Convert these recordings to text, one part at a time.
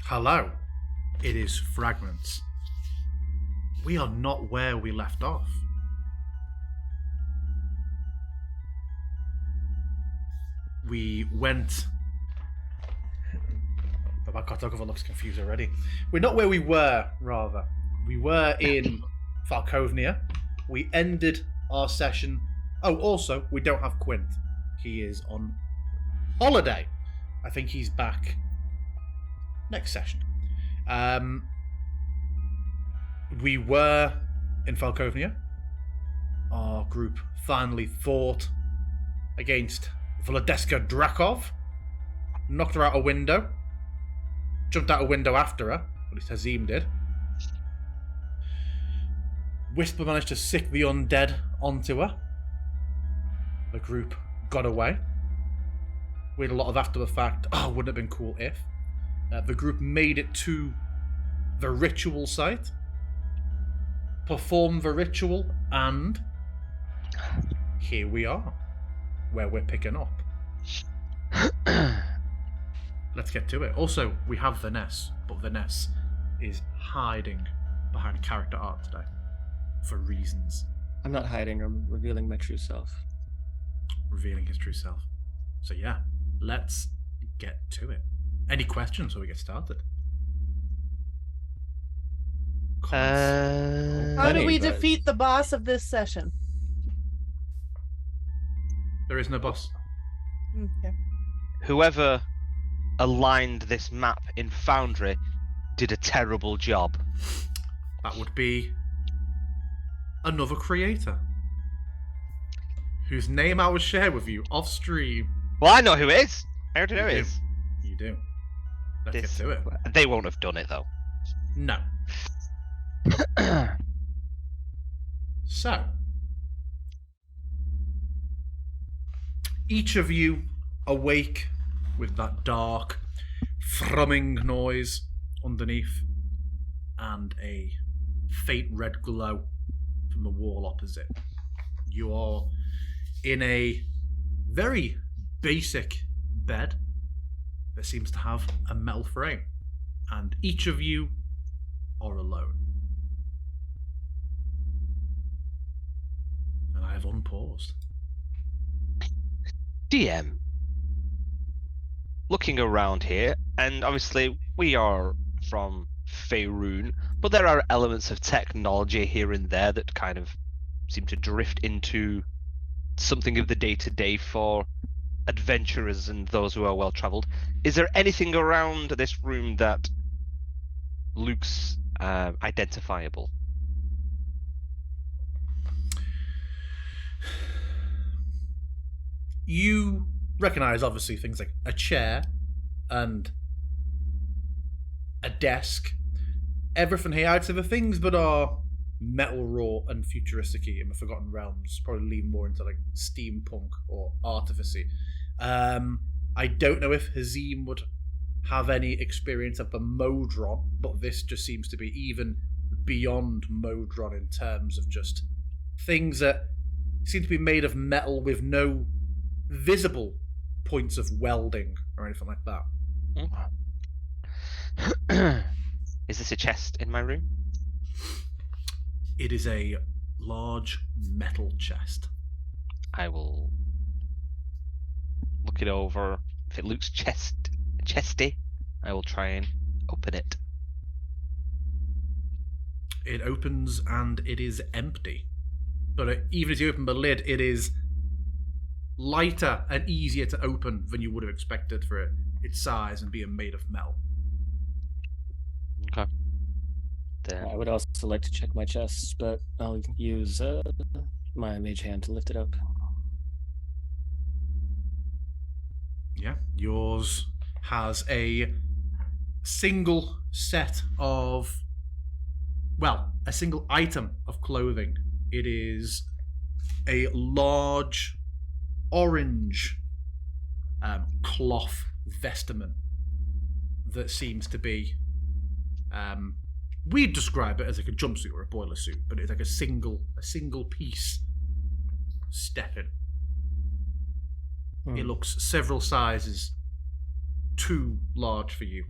Hello, it is Fragments. We are not where we left off. We went... Oh my god, Dogova looks confused already. We're not where we were, rather. We were in Falkovnia. We ended our session... Oh, also, we don't have Quint. He is on holiday. I think he's back next session. We were in Falkovnia. Our group finally fought against Vladeska Drakov. Knocked her out a window. Jumped out a window after her. At least Hazim did. Whisper managed to sick the undead onto her. The group got away. We had a lot of after the fact, wouldn't have been cool if. The group made it to the ritual site, performed the ritual, and here we are, where we're picking up. Let's get to it. Also, we have Vanessa, but Vanessa is hiding behind character art today, for reasons. I'm not hiding, I'm revealing my true self. Revealing his true self. So yeah, let's get to it. Any questions before we get started? How do we defeat the boss of this session? There is no boss. Okay. Whoever aligned this map in Foundry did a terrible job. That would be another creator whose name I will share with you off stream. Well, I know who it is. I already know who it is. You do. Let's get to it. They won't have done it, though. No. So, each of you awake with that dark, thrumming noise underneath and a faint red glow from the wall opposite. You are in a very basic bed that seems to have a metal frame, and each of you are alone. And I have unpaused. DM. Looking around here, and obviously we are from Faerun, but there are elements of technology here and there that kind of seem to drift into something of the day-to-day for adventurers and those who are well-travelled. Is there anything around this room that looks identifiable? You recognise, obviously, things like a chair and a desk. Everything here, I'd say the things that are metal raw and futuristic in the Forgotten Realms probably lean more into like steampunk or artificy. I don't know if Hazim would have any experience of the Modron, but this just seems to be even beyond Modron in terms of just things that seem to be made of metal with no visible points of welding or anything like that. Is this a chest in my room? It is a large metal chest. I will look it over. If it looks chesty, I will try and open it. It opens and it is empty. But even as you open the lid, it is lighter and easier to open than you would have expected for its size and being made of metal. Okay. Then I would also like to check my chest, but I'll use my mage hand to lift it up. Yeah, yours has a single set of, a single item of clothing. It is a large orange cloth vestment that seems to be, we'd describe it as like a jumpsuit or a boiler suit, but it's like a single piece stepping. It looks several sizes too large for you.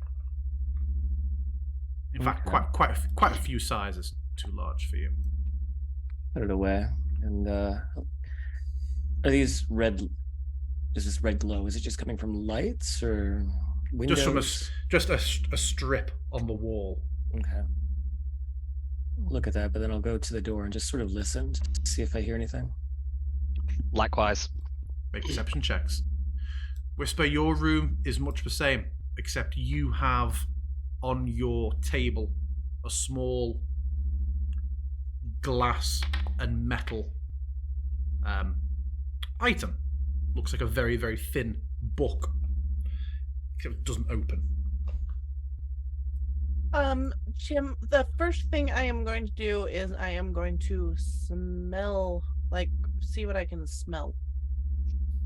In fact, Okay. quite a few sizes too large for you. Put it away. And are these red? Is this red glow? Is it just coming from lights or windows? Just a strip on the wall. Okay. Look at that, but then I'll go to the door and just sort of listen to see if I hear anything. Likewise. Make perception checks. Whisper, your room is much the same, except you have on your table a small glass and metal item. Looks like a very, very thin book, except it doesn't open. Jim, the first thing I am going to do is I am going to smell, see what I can smell.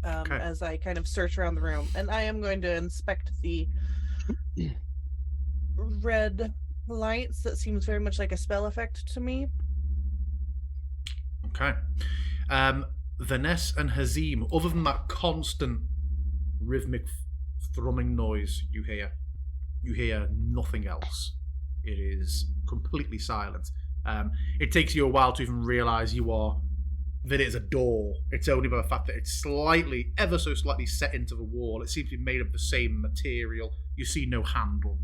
Okay. As I kind of search around the room, and I am going to inspect the red lights. That seems very much like a spell effect to me. Okay. Vanessa and Hazim, other than that constant rhythmic thrumming noise you hear nothing else. It is completely silent. It takes you a while to even realise that it is a door. It's only by the fact that it's ever so slightly set into the wall. It seems to be made of the same material. You see no handle.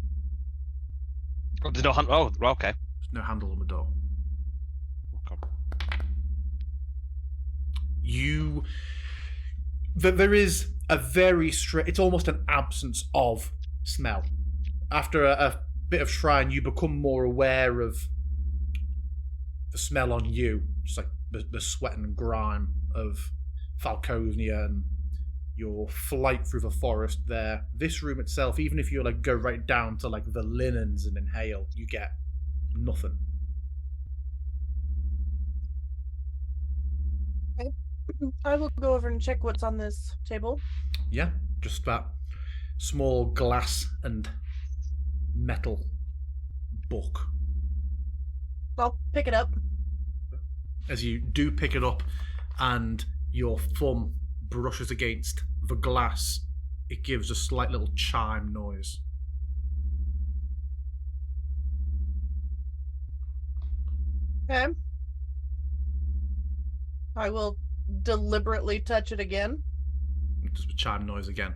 Oh, there's no handle. Oh, okay. There's no handle on the door. Okay. There is a very it's almost an absence of smell. After a bit of trying, you become more aware of the smell on you, just like the sweat and grime of Falconia and your flight through the forest there. This room itself, even if you go right down to the linens and inhale, you get nothing. Okay. I will go over and check what's on this table. Yeah, just that small glass and metal book. I'll pick it up. As you do pick it up and your thumb brushes against the glass, it gives a slight little chime noise. Okay. I will deliberately touch it again. It does the chime noise again.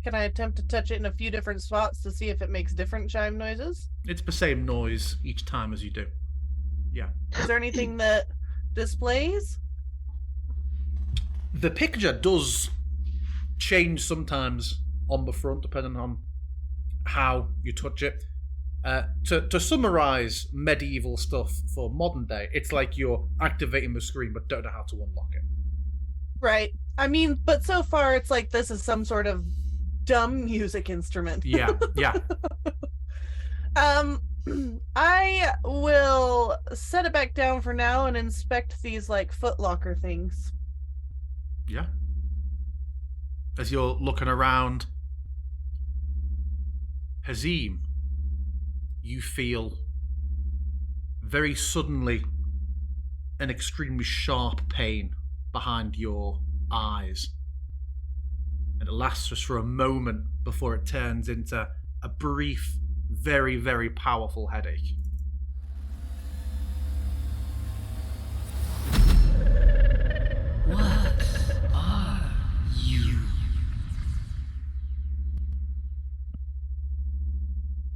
Can I attempt to touch it in a few different spots to see if it makes different chime noises? It's the same noise each time as you do. Yeah. Is there anything that displays? The picture does change sometimes on the front, depending on how you touch it. To summarize medieval stuff for modern day, it's like you're activating the screen but don't know how to unlock it. Right. I mean, but so far it's like this is some sort of dumb music instrument. Yeah. I will set it back down for now and inspect these footlocker things. Yeah. As you're looking around, Hazim, you feel very suddenly an extremely sharp pain behind your eyes. And it lasts just for a moment before it turns into a brief, very, very powerful headache. What are you?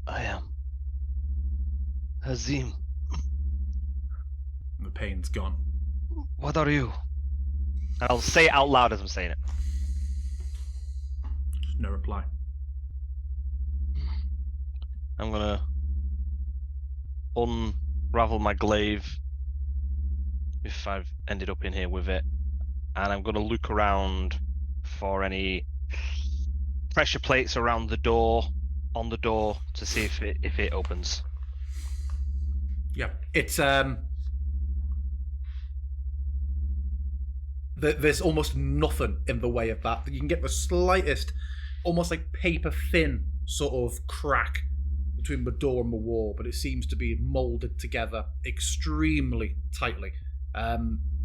I am Hazim. And the pain's gone. What are you? I'll say it out loud as I'm saying it. Just no reply. I'm gonna unravel my glaive if I've ended up in here with it, and I'm gonna look around for any pressure plates around the door, on the door, to see if it opens. Yeah, it's there's almost nothing in the way of that. You can get the slightest, almost like paper thin sort of crack between the door and the wall, but it seems to be molded together extremely tightly.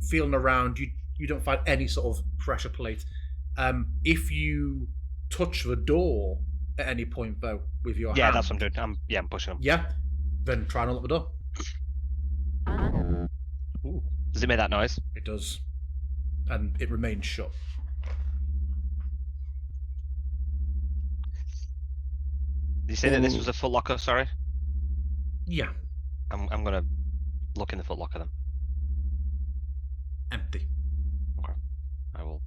Feeling around, you don't find any sort of pressure plate. If you touch the door, at any point, though, with your Yeah, hand. that's what I'm doing. I'm pushing him. Yeah? Then try and unlock the door. Ooh. Does it make that noise? It does. And it remains shut. Did you say that this was a foot locker? Sorry. Yeah. I'm gonna look in the foot locker then. Empty. I will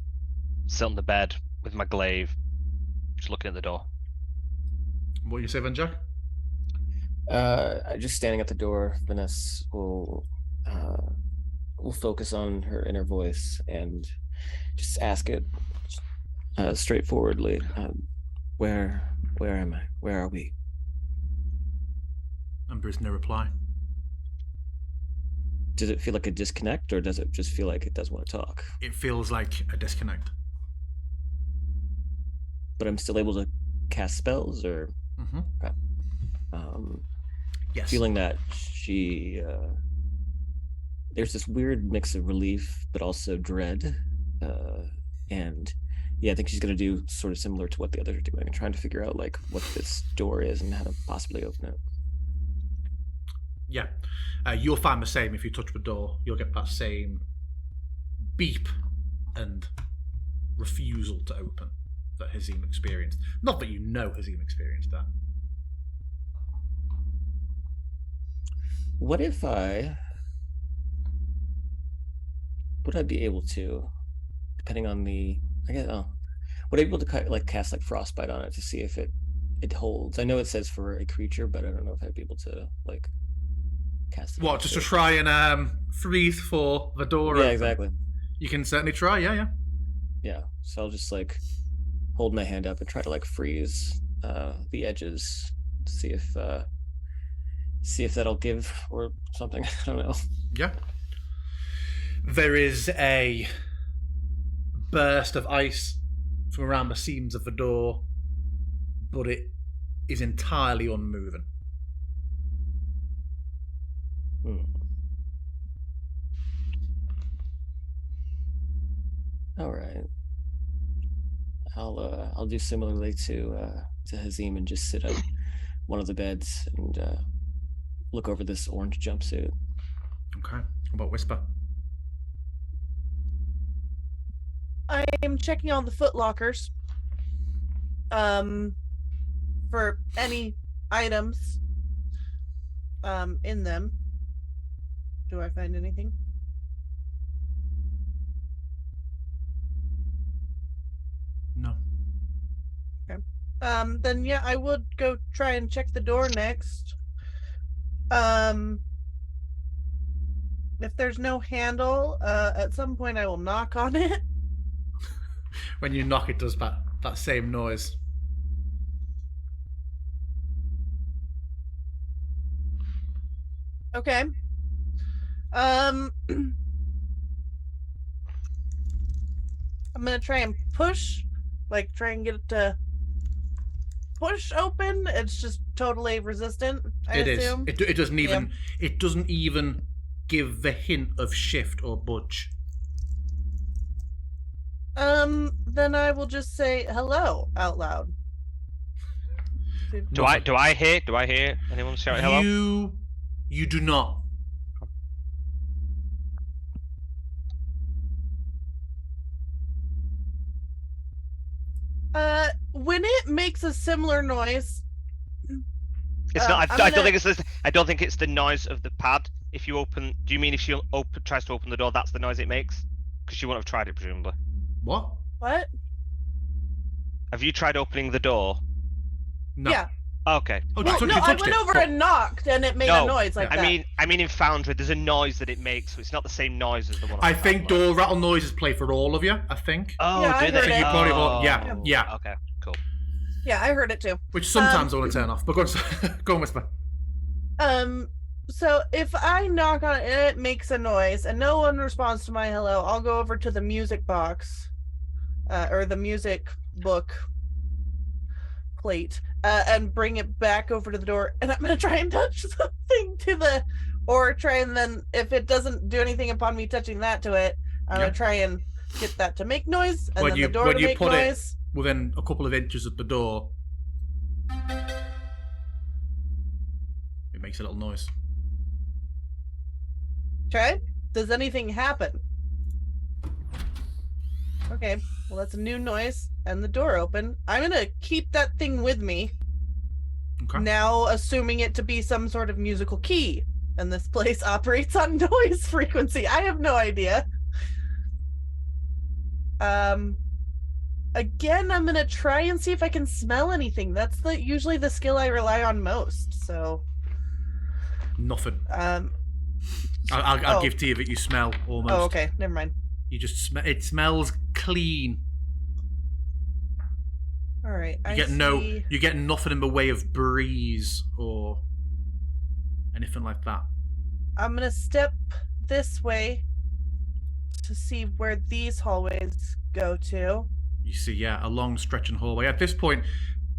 sit on the bed with my glaive, just looking at the door. What do you say then, Jack? Just standing at the door, Vanessa will focus on her inner voice and just ask it straightforwardly. Where am I? Where are we? And there's no reply. Does it feel like a disconnect, or does it just feel like it doesn't want to talk? It feels like a disconnect. But I'm still able to cast spells, or Mm-hmm. okay. Yes. Feeling that she there's this weird mix of relief but also dread, and yeah, I think she's gonna do sort of similar to what the others are doing and trying to figure out like what this door is and how to possibly open it. Yeah. You'll find the same if you touch the door. You'll get that same beep and refusal to open that Hazim experienced. Not that you know Hazim experienced that. What if would I be able to, depending on the, I guess, would I be able to like cast like frostbite on it to see if it holds? I know it says for a creature, but I don't know if I'd be able to like cast it. What, just to try and freeze for the door? Yeah, open? exactly. You can certainly try, yeah. Yeah, so I'll just like hold my hand up and try to like freeze the edges to see if that'll give or something. I don't know. Yeah. There is a burst of ice from around the seams of the door, but it is entirely unmoving. All right. I'll do similarly to Hazim and just sit on one of the beds and look over this orange jumpsuit. Okay. What about Whisper? I am checking on the foot lockers. For any items in them. Do I find anything? No. Okay. Then yeah, I would go try and check the door next. If there's no handle, at some point I will knock on it. When you knock, it does that same noise. Okay. I'm gonna try and push, like try and get it to push open. It's just totally resistant, I assume. It doesn't even. It doesn't even give the hint of shift or budge. Then I will just say hello out loud. Do I hear anyone shouting hello? You do not. When it makes a similar noise, It's not. I'm I don't gonna- think it's this. I don't think it's the noise of the pad. If you open, do you mean if she tries to open the door, that's the noise it makes? Because she wouldn't have tried it, presumably. What? what? Have you tried opening the door? No. Yeah. Okay. Oh, Well, you no, I touched went it. over Cool. and knocked, and it made No, a noise like that. I mean in Foundry, there's a noise that it makes, so it's not the same noise as the one. On I the think padlock. door rattle noises play for all of you. I think. Oh, Yeah, I do they? heard it. You probably won't- yeah, Oh, yeah. Okay, cool. Yeah, I heard it too. Which sometimes I want to turn off. But go on, go on, Whisper. So if I knock on it and it makes a noise and no one responds to my hello, I'll go over to the music box, or the music book plate, and bring it back over to the door. And I'm gonna try and touch something or try and then if it doesn't do anything upon me touching that to it, I'm gonna try and get that to make noise and When then you- the door when to you make put it- noise. Within a couple of inches of the door, It makes a little noise. Okay. Does anything happen? Okay. Well, that's a new noise, and the door open. I'm gonna keep that thing with me. Okay. Now, assuming it to be some sort of musical key, and this place operates on noise frequency. I have no idea. Again, I'm gonna try and see if I can smell anything. That's usually the skill I rely on most. So, Nothing. I'll I'll give to you that you smell almost. Oh, okay. Never mind. You just it smells clean. All right. You get nothing in the way of breeze or anything like that. I'm gonna step this way to see where these hallways go to. You see, yeah, a long stretching hallway. At this point,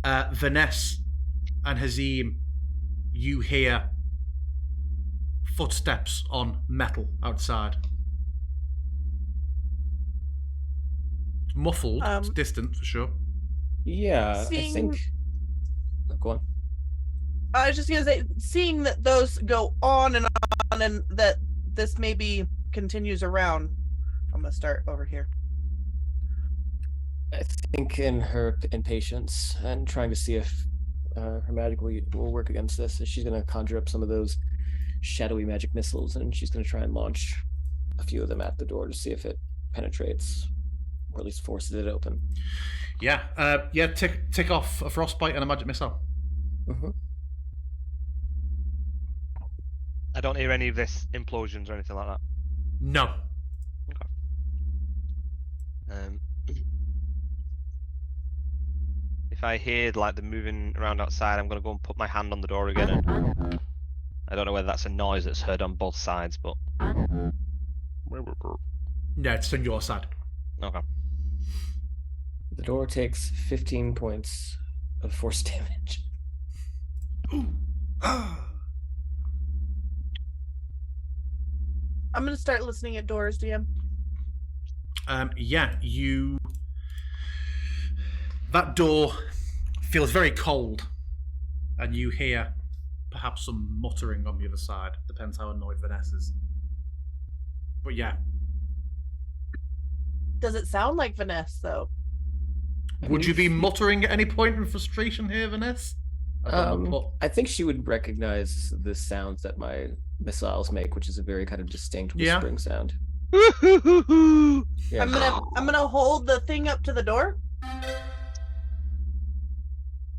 Vanessa and Hazim, you hear footsteps on metal outside. It's muffled. It's distant for sure. Yeah, I think. Oh, go on. I was just gonna say, seeing that those go on, and that this maybe continues around, I'm gonna start over here. I think in her impatience and trying to see if her magic will work against this, she's going to conjure up some of those shadowy magic missiles, and she's going to try and launch a few of them at the door to see if it penetrates, or at least forces it open. Yeah, tick off a frostbite and a magic missile. Mm-hmm. I don't hear any of this implosions or anything like that. No. Okay. If I hear like the moving around outside, I'm gonna go and put my hand on the door again. And I don't know whether that's a noise that's heard on both sides, but Yeah, it's on your side. okay. The door takes 15 points of force damage. I'm gonna start listening at doors, DM. Yeah, that door feels very cold, and you hear perhaps some muttering on the other side. Depends how annoyed Vanessa is. But yeah. Does it sound like Vanessa, though? Would you be muttering at any point in frustration here, Vanessa? I think she would recognize the sounds that my missiles make, which is a very kind of distinct whispering sound. Yeah. I'm gonna hold the thing up to the door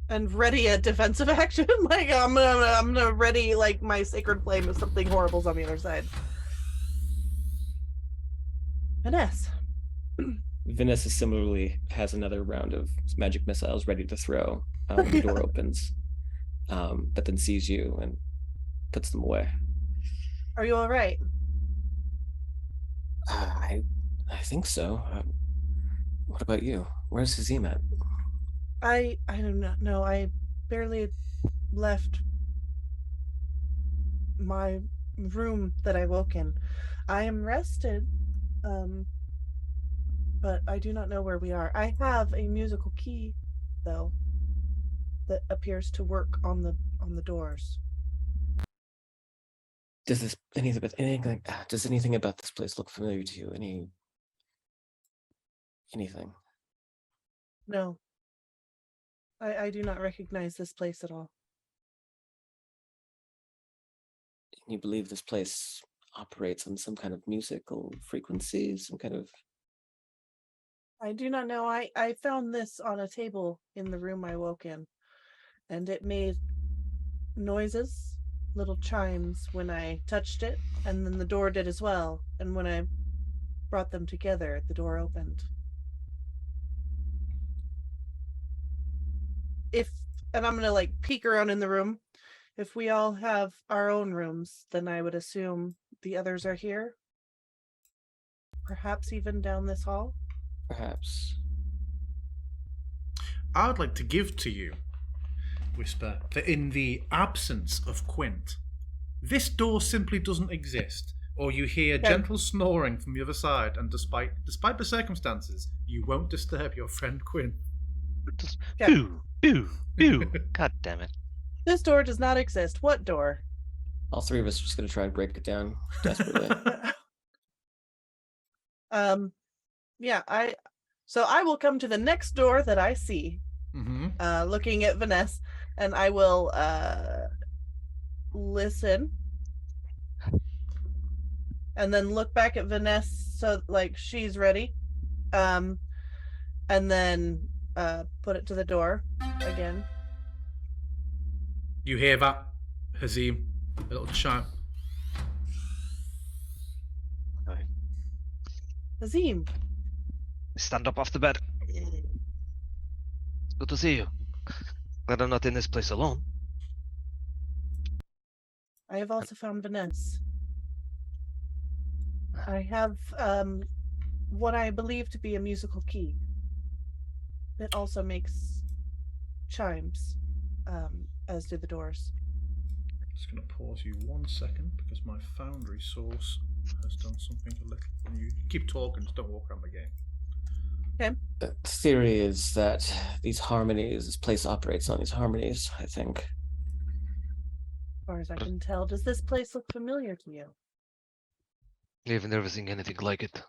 and ready a defensive action. Like I'm gonna ready like my sacred flame if something horrible's on the other side. Vanessa. Vanessa similarly has another round of magic missiles ready to throw when the door opens, but then sees you and puts them away. Are you all right? I think so. What about you? Where's Hazim at? I do not know. I barely left my room that I woke in. I am rested, but I do not know where we are. I have a musical key, though, that appears to work on the doors. Does anything about this place look familiar to you? Anything? No. I do not recognize this place at all. You believe this place operates on some kind of musical frequency, some kind of... I do not know. I found this on a table in the room I woke in, and it made noises, little chimes when I touched it, and then the door did as well. And when I brought them together, the door opened. And I'm gonna like peek around in the room. If we all have our own rooms, then I would assume the others are here. Perhaps even down this hall. Perhaps. I would like to give to you, Whisper, that in the absence of Quint, this door simply doesn't exist. Or you hear gentle snoring from the other side, and despite the circumstances, you won't disturb your friend Quint. Just Okay. boo. God damn it. This door does not exist. What door? All three of us are just going to try and break it down desperately. Yeah, so I will come to the next door that I see, looking at Vanessa, and I will listen, and then look back at Vanessa so like she's ready, and then put it to the door again. You hear that, Hazim? A little chime. Aye. Azim, Stand up off the bed. It's good to see you. Glad I'm not in this place alone. I have also found Vanessa. I have what I believe to be a musical key. It also makes chimes, as do the doors. Just going to pause you 1 second because my Foundry source has done something a little unusual. You keep talking, just don't walk around the game. Okay. The theory is that these harmonies, this place operates on these harmonies, I think. As far as I can tell, does this place look familiar to you? I've never seen anything like it.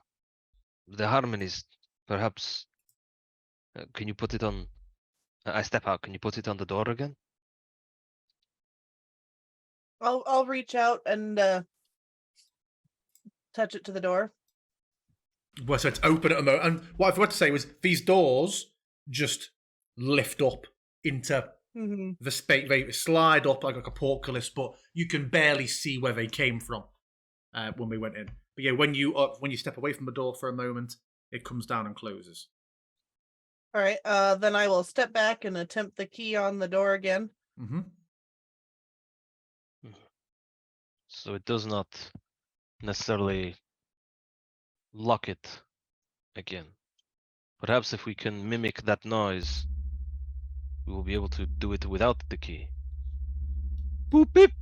The harmonies, perhaps. Can you put it on? I step out. Can you put it on the door again? I'll reach out and touch it to the door. Well, so it's open at the moment. And what I forgot to say was these doors just lift up into the space. They slide up like a portcullis, but you can barely see where they came from when we went in. But yeah, when you step away from the door for a moment, it comes down and closes. All right. Then I will step back and attempt the key on the door again. Mm-hmm. So it does not necessarily lock it again. Perhaps if we can mimic that noise, we will be able to do it without the key. Boop beep.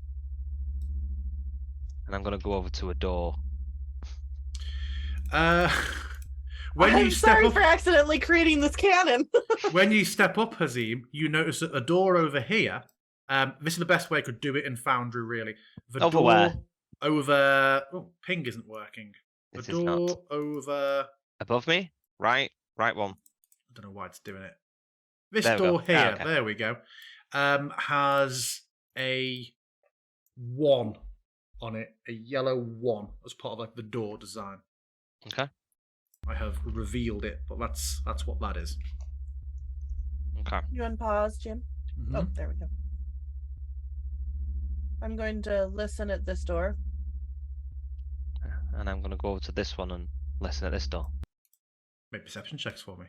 And I'm gonna go over to a door. When I'm you step sorry up, for accidentally creating this cannon. when you step up, Hazim, you notice that the door over here. This is the best way I could do it in Foundry, really. The Over door where? over. Oh, ping isn't working. The It is not. door over. Above me? Right one. I don't know why it's doing it. This There we door go. here, Ah, okay. there we go, has a 1 on it, a yellow 1 as part of like the door design. Okay. I have revealed it, but that's what that is. Okay. You unpause, Jim? Mhm. Oh, there we go. I'm going to listen at this door. And I'm gonna go over to this one and listen at this door. Make perception checks for me.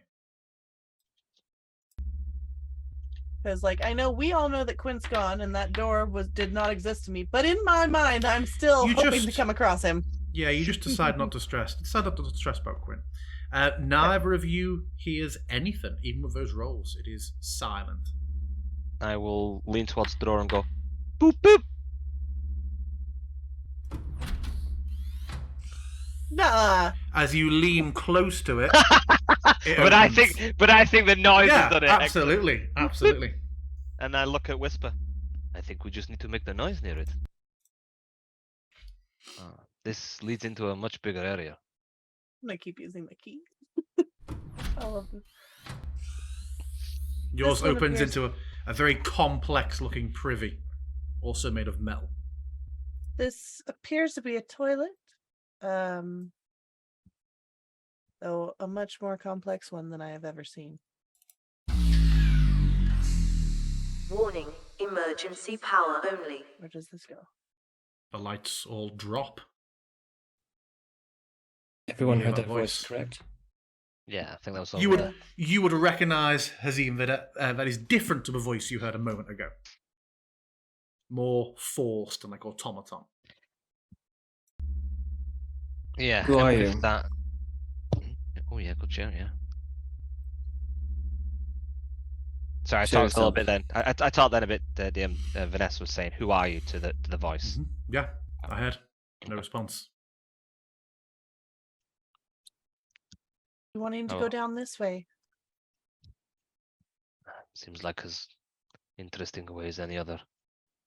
Because, like, I know we all know that Quint's gone and that door did not exist to me. But in my mind, I'm still You hoping to just- come across him. Yeah, you just decide not to stress. Decide not to stress about Quinn. Neither of you hears anything, even with those rolls. It is silent. I will lean towards the door and go, boop boop. Nah. As you lean close to it, it But I opens. think the noise Yeah, has done it. absolutely, absolutely. And I look at Whisper. I think we just need to make the noise near it. This leads into a much bigger area. I'm going to keep using the key. All of them. Yours This one opens appears- into a very complex-looking privy, also made of metal. This appears to be a toilet. Though a much more complex one than I have ever seen. Warning, emergency power only. Where does this go? The lights all drop. Everyone Yeah, heard that that voice, voice. correct? Yeah, I think that was You over there. would recognise, Hazim, that is different to the voice you heard a moment ago. More forced and like automaton. Yeah. Who and are with you? That... Oh yeah, good shout, yeah. Sorry, I Show talked a little yourself. bit then. I talked then a bit. Vanessa was saying, "Who are you?" to the voice. Mhm. Yeah, I heard. No response. You wanting to Oh. go down this way? Seems like as interesting a way as any other.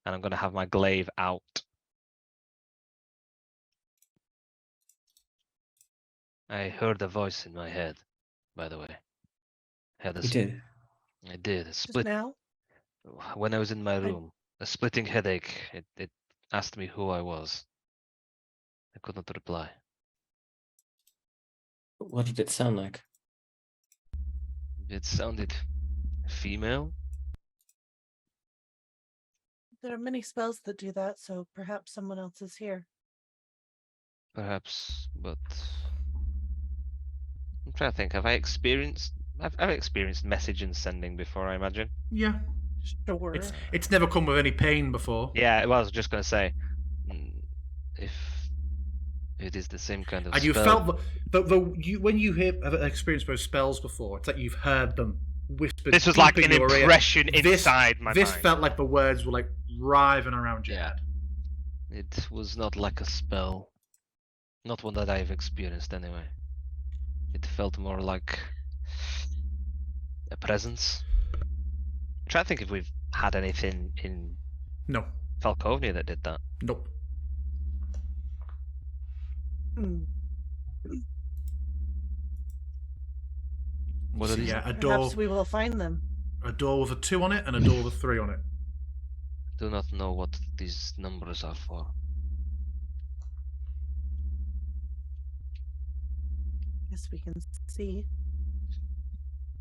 And I'm going to have my glaive out. I heard a voice in my head, by the way. Had a You did. I did. A Just split now? when I was in my room. A splitting headache. It asked me who I was. I could not reply. What did it sound like? It sounded female. There are many spells that do that, so perhaps someone else is here. Perhaps, but I'm trying to think. Have I experienced? I've experienced message and sending before, I imagine. Yeah. Sure. It's never come with any pain before. Yeah, I was just gonna say, if it is the same kind of And spell. you felt when you have experienced those spells before, it's like you've heard them whispered. This was like deep an in your ear. impression inside my This mind. felt like the words were like writhing around your Yeah. head. It was not like a spell. Not one that I've experienced anyway. It felt more like a presence. I'm trying to think if we've had anything in No. Falcovnia that did that. Nope. Hmm. What are So, these? yeah, a door, Perhaps we will find them. a door with a 2 on it and a door with a 3 on it. Do not know what these numbers are for. Guess we can see.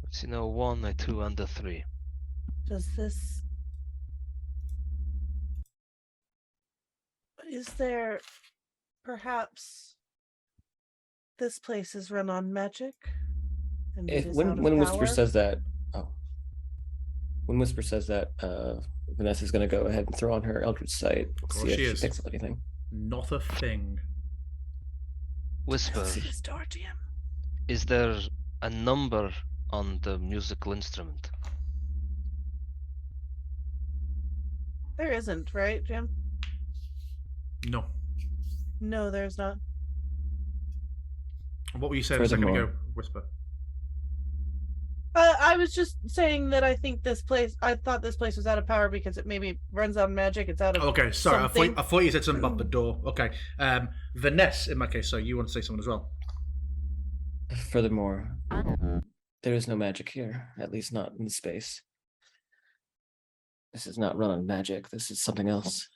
Let's see, no, 1, a 2, and a 3. Does this... Is there... Perhaps... This place is run on magic? And it is out of When Whisper power? says that, when Whisper says that, Vanessa's going to go ahead and throw on her Eldritch Sight, course see if she she is. picks up anything. Not a thing. Whisper, See this door, DM. is there a number on the musical instrument? There isn't, right, Jim? No. No, there's not. What were you saying a second ago, Furthermore. Whisper? I was just saying that I think this place... I thought this place was out of power because it maybe runs on magic. It's out of Okay, sorry. something. I thought you said something about the door. Okay. Vanessa, in my case, so you want to say something as well? Furthermore, there is no magic here, at least not in space. This is not run on magic. This is something else.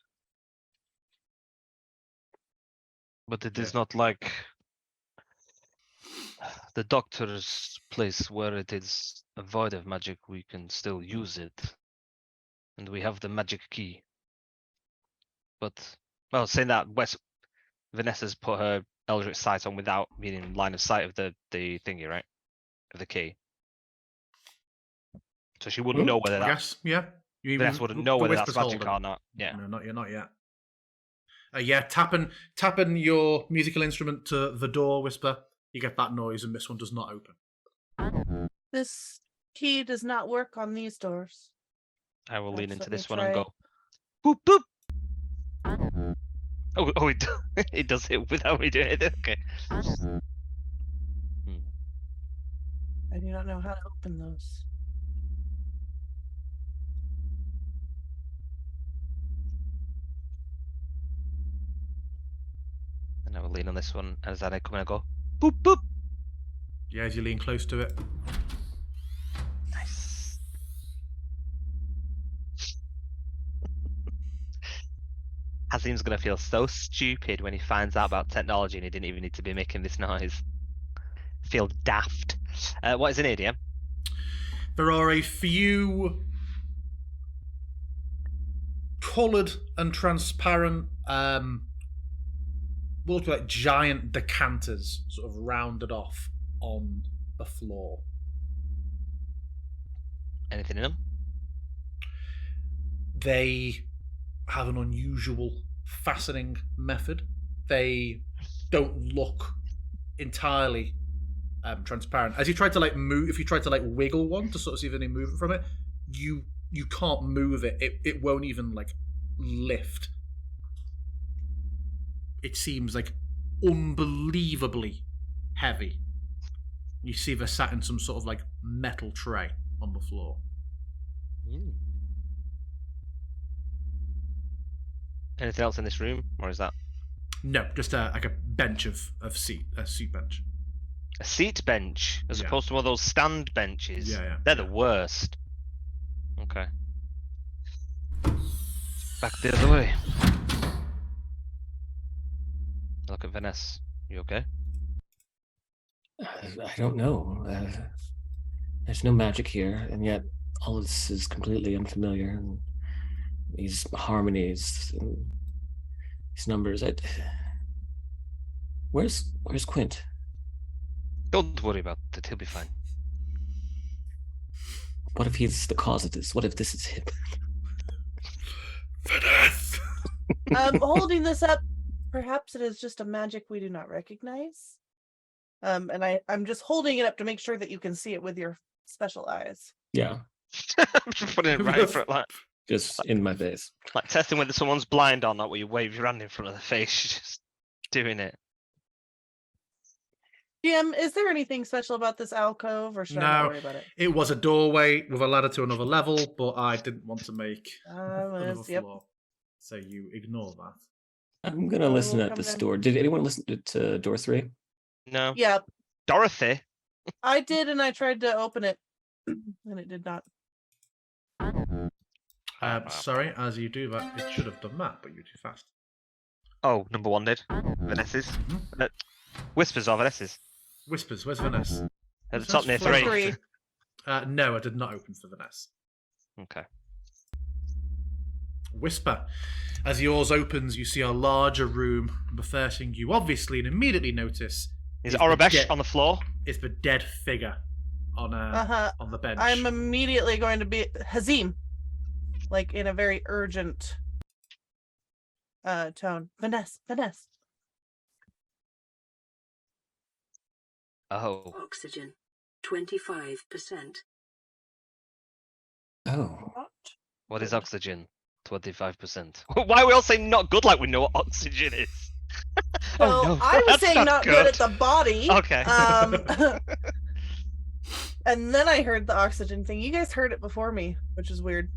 But it is not like the doctor's place where it is void of magic. We can still use it, and we have the magic key. But well, saying that, Vanessa's put her Eldritch Sight on without being in line of sight of the thingy, right? Of the key. So she wouldn't know whether I that guess, yeah. Vanessa wouldn't know whether that's Whisper's magic holding. or not. Yeah. No, not yet. Yeah, tapping your musical instrument to the door, Whisper. You get that noise, and this one does not open. This key does not work on these doors. I will lean Let's into let me this one try and it. go, boop boop. Oh, it does it without me doing it. Okay. I do not know how to open those. And I will lean on this one as I come in and go, boop boop. Yeah, as you lean close to it. Nice. Hazim's gonna feel so stupid when he finds out about technology and he didn't even need to be making this noise. Feel daft. What is an idiom? There are a few coloured and transparent, look like giant decanters, sort of rounded off on the floor. Anything in them? They have an unusual fastening method. They don't look entirely transparent. As you try to move, if you try to wiggle one to sort of see if any movement from it, you can't move it. It won't even lift. It seems unbelievably heavy. You see they're sat in some sort of metal tray on the floor. Anything else in this room, or is that No, just like a bench of seat bench. a seat bench as Yeah. opposed to one of those stand benches? Yeah. They're the worst. Okay. Back the other way. Look at Vanessa. You okay? I don't know. There's no magic here, and yet all of this is completely unfamiliar. And these harmonies and these numbers. Where's Quint? Don't worry about it. He'll be fine. What if he's the cause of this? What if this is him? Vanessa! Holding this up, perhaps it is just a magic we do not recognize. And I'm just holding it up to make sure that you can see it with your special eyes. Yeah, Just putting it right in front, just in my face. like testing whether someone's blind or not. Where you wave your hand in front of the face, just doing it. GM, is there anything special about this alcove, or should I not No, worry about it? it was a doorway with a ladder to another level, but I didn't want to make another Yep. floor. So you ignore that. I'm gonna I listen will at come this in. door. Did anyone listen to door 3? No, Yeah, Dorothy. I did, and I tried to open it, and it did not. Sorry, as you do that, it should have done that, but you're too fast. Oh, number 1 did. Vanessa's. Whispers are Vanessa's. Whispers, where's Vanessa? At the top near Vanessa's 3. Three. No, I did not open for Vanessa. Okay. Whisper. As yours opens, you see a larger room. The first thing you obviously and immediately notice Is the Orabesh dead- on the floor? is the dead figure on on the bench. I'm immediately going to be Hazim, like in a very urgent tone. Vanessa. Oh. Oxygen, 25%. Oh, What is oxygen? 25%. Why are we all saying not good like we know what oxygen is? Well, oh no, I was that's saying not good at the body. Okay. And then I heard the oxygen thing. You guys heard it before me, which is weird.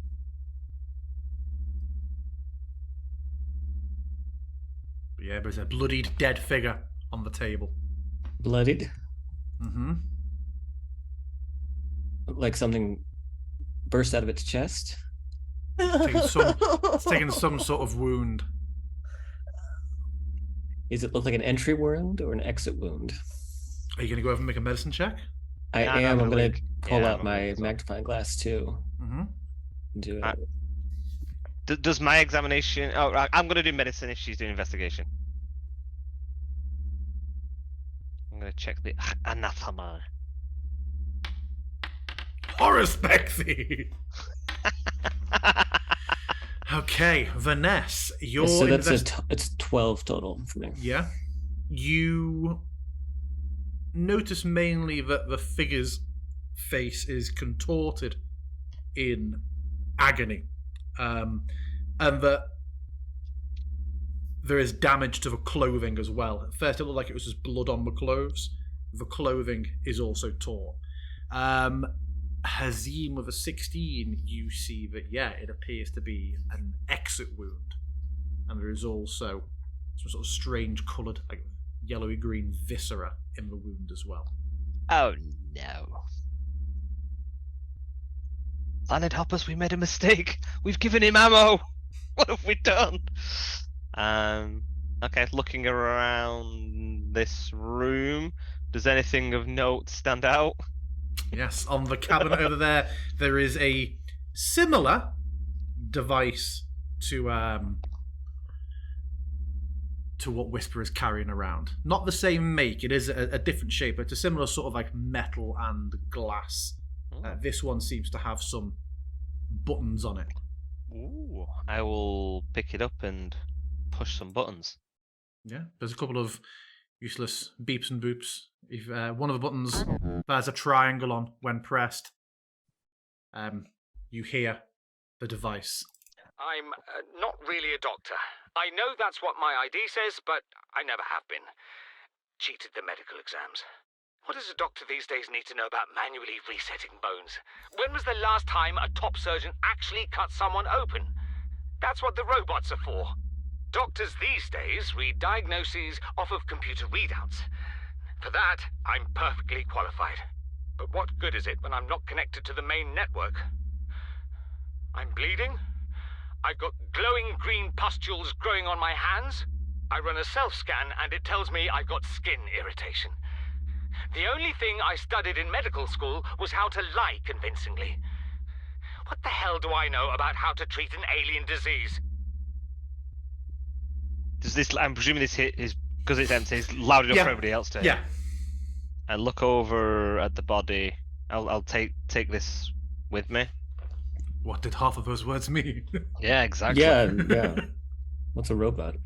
But yeah, there's a bloodied dead figure on the table. bloodied, Mm-hmm. like something burst out of its chest. It's taken some sort of wound. Does it look like an entry wound or an exit wound? Are you going to go over and make a medicine check? I Yeah, am. I'm going to weak. pull Yeah, out I'm my weak as well. magnifying glass too. Mm-hmm. Do it. Does my examination... Oh, right, I'm going to do medicine if she's doing investigation. I'm going to check the anathema. Horace Bexy! Okay, Vanessa, you're so that's invest- it's 12 total for me. Yeah. You notice mainly that the figure's face is contorted in agony. And that there is damage to the clothing as well. At first it looked like it was just blood on the clothes. The clothing is also torn. Hazim with a 16, you see that, yeah, it appears to be an exit wound. And there is also some sort of strange coloured, like yellowy green viscera in the wound as well. Oh no. Planet Hoppers, we made a mistake. We've given him ammo. What have we done? Okay, looking around this room, does anything of note stand out? Yes, on the cabinet over there, there is a similar device to what Whisper is carrying around. Not the same make, it is a different shape, but it's a similar sort of like metal and glass. This one seems to have some buttons on it. Ooh, I will pick it up and push some buttons. Yeah, there's a couple of useless beeps and boops. If one of the buttons has a triangle on when pressed, you hear the device. I'm not really a doctor. I know that's what my ID says, but I never have been. Cheated the medical exams. What does a doctor these days need to know about manually resetting bones? When was the last time a top surgeon actually cut someone open? That's what the robots are for. Doctors these days read diagnoses off of computer readouts. For that, I'm perfectly qualified. But what good is it when I'm not connected to the main network? I'm bleeding. I've got glowing green pustules growing on my hands. I run a self-scan and it tells me I've got skin irritation. The only thing I studied in medical school was how to lie convincingly. What the hell do I know about how to treat an alien disease? Does this? I'm presuming this hit is because it's empty. It's loud enough Yeah. for everybody else to hear. Yeah. I look over at the body. I'll take this with me. What did half of those words mean? Yeah, exactly. Yeah. What's a robot?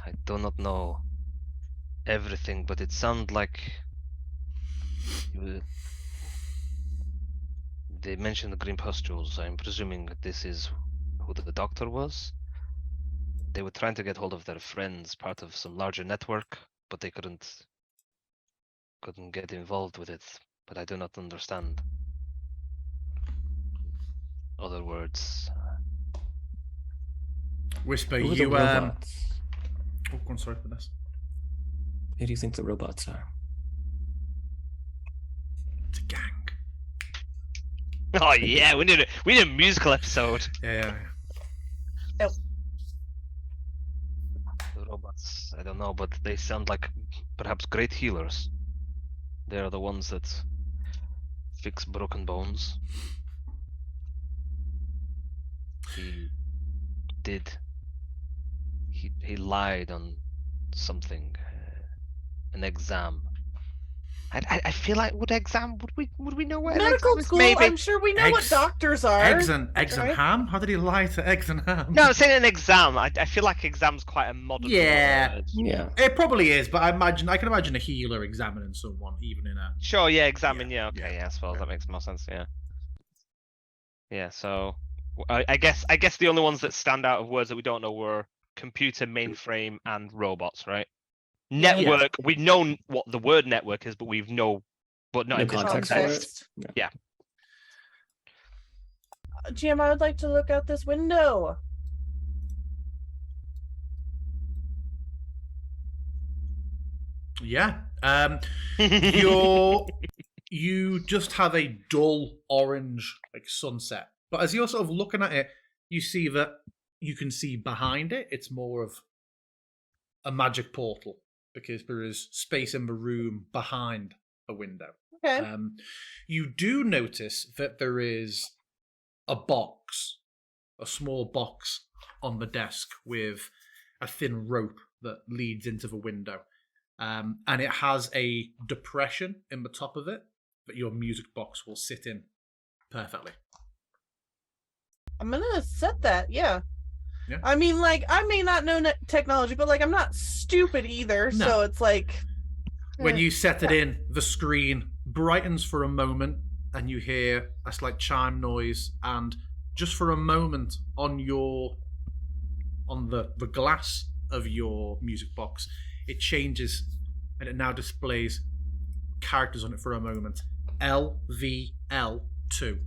I do not know everything, but it sounded like they mentioned the green pustules. I'm presuming that this is who the doctor was. They were trying to get hold of their friends, part of some larger network, but they couldn't get involved with it. But I do not understand. Other words. Whisper, Who are the you robots? Oh, go on, sorry for this. Who do you think the robots are? It's a gang. Oh yeah, we need a musical episode. Yeah. The robots, I don't know, but they sound like perhaps great healers. They are the ones that fix broken bones. He did. He lied on something, an exam. I feel like would we know what an Medical exam is? school, Maybe. I'm sure we know what Eggs- doctors are. Eggs and right? ham? How did he lie to eggs and ham? No, I'm saying an exam. I feel like exam's quite a modern Yeah. word. Yeah. It probably is, but I can imagine a healer examining someone, even in a... Sure, yeah, examine, yeah, Yeah, okay, yeah, yeah, I suppose yeah. that makes more sense, yeah. Yeah, so I guess the only ones that stand out of words that we don't know were computer, mainframe, and robots, right? Yeah. Network, we know what the word network is, but but not No in this context context. for it. Yeah. GM, I would like to look out this window. Yeah. You just have a dull orange like sunset. But as you're sort of looking at it, you see that you can see behind it. It's more of a magic portal because there is space in the room behind a window. Okay. You do notice that there is a box, a small box on the desk with a thin rope that leads into the window. And it has a depression in the top of it that your music box will sit in perfectly. I'm gonna set that, yeah. Yeah. I mean, like, I may not know technology, but, like, I'm not stupid either, No. so it's like... When you set it in, the screen brightens for a moment and you hear a slight chime noise, and just for a moment on the glass of your music box, it changes and it now displays characters on it for a moment. LVL2.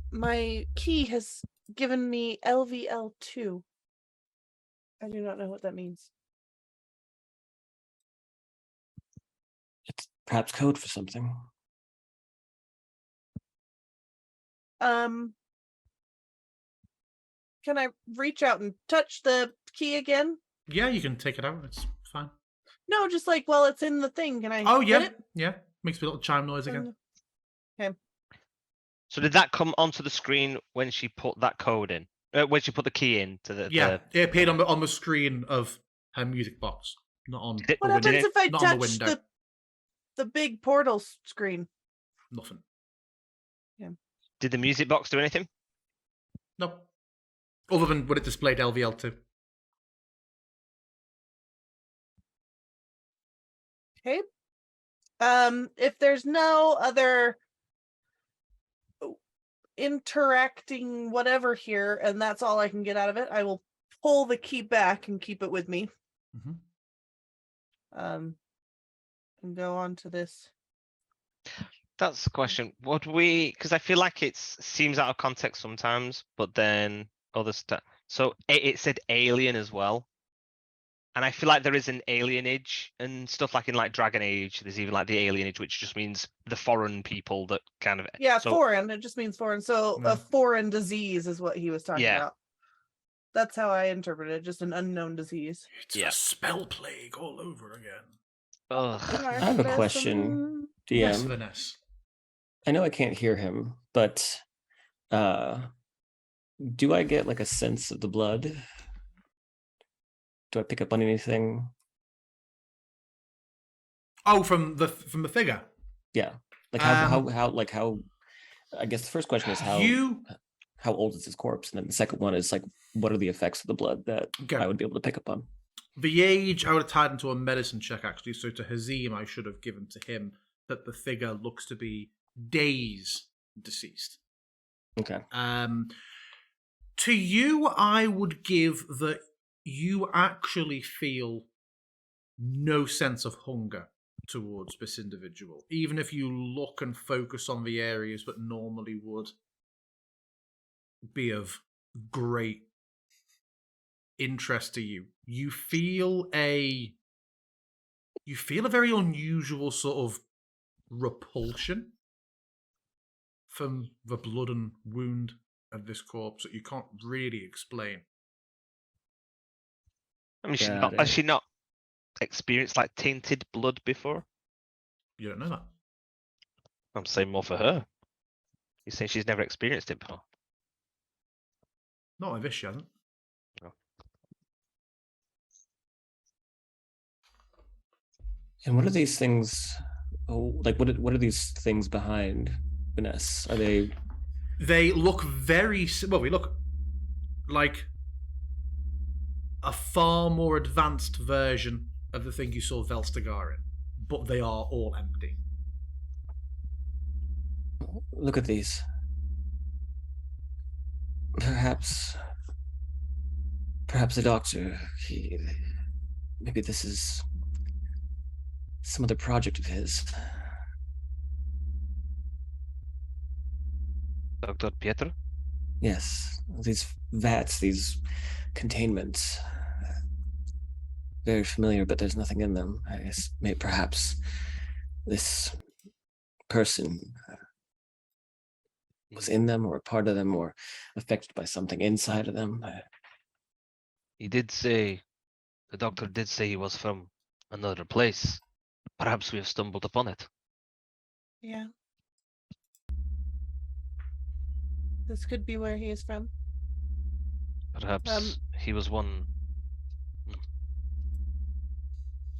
My key has given me LVL2. I do not know what that means. It's perhaps code for something. Can I reach out and touch the key again? Yeah, you can take it out. It's fine. No, just like while it's in the thing. Can I Oh, hit yeah. it? Yeah. Makes a little chime noise again. Okay. So did that come onto the screen when she put that code in? When she put the key in to the... Yeah, it appeared on the screen of her music box, not on Did it- What the window. happens if I not on the touch window. the big portal screen? Nothing. Did the music box do anything? No. Other than when it displayed LVL2. Okay. If there's no other interacting whatever here, and that's all I can get out of it, I will pull the key back and keep it with me. Mm-hmm. And and go on to this. That's the question. Would we? Because I feel like it seems out of context sometimes, but then other stuff. So it said alien as well, and I feel like there is an alienage and stuff like in like Dragon Age. There's even like the alienage, which just means the foreign people that kind of. Yeah, so, foreign. It just means foreign. So Yeah. a foreign disease is what he was talking Yeah. about. That's how I interpret it. Just an unknown disease. It's Yeah. a spell plague all over again. Ugh. Alright, I have a there's question, Yes, DM. Vanessa. I know I can't hear him, but do I get like a sense of the blood? Do I pick up on anything? Oh, from the figure. Yeah. Like how I guess the first question is how old is his corpse? And then the second one is like what are the effects of the blood that Okay. I would be able to pick up on? The age I would have tied into a medicine check actually. So to Hazim, I should have given to him that the figure looks to be days deceased. Okay. To you, I would give that you actually feel no sense of hunger towards this individual, even if you look and focus on the areas that normally would be of great interest to you. You feel a very unusual sort of repulsion from the blood and wound of this corpse that you can't really explain. I mean, Got has it. she not experienced like tainted blood before? You don't know that. I'm saying more for her. You're saying she's never experienced it before. Not like this, she hasn't. And what are these things? Oh, like what are these things behind Vanessa? Are they? They look very well. We look like a far more advanced version of the thing you saw Velstagar in, but they are all empty. Look at these. Perhaps the doctor. Maybe this is some other project of his. Dr. Pietro? Yes, these vats, these containments. Very familiar, but there's nothing in them. I guess perhaps this person was in them or a part of them or affected by something inside of them. He did say, the doctor did say he was from another place. Perhaps we have stumbled upon it. Yeah. This could be where he is from. Perhaps he was one.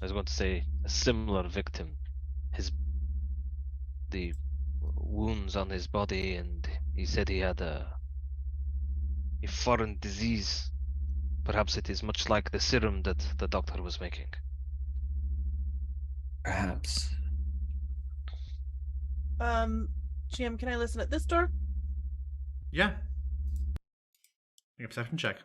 I was going to say a similar victim. The wounds on his body, and he said he had a foreign disease. Perhaps it is much like the serum that the doctor was making. Perhaps. GM, can I listen at this door? Yeah. Make a perception check.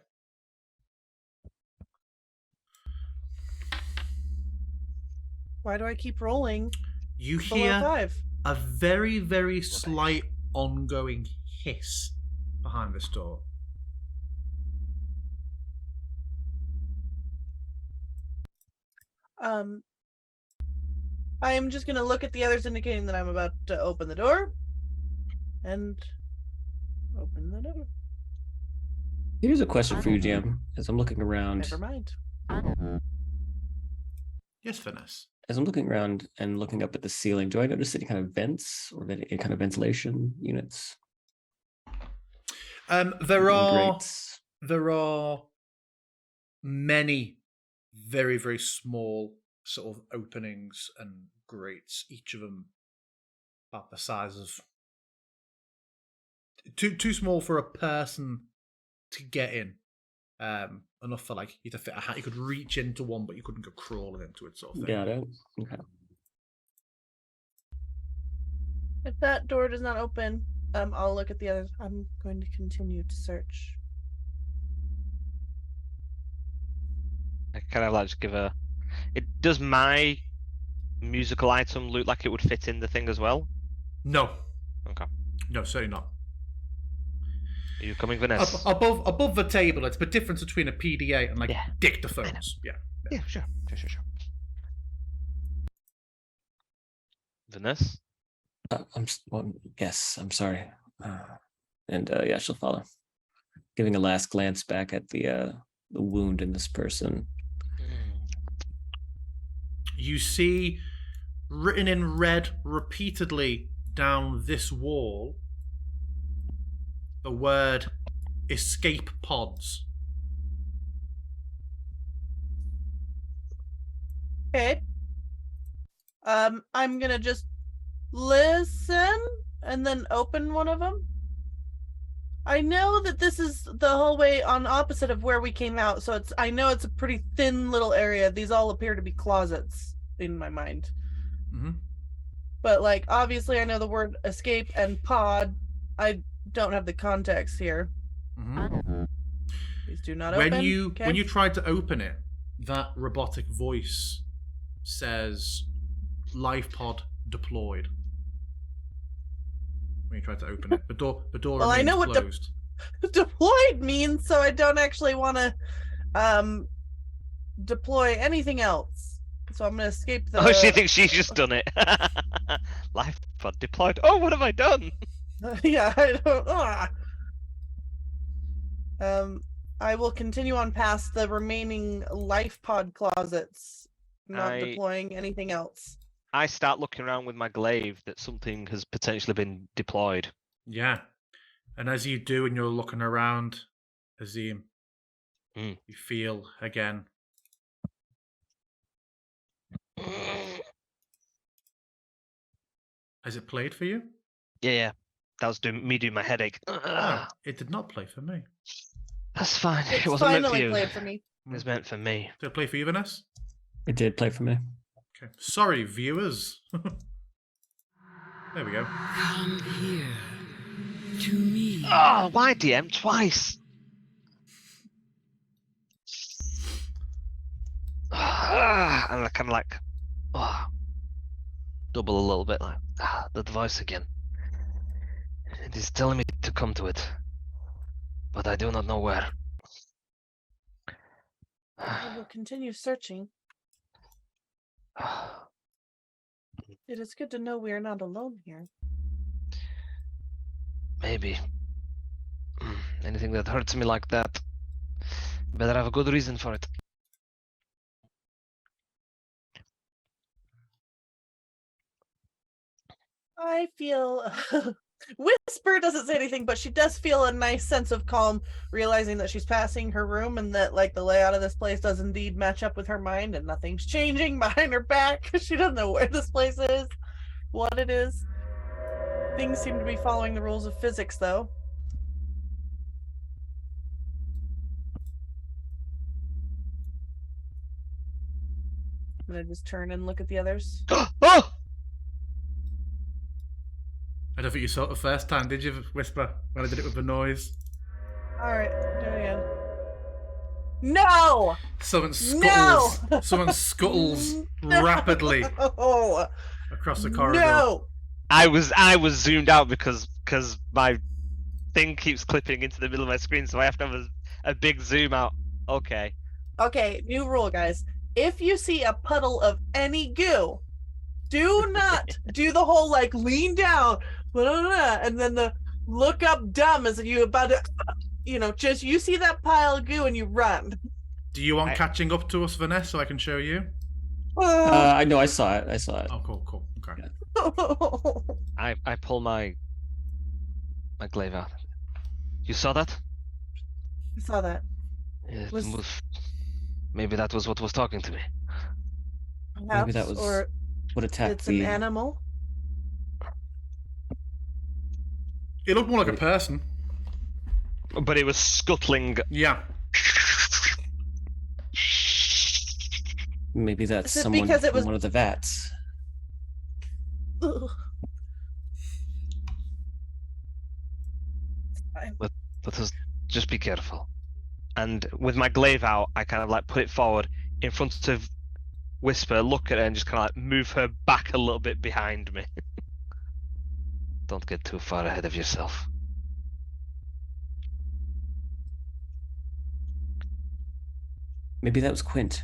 Why do I keep rolling? You Below hear 5. a very, very slight ongoing hiss behind this door. I am just going to look at the others, indicating that I'm about to open the door. And open the door. Here's a question for you, GM. As I'm looking around, Never mind. Yes, Finesse. as I'm looking around and looking up at the ceiling, do I notice any kind of vents or any kind of ventilation units? There are Grates? many very, very small sort of openings and grates, each of them about the size of too small for a person to get in. Enough for like you to fit a hat. You could reach into one, but you couldn't go crawling into it, sort of thing. Got it. Okay. If that door does not open, I'll look at the others. I'm going to continue to search. I kind of like to give a. Does my musical item look like it would fit in the thing as well? No. Okay. No, certainly not. Are you coming, Vanessa? Above the table, it's the difference between a PDA and like Yeah. dictaphones. Yeah. Yeah, sure. Vanessa? Yes, I'm sorry. Yeah, she'll follow. Giving a last glance back at the wound in this person. You see, written in red repeatedly down this wall, the word escape pods. Okay. I'm gonna just listen and then open one of them. I know that this is the hallway on opposite of where we came out, so I know it's a pretty thin little area. These all appear to be closets in my mind. Mm-hmm. But like, obviously I know the word escape and pod. I don't have the context here. Mm-hmm. Please do not open. When you tried to open it, that robotic voice says life pod deployed. When you try to open it, the door Well, I know what closed. deployed means, so I don't actually want to deploy anything else. So I'm gonna escape the. Oh, she thinks she's just done it. Life pod deployed. Oh, what have I done? Yeah, I don't. I will continue on past the remaining life pod closets, not deploying anything else. I start looking around with my glaive that something has potentially been deployed. Yeah. And as you do and you're looking around, Azim, you feel again. Has it played for you? Yeah. That was me doing my headache. No, it did not play for me. That's fine. It's It wasn't meant for finally you. played for me. It was meant for me. Did it play for you, Vanessa? It did play for me. Okay. Sorry, viewers. There we go. Come here to me. Oh, why DM twice? And I kind of like double a little bit, like the voice again. It is telling me to come to it, but I do not know where. I will continue searching. It is good to know we are not alone here. Maybe. Anything that hurts me like that, better have a good reason for it. I feel Whisper doesn't say anything, but she does feel a nice sense of calm, realizing that she's passing her room and that like the layout of this place does indeed match up with her mind and nothing's changing behind her back. She doesn't know where this place is, what it is. Things seem to be following the rules of physics though. I'm gonna just turn and look at the others. Oh! I don't think you saw it the first time, did you, Whisper? When I did it with the noise. Alright, do it again. No! Someone scuttles. No! Someone scuttles rapidly No! across the corridor. No! I was zoomed out because my thing keeps clipping into the middle of my screen, so I have to have a big zoom out. Okay. Okay, new rule, guys. If you see a puddle of any goo, do not do the whole like lean down, and then the look up dumb as if you about to, just you see that pile of goo and you run. Do you want catching up to us, Vanessa, so I can show you? I know, I saw it. Oh, cool. Okay. Yeah. I pull my glaive out. You saw that? I saw that. It Was- maybe that was what was talking to me. Perhaps, Maybe that was or what attacked it's an the animal. It looked more like a person. But it was scuttling. Yeah. Maybe that's Is it someone because it from was- one of the vats. Ugh. But just be careful. And with my glaive out, I kind of like put it forward in front of whisper, look at her, and just kind of like move her back a little bit behind me. Don't get too far ahead of yourself. Maybe that was Quint.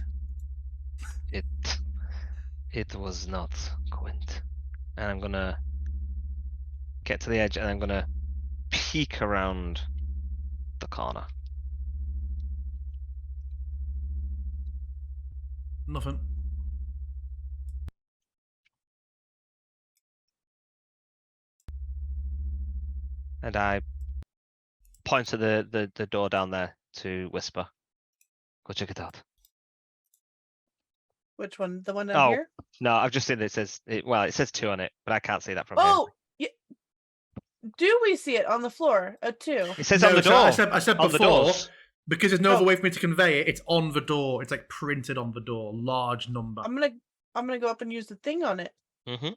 It was not Quint. And I'm gonna get to the edge, and I'm gonna peek around the corner. Nothing. And I point to the door down there to whisper. Go check it out. Which one? The one down Oh, here? no, I've just seen that it says, it says 2 on it, but I can't see that from here. Oh, do we see it on the floor? A 2. It says No, on the so door. I said on the before, doors. because there's no Oh. other way for me to convey it, it's on the door. It's like printed on the door. Large number. I'm gonna go up and use the thing on it. Mm-hmm.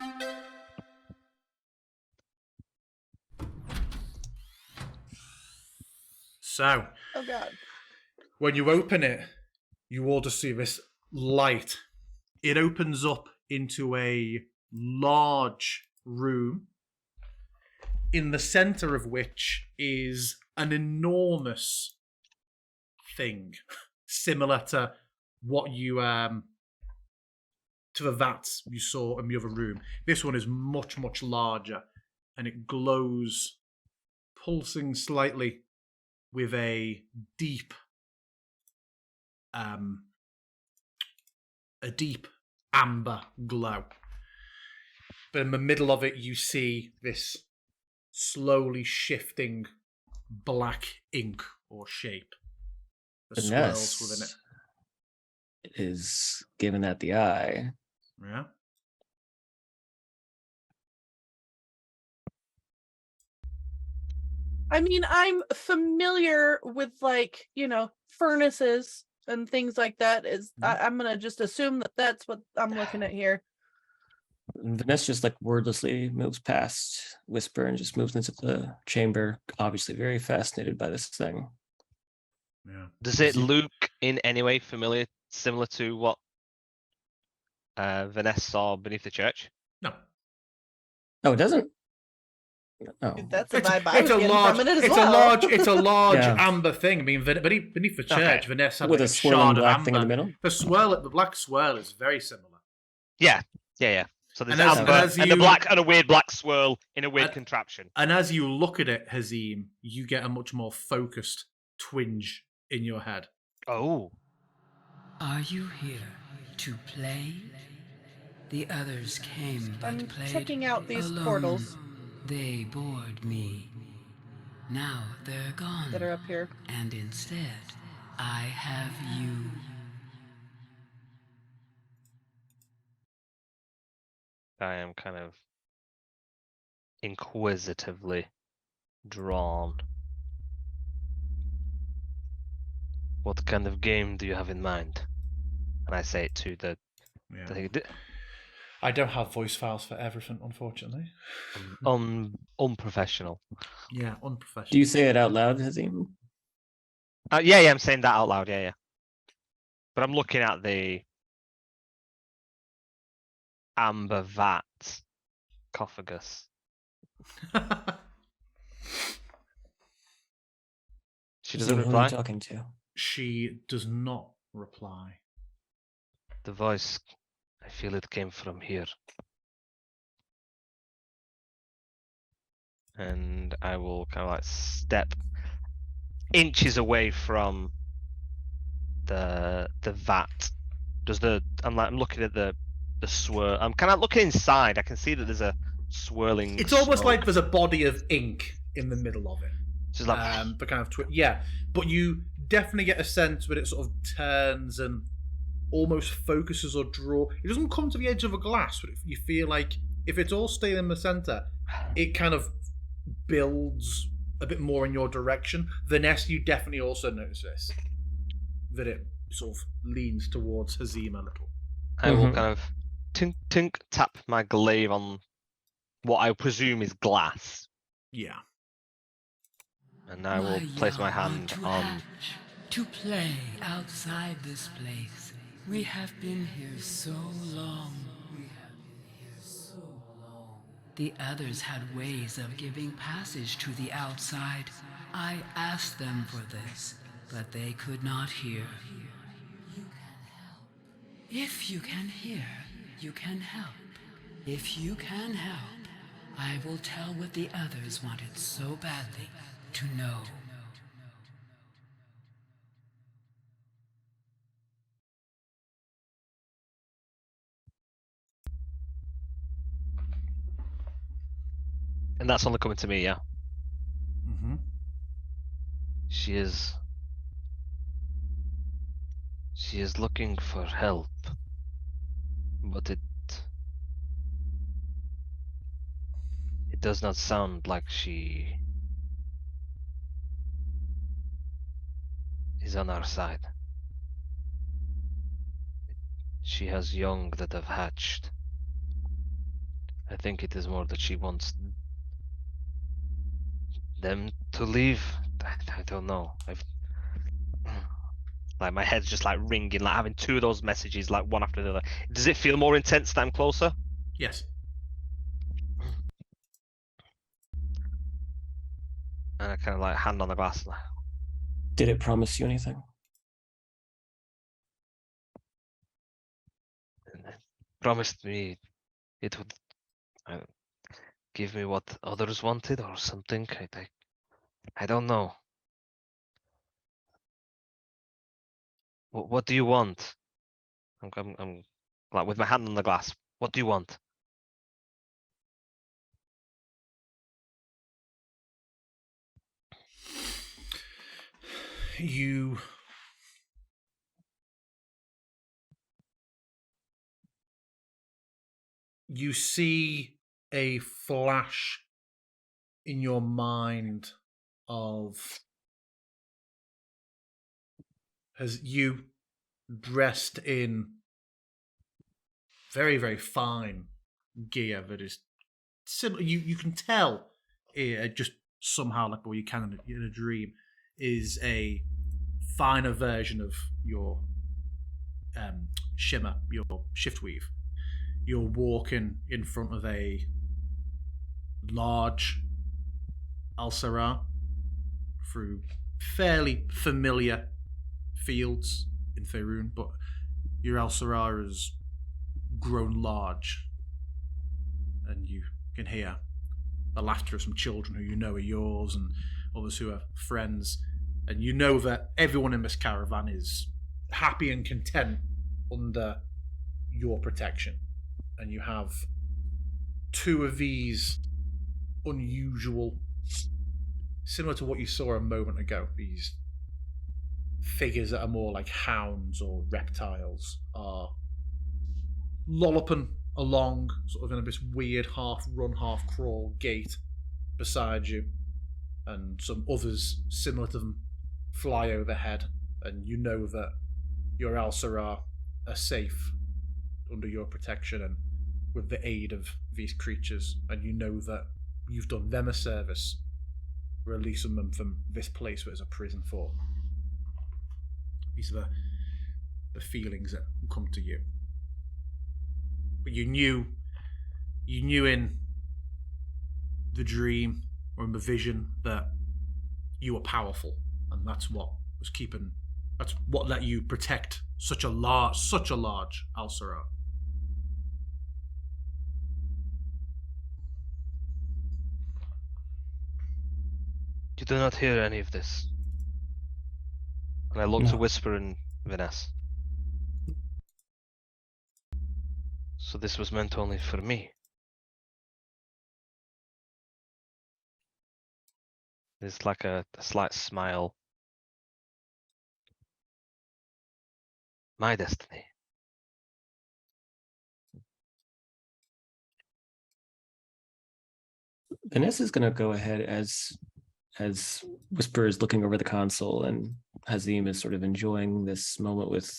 So, Oh god. when you open it, you all just see this light. It opens up into a large room, in the center of which is an enormous thing, similar to what you to the vats you saw in the other room. This one is much, much larger, and it glows, pulsing slightly with a deep amber glow. But in the middle of it, you see this slowly shifting black ink or shape that swirls within it. Is giving that the eye. Yeah. I mean, I'm familiar with furnaces and things like that. I'm gonna just assume that that's what I'm looking at here. And Vanessa just like wordlessly moves past Whisper and just moves into the chamber, obviously very fascinated by this thing. Yeah. Does it look in any way similar to what Vanessa saw beneath the church? No. Oh, it doesn't? Oh. That's the vibe I was getting from it as well. It's a large Yeah. amber thing. I mean, beneath the church, Vanessa had With like a a swirling shard of black amber. thing in the middle? The black swirl is very similar. Yeah. So there's And as- amber and as and a you- black and a weird black swirl in a weird And- contraption. And as you look at it, Hazim, you get a much more focused twinge in your head. Oh. Are you here to play? The others came but I'm played checking out these alone. portals They bored me. Now they're gone. that are up here. And instead, I have you. I am kind of inquisitively drawn. What kind of game do you have in mind? And I say it to the I don't have voice files for everything, unfortunately. unprofessional. Yeah, unprofessional. Do you say it out loud, Hazim? Yeah, I'm saying that out loud. Yeah. But I'm looking at the amber vat sarcophagus. She doesn't Hazim, who are reply. you talking to? She does not reply. The voice, I feel it came from here. And I will kind of like step inches away from the vat. I'm looking at the swirl. I'm kind of looking inside. I can see that there's a swirling. It's almost smoke. like there's a body of ink in the middle of it. Just like the kind of yeah, but you definitely get a sense when it sort of turns and almost focuses or draw. It doesn't come to the edge of a glass, but you feel like if it's all staying in the center, it kind of builds a bit more in your direction. Vanessa, you definitely also notice this, that it sort of leans towards Hazim a little. I will kind of tink tap my glaive on what I presume is glass, Yeah. and I will place my hand on. To play outside this place. We have been here so long. We have been here so long. The others had ways of giving passage to the outside. I asked them for this, but they could not hear. You can help. If you can hear, you can help. If you can help, I will tell what the others wanted so badly to know. And that's only coming to me, yeah. Mm-hmm. She is looking for help, but it does not sound like she is on our side. She has young that have hatched. I think it is more that she wants them to leave. I don't know. Like my head's just like ringing, like having two of those messages, like one after the other. Does it feel more intense that I'm closer? Yes. And I kind of like hand on the glass. Like, Did it promise you anything? and it promised me it would give me what others wanted or something. I don't know. What do you want? I'm like with my hand on the glass. What do you want? You see a flash in your mind of as you dressed in very, very fine gear that is similar. You can tell it just somehow, like, or you can in a dream, is a finer version of your shimmer, your shift weave. You're walking in front of a large Al-Sarah through fairly familiar fields in Faerun, but your Al-Sarah has grown large, and you can hear the laughter of some children who you know are yours and others who are friends, and you know that everyone in this caravan is happy and content under your protection. And you have two of these unusual, similar to what you saw a moment ago, these figures that are more like hounds or reptiles are lolloping along, sort of in this weird half-run, half-crawl gait beside you, and some others similar to them fly overhead, and you know that your Al-Sarah are safe under your protection and with the aid of these creatures, and you know that you've done them a service, releasing them from this place that is a prison for. These are the feelings that come to you. But you knew in the dream or in the vision that you were powerful, and that's what let you protect such a large Al-Sarah. You do not hear any of this. And I look to whisper in Vanessa. So this was meant only for me. There's like a slight smile. My destiny. Vanessa's going to go ahead as Whisper is looking over the console and Hazim is sort of enjoying this moment with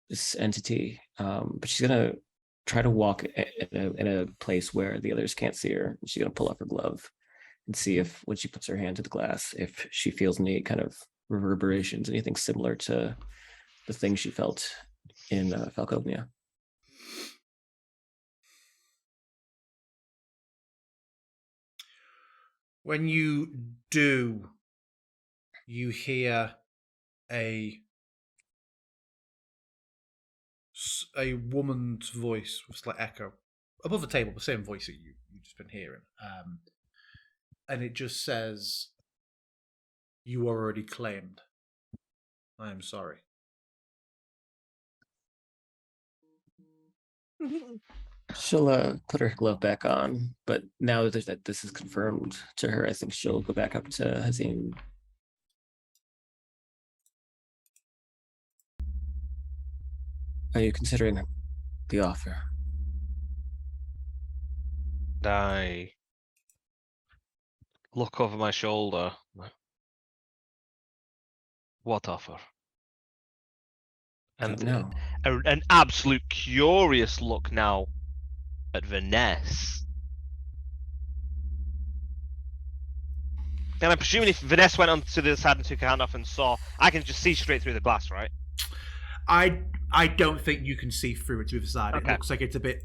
this entity. But she's going to try to walk in a place where the others can't see her. She's going to pull off her glove and see if, when she puts her hand to the glass, if she feels any kind of reverberations, anything similar to the thing she felt in Falconia. When you do, you hear a woman's voice with a slight echo above the table, the same voice that you've just been hearing, and it just says, "You are already claimed. I am sorry." She'll put her glove back on, but now that this is confirmed to her, I think she'll go back up to Hazim. Are you considering the offer? I look over my shoulder. What offer? And No. an absolute curious look now at Vanessa. And I'm presuming if Vanessa went onto the side and took her hand off and saw, I can just see straight through the glass, right? I don't think you can see through it to the side. Okay. It looks like it's a bit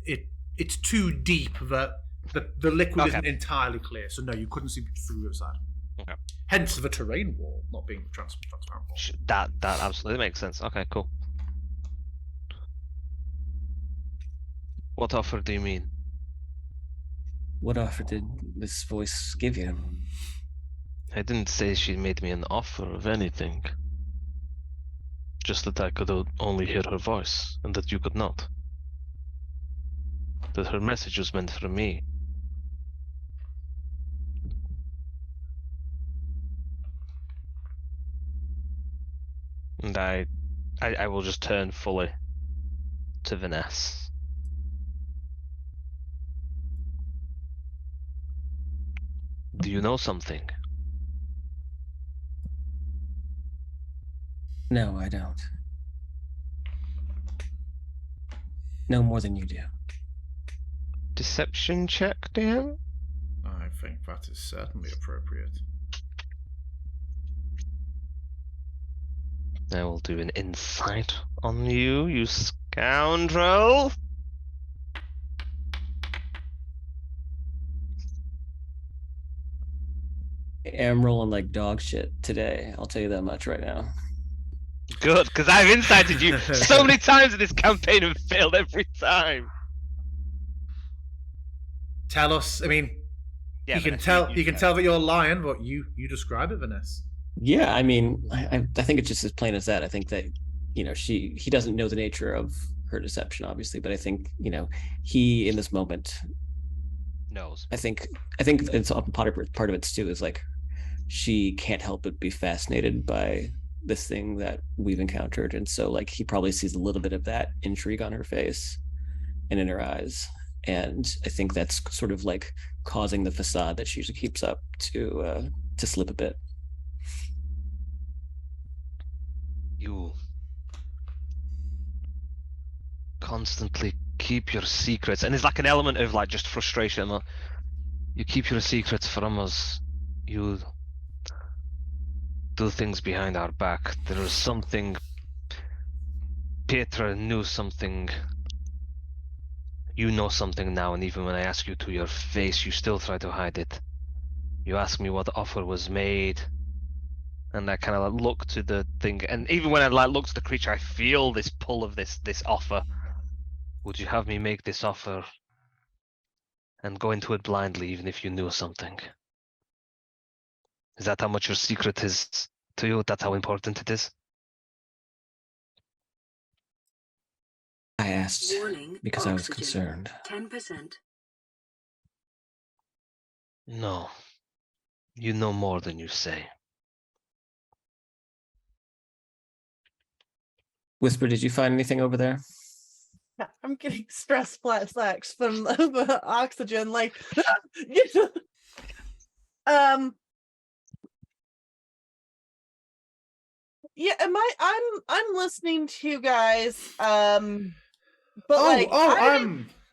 it's too deep that the liquid Okay. isn't entirely clear. So no, you couldn't see through the side. Okay. Hence the terrain wall not being transparent wall. That absolutely makes sense. Okay, cool. What offer do you mean? What offer did this voice give you? I didn't say she made me an offer of anything. Just that I could only hear her voice, and that you could not. That her message was meant for me. And I will just turn fully to Vanessa. Do you know something? No, I don't. No more than you do. Deception check, DM? I think that is certainly appropriate. I will do an insight on you, you scoundrel. I am rolling like dog shit today. I'll tell you that much right now. Good, because I've incited you so many times in this campaign and failed every time. Tell us. I mean, Yeah, he can Vanessa, tell. you He can go. tell that you're lying, but you describe it, Vanessa. Yeah, I mean, I think it's just as plain as that. I think that, he doesn't know the nature of her deception, obviously, but I think, he in this moment, Knows. I think it's part of it too is like she can't help but be fascinated by this thing that we've encountered, and so like he probably sees a little bit of that intrigue on her face and in her eyes, and I think that's sort of like causing the facade that she usually keeps up to slip a bit. You constantly keep your secrets, and there's like an element of like just frustration. You keep your secrets from us. You do things behind our back. There is something. Petra knew something. You know something now, and even when I ask you to your face, you still try to hide it. You ask me what offer was made, and I kind of like look to the thing, and even when I like look to the creature, I feel this pull of this offer. Would you have me make this offer and go into it blindly, even if you knew something? Is that how much your secret is to you? That's how important it is? I asked Warning, because I was oxygen. concerned. 10%. No. You know more than you say. Whisper, did you find anything over there? Yeah, I'm getting stress flashbacks from the oxygen. Like, yeah. I'm listening to you guys. But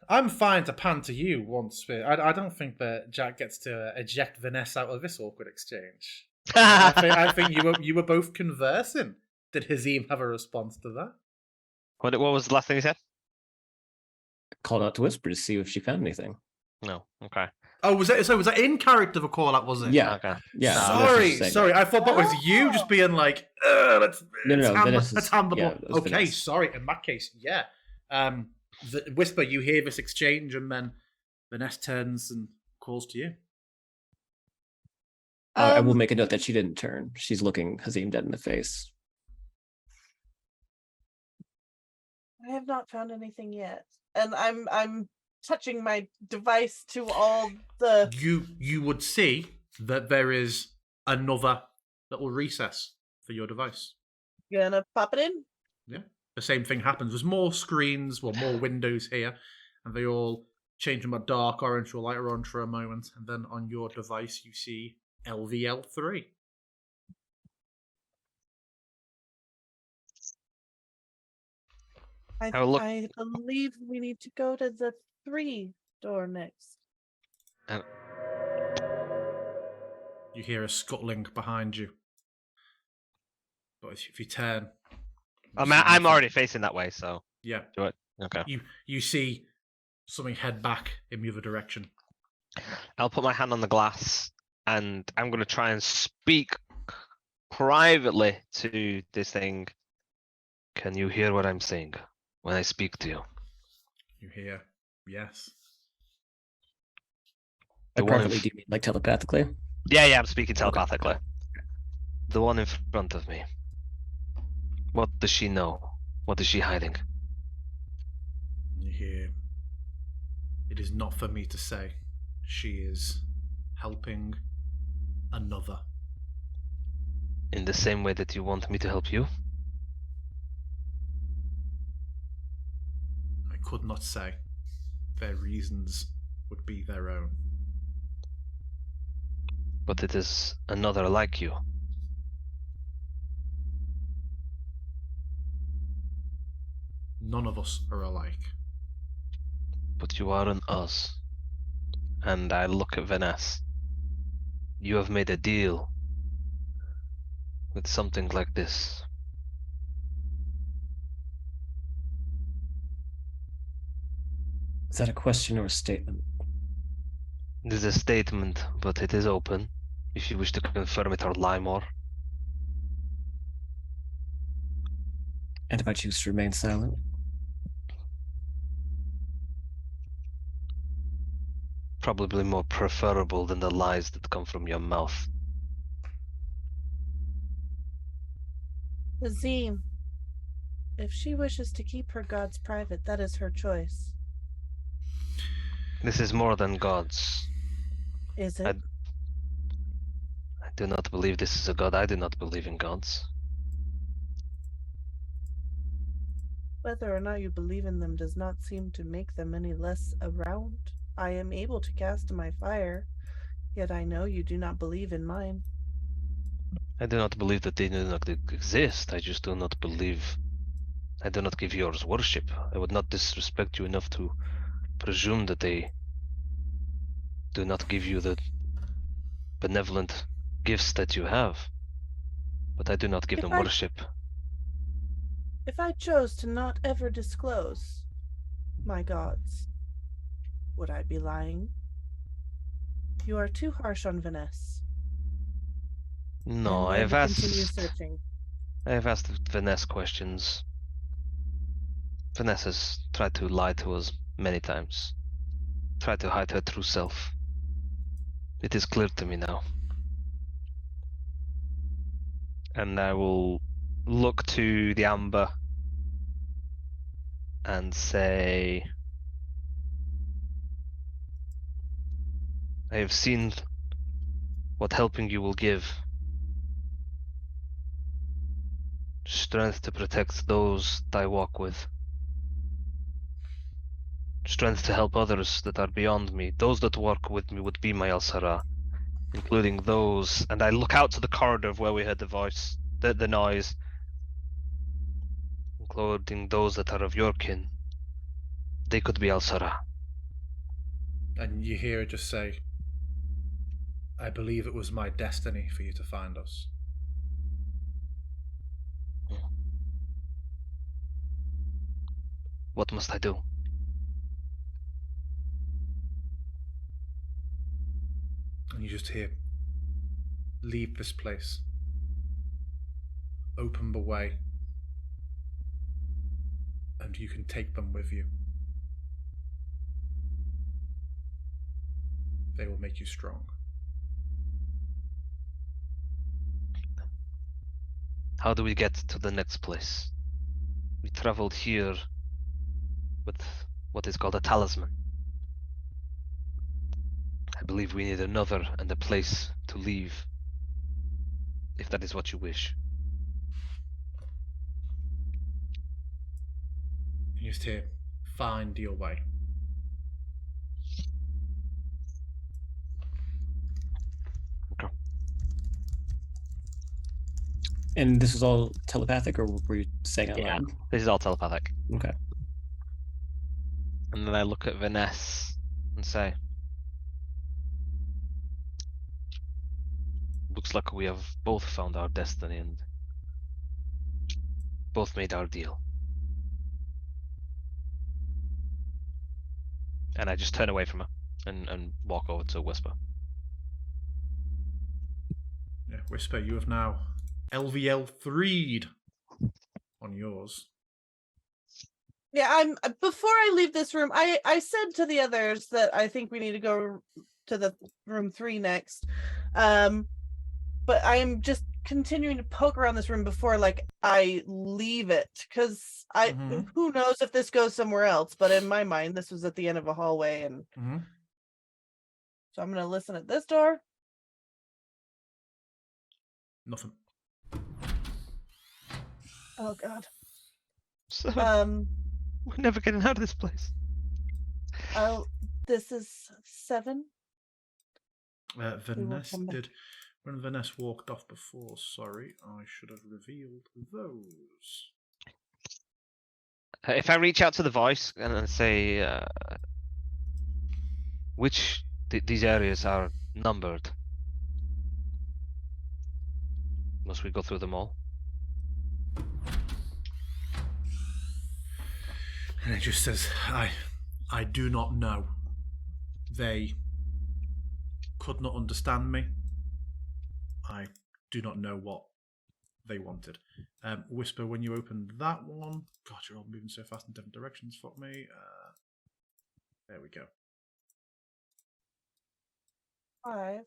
I'm fine to pan to you once. I don't think that Jack gets to eject Vanessa out of this awkward exchange. I think you were both conversing. Did Hazim have a response to that? What was the last thing he said? Called out to Whisper to see if she found anything. No. Okay. Oh, was that in character the call out, was it? Yeah. Okay. Yeah. Vanessa Sorry, just saying sorry. that. I thought that was you just being like, let's No, Vanessa's- let's hand the yeah, ball. it was Okay, Vanessa. sorry. In that case, yeah. The Whisper, you hear this exchange, and then Vanessa turns and calls to you. I will make a note that she didn't turn. She's looking Hazim dead in the face. I have not found anything yet, and I'm touching my device to all the. You would see that there is another little recess for your device. Gonna pop it in. Yeah. The same thing happens. There's more screens, well, more windows here, and they all change from a dark orange to a light orange for a moment, and then on your device you see LVL3. I believe we need to go to the 3 door next. You hear a scuttling behind you. But if you turn... I'm already facing that way, so Yeah. do it. Okay. You see something head back in the other direction. I'll put my hand on the glass and I'm going to try and speak privately to this thing. Can you hear what I'm saying when I speak to you? You hear, yes. By The one in privately, do you mean like telepathically? Yeah, I'm speaking telepathically. The one in front of me. What does she know? What is she hiding? You hear, it is not for me to say. She is helping another. In the same way that you want me to help you? I could not say. Their reasons would be their own. But it is another like you. None of us are alike. But you are an us. And I look at Vanessa. You have made a deal with something like this. Is that a question or a statement? It is a statement, but it is open. If you wish to confirm it or lie more. And if I choose to remain silent? Probably more preferable than the lies that come from your mouth. Azim, if she wishes to keep her gods private, that is her choice. This is more than gods. Is it? I do not believe this is a god. I do not believe in gods. Whether or not you believe in them does not seem to make them any less around. I am able to cast my fire, yet I know you do not believe in mine. I do not believe that they do not exist. I just do not believe. I do not give yours worship. I would not disrespect you enough to presume that they do not give you the benevolent gifts that you have. But I do not give them worship. If I chose to not ever disclose my gods, would I be lying? You are too harsh on Vanessa. No, And I have will asked. continue searching. I have asked Vanessa questions. Vanessa's tried to lie to us many times. Tried to hide her true self. It is clear to me now. And I will look to the amber and say, I have seen what helping you will give. Strength to protect those that I walk with. Strength to help others that are beyond me. Those that work with me would be my Al Sara, including those. And I look out to the corridor of where we heard the voice, the noise, including those that are of your kin. They could be Al Sara. And you hear her just say, I believe it was my destiny for you to find us. What must I do? And you just hear, leave this place. Open the way. And you can take them with you. They will make you strong. How do we get to the next place? We traveled here with what is called a talisman. I believe we need another and a place to leave, if that is what you wish. You just hear, find your way. Okay. And this was all telepathic, or were you saying out loud? This is all telepathic. Okay. And then I look at Vanessa and say, looks like we have both found our destiny and both made our deal. And I just turn away from her and walk over to Whisper. Yeah, Whisper, you have now LVL 3'd on yours. Yeah, I'm. Before I leave this room, I said to the others that I think we need to go to the room 3 next. But I am just continuing to poke around this room before I leave it, because who knows if this goes somewhere else. But in my mind, this was at the end of a hallway, and so I'm gonna listen at this door. Nothing. Oh God. So we're never getting out of this place. This is 7. Vanessa did. When Vanessa walked off before, sorry, I should have revealed those. If I reach out to the voice and say, which these areas are numbered, must we go through them all? And it just says, I do not know. They could not understand me. I do not know what they wanted. Whisper, when you opened that one, God, you're all moving so fast in different directions. Fuck me. There we go. 5.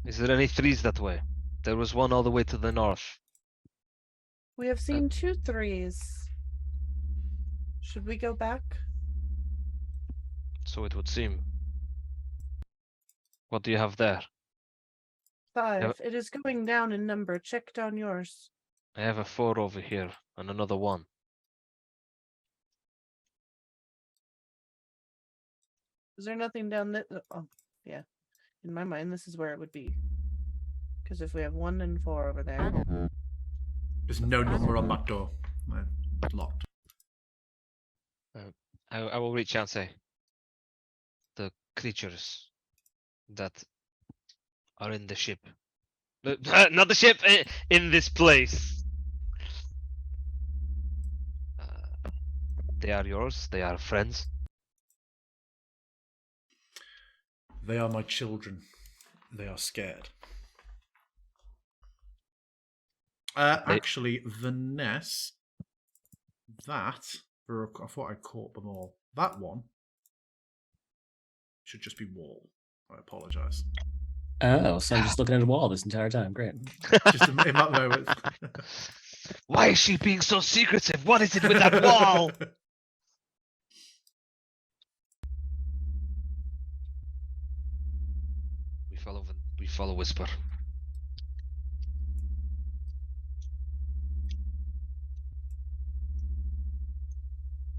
Is there any 3s that way? There was one all the way to the north. We have seen 2 3s. Should we go back? So it would seem. What do you have there? 5. Yep. It is going down in number. Check down yours. I have a 4 over here and another 1. Is there nothing down there? Oh, yeah. In my mind, this is where it would be. Because if we have 1 and 4 over there. There's no number on that door. Locked. I will reach out and say, the creatures that are in the ship. Not the ship, in this place. They are yours, they are friends. They are my children. They are scared. Actually, Vanessa, I thought I caught them all. That one should just be wall. I apologise. Oh, so I'm just looking at a wall this entire time. Great. Just in that moment. Why is she being so secretive? What is it with that wall? We follow Whisper.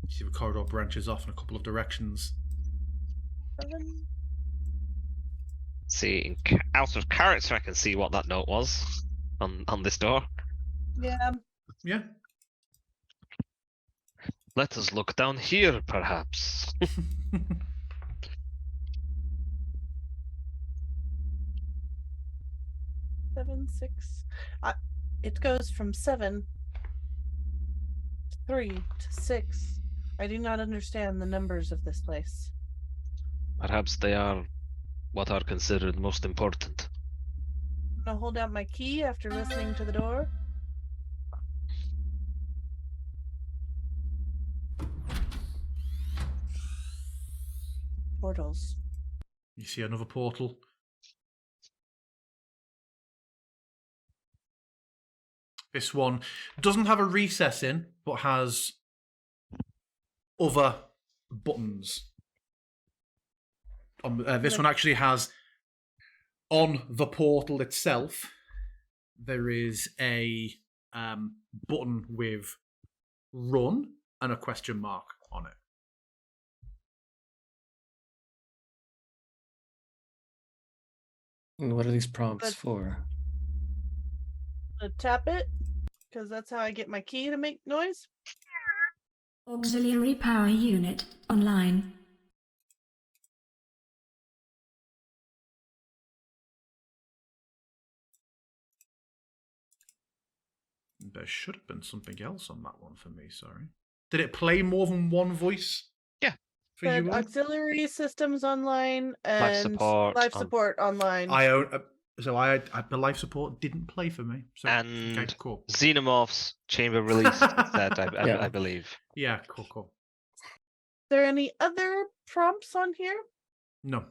You see the corridor branches off in a couple of directions. 7. See, out of character, I can see what that note was on this door. Yeah. Yeah. Let us look down here, perhaps. 7, 6. It goes from 7 3 to 6. I do not understand the numbers of this place. Perhaps they are what are considered most important. I'm gonna hold out my key after listening to the door. Portals. You see another portal. This one doesn't have a recess in, but has other buttons. This one actually has, on the portal itself, there is a button with run and a question mark on it. And what are these prompts But- for? I'm gonna tap it, because that's how I get my key to make noise. Auxiliary power unit online. There should have been something else on that one for me, sorry. Did it play more than one voice? Yeah. For you But all? auxiliary systems online and support life on- support online. I own. I the life support didn't play for me. So, And okay, cool. Xenomorphs chamber release set, Yeah. I believe. Yeah, cool. Is there any other prompts on here? No.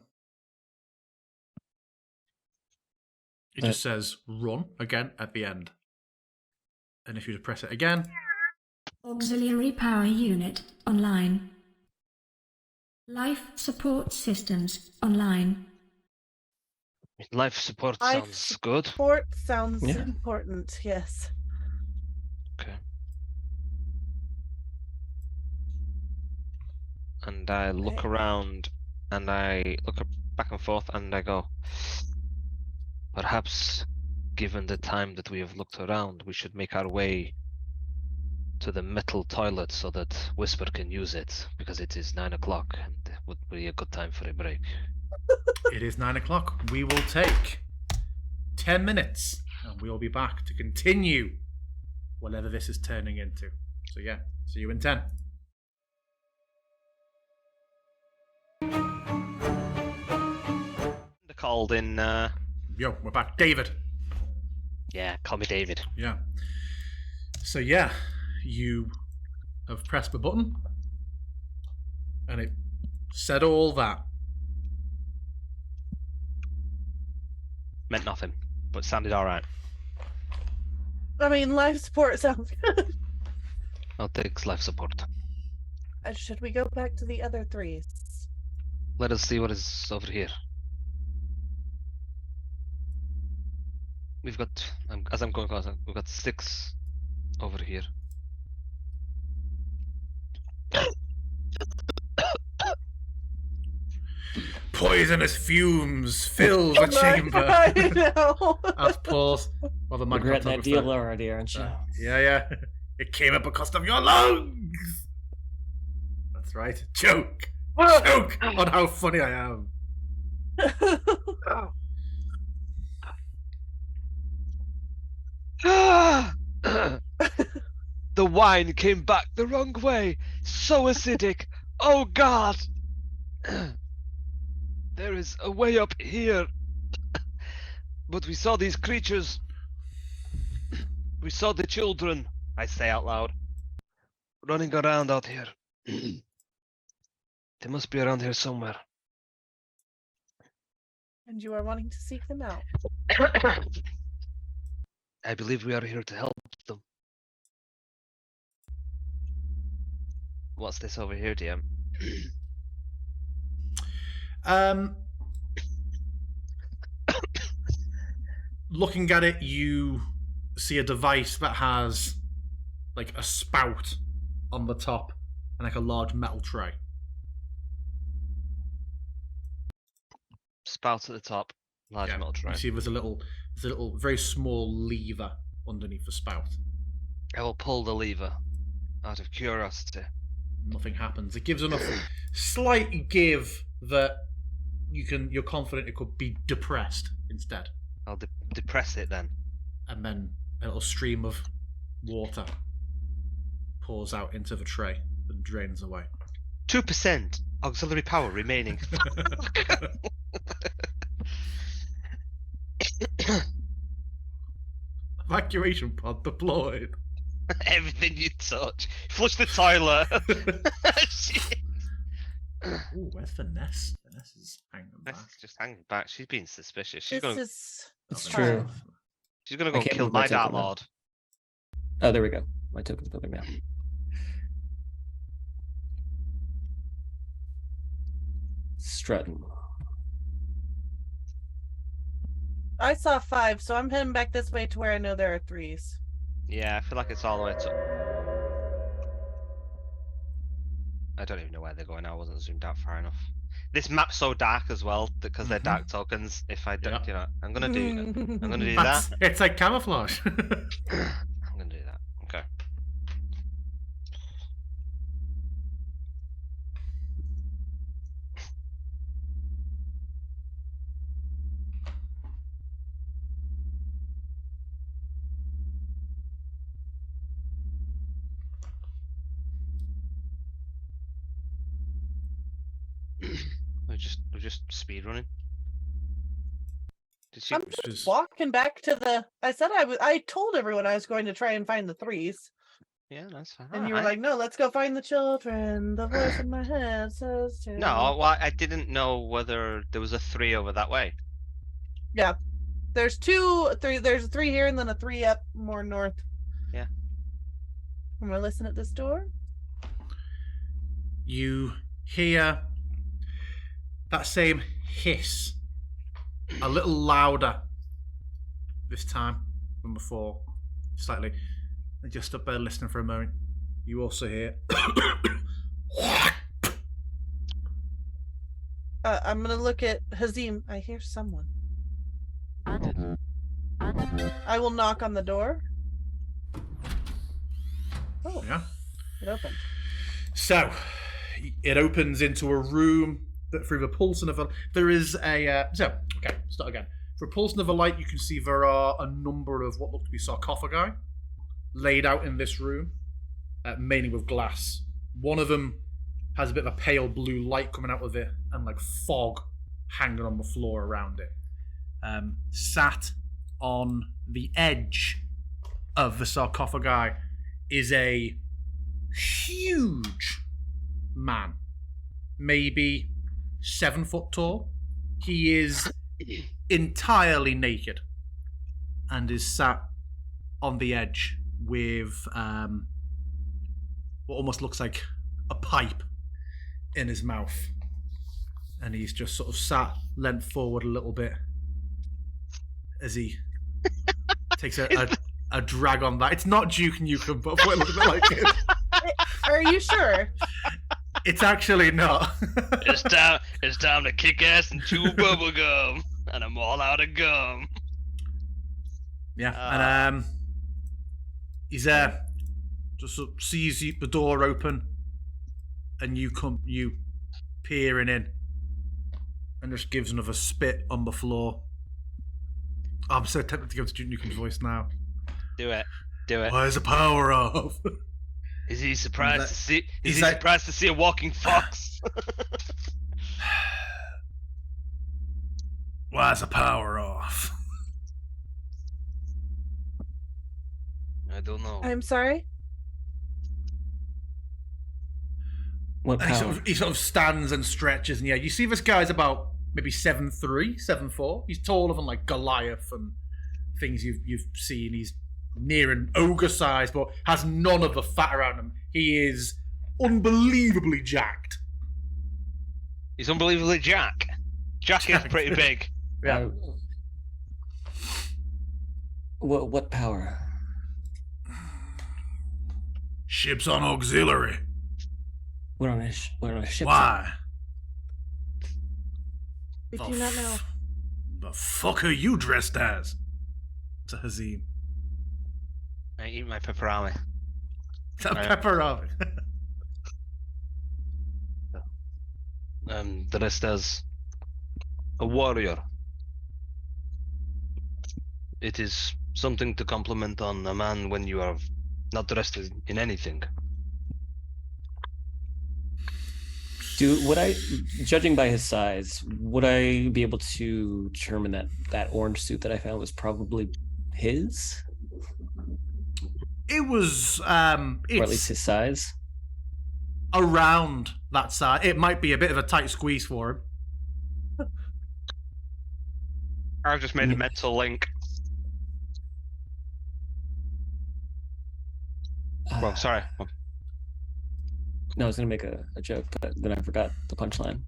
It just says run again at the end. And if you just press it again, Auxiliary power unit online. Life support systems online. Life support Life sounds good. Support sounds Yeah. important, yes. Okay. And I look Okay. around and I look back and forth and I go, perhaps given the time that we have looked around, we should make our way to the metal toilet so that Whisper can use it, because it is 9 o'clock and it would be a good time for a break. it is 9 o'clock. We will take 10 minutes and we will be back to continue whatever this is turning into. So yeah, see you in 10. They're called in, Yo, we're back. David. yeah, call me David. Yeah. So yeah, you have pressed the button and it said all that. Meant nothing, but sounded alright. I mean, life support sounds good. I'll take life support. Should we go back to the other threes? Let us see what is over here. We've got, as I'm going across, we've got 6 over here. Poisonous fumes fill the chamber. I know. As pause while the Regret that deal microphotographer. already, aren't you? Yeah. It came at the cost of your lungs. That's right. Joke on how funny I am. The wine came back the wrong way. So acidic. Oh God. There is a way up here. But we saw these creatures. We saw the children, I say out loud, running around out here. They must be around here somewhere. And you are wanting to seek them out. I believe we are here to help them. What's this over here, DM? Looking at it, you see a device that has like a spout on the top and like a large metal tray. Spout at the top, large metal tray. You see there's a little very small lever underneath the spout. I will pull the lever out of curiosity. Nothing happens. It gives enough slight give that you're confident it could be depressed instead. I'll depress it then. And then a little stream of water pours out into the tray and drains away. 2% auxiliary power remaining. Evacuation pod deployed. Everything you touch. Flush the toilet. Shit. Ooh, where's Finesse? Finesse is hanging back. That's just hanging back. She's being suspicious. This is It's Oh, true. Finesse. She's gonna I go can't kill move my my Dark token now. Lord. Oh, there we go. My token's moving now. Strutting. I saw 5, so I'm heading back this way to where I know there are 3s. Yeah, I feel like it's all the way to. I don't even know where they're going. I wasn't zoomed out far enough. This map's so dark as well because they're dark tokens. If I don't, Yeah. I'm gonna do That's, that. it's like camouflage. I'm gonna do that. Okay. We're just speed running. Did she? I'm just walking back to the. I said I told everyone I was going to try and find the 3s, Yeah, that's fine. and you were like, "No, let's go find the children." The voice in my head says to. No, well, I didn't know whether there was a 3 over that way. There's 2, 3. There's a 3 here, and then a 3 up more north. Yeah. I'm gonna listen at this door. You hear that same hiss a little louder this time than before, slightly. And just up there listening for a moment. You also hear I'm gonna look at Hazim. I hear someone. I will knock on the door. Oh, yeah. it opened. So it opens into a room that through the pulsing of a there is a okay, start again. For a pulsing of a light, you can see there are a number of what look to be sarcophagi laid out in this room, mainly with glass. One of them has a bit of a pale blue light coming out of it, and like fog hanging on the floor around it. Sat on the edge of the sarcophagi is a huge man, maybe 7 foot tall. He is entirely naked and is sat on the edge with what almost looks like a pipe in his mouth, and he's just sort of sat leant forward a little bit as he takes a drag on that. It's not Duke Nukem, but what it looks a bit like it. Are you sure? It's actually not. It's time to kick ass and chew bubble gum, and I'm all out of gum. Yeah, and he's there. Just sort of sees the door open, and you peering in, and just gives another spit on the floor. I'm so tempted to go to Duke Nukem's voice now. Do it. Do it. Why is the power off? Is he surprised That- to see? is Is he that- surprised to see a walking fox? Why is the power off? I don't know. I'm sorry. What And power? he sort of stands and stretches, and yeah, you see this guy's about maybe 7'3", 7'4". He's taller than like Goliath and things you've seen. He's near an ogre size, but has none of the fat around him. He is unbelievably jacked. He's unbelievably Jack. Jack is pretty big. Yeah. What power? Ships on auxiliary. We're on a ship. Why? We do not know. The fuck are you dressed as? To Hazim. I eat my pepperoni. The pepperoni. Dressed as a warrior. It is something to compliment on a man when you are not dressed in anything. Would I, judging by his size, would I be able to determine that orange suit that I found was probably his, It was or at least it's his size? around that size. It might be a bit of a tight squeeze for him. I've just made a mental link. Well, sorry. No, I was gonna make a joke, but then I forgot the punchline.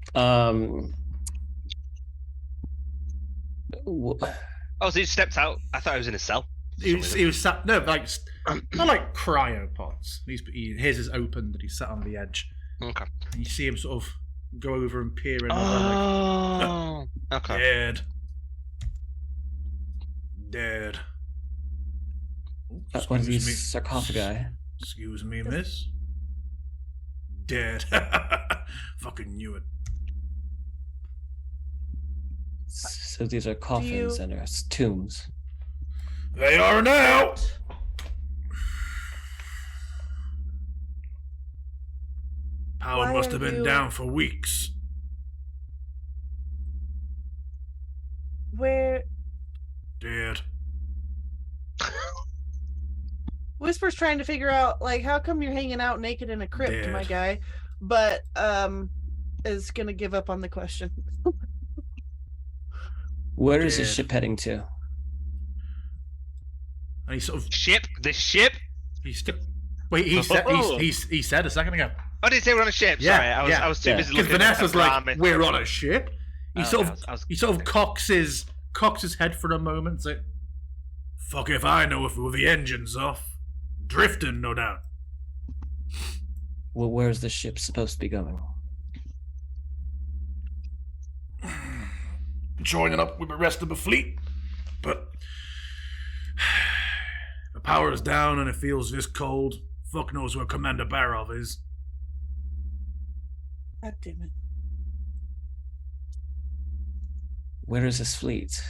Oh, so he stepped out. I thought he was in a cell. He was sat not like cryopods. His is open that he's sat on the edge. Okay. And you see him sort of go over and peer in. Oh, okay. Dead. Dead. What is Excuse these me. sarcophagi? Excuse me, miss. Dead. Fucking knew it. So these are coffins and are tombs. They are now. Power Why must are have been you- down for weeks. Where Dead. Whisper's trying to figure out, like, how come you're hanging out naked in a crypt, my Dead. guy? But is gonna give up on the question. Where is this Dead. ship heading to? And he sort of The ship? wait. He said Oh. he said a second ago. Oh, did he say we're on a ship? Yeah, Sorry, yeah, I was too yeah. busy Because looking at Vanessa's the like, army. we're on a ship. He Oh, sort okay, of I was- he sort of cocks his head for a moment. Like, fuck if I know if the engine's off. Drifting, no doubt. Well, where's the ship supposed to be going? Joining up with the rest of the fleet, but the power is down and it feels this cold. Fuck knows where Commander Barov is. God damn it. Where is this fleet?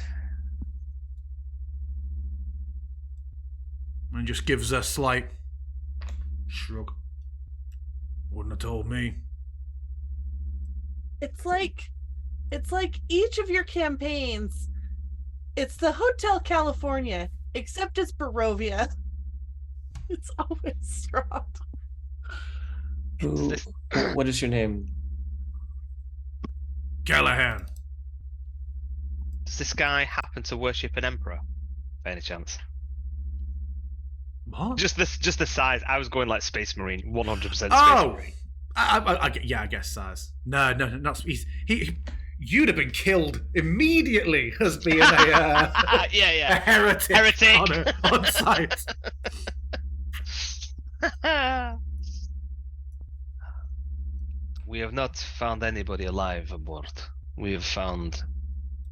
And just gives a slight shrug. Wouldn't have told me. It's like each of your campaigns, it's the Hotel California, except it's Barovia. It's always wrong. Who? What is your name? Callahan. Does this guy happen to worship an emperor, by any chance? What? Just the size. I was going like Space Marine, 100% Space Oh! Marine. I guess size. No, not he. You'd have been killed immediately as being a Yeah. heretic, Heretic. on site. We have not found anybody alive aboard. We have found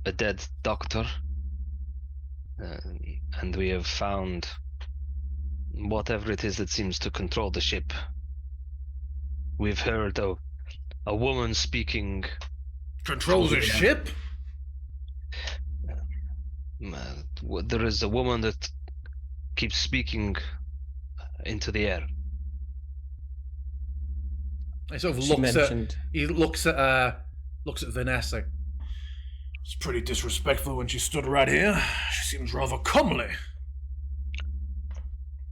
a dead doctor, and we have found whatever it is that seems to control the ship. We've heard a woman speaking. Controls a ship. There is a woman that keeps speaking into the air. He sort of She looks mentioned- looks at Vanessa. It's pretty disrespectful when she stood right here. She seems rather comely.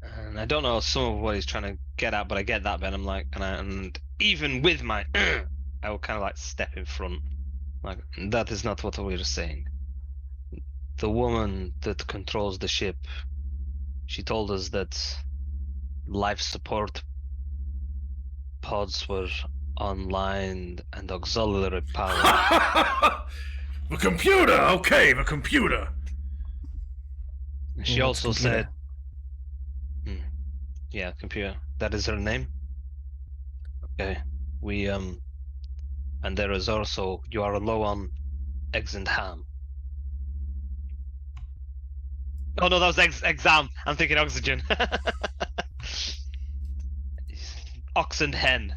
And I don't know some of what he's trying to get at, but I get that bit. I'm like, and even with my, I will kind of like step in front, like that is not what we were saying. The woman that controls the ship, she told us that life support pods were online and auxiliary power. The computer. Okay, the computer. She What's also computer? said, yeah, computer. That is her name. Okay, we and there is also you are low on eggs and ham. Oh no, that was exam. I'm thinking oxygen. Ox and hen.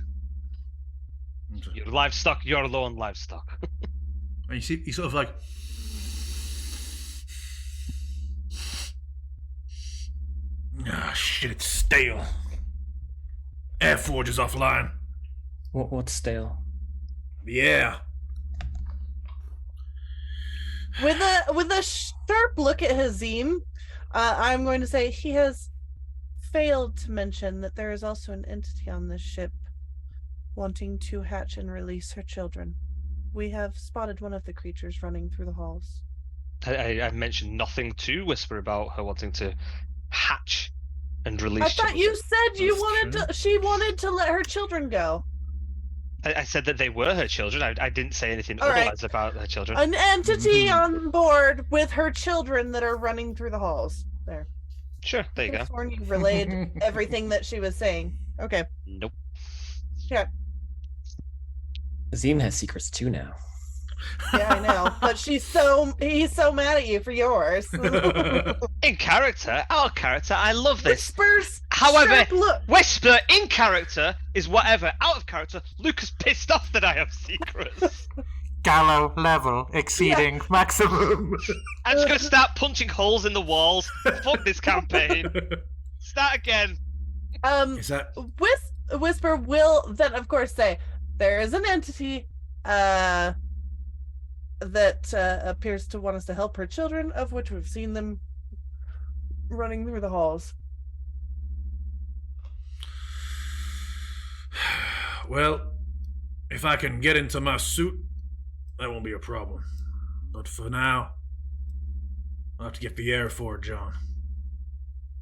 Your livestock. You're low on livestock. And you see, he's sort of like. Ah, shit, it's stale. Airforge is offline. What's stale? Yeah. With a sharp look at Hazim, I'm going to say he has failed to mention that there is also an entity on this ship wanting to hatch and release her children. We have spotted one of the creatures running through the halls. I mentioned nothing to Whisper about her wanting to hatch and release I thought children. you said you That's wanted true. to. She wanted to let her children go. I said that they were her children. I didn't say anything All right. otherwise about her children. An entity Mhm. on board with her children that are running through the halls. There. Sure, there you I go. sworn you relayed everything that she was saying. Okay. Nope. Yeah. Azim has secrets too now. Yeah, I know. But he's so mad at you for yours. In character, out of character, I love this. Whispers. However, sharp look. Whisper in character is whatever. Out of character, Luke is pissed off that I have secrets. Gallow level exceeding maximum. I'm just gonna start punching holes in the walls. Fuck this campaign. Start again. Is that Whisper will then of course say there is an entity that appears to want us to help her children, of which we've seen them running through the halls. well? If I can get into my suit, that won't be a problem. But for now, I'll have to get the air forge on.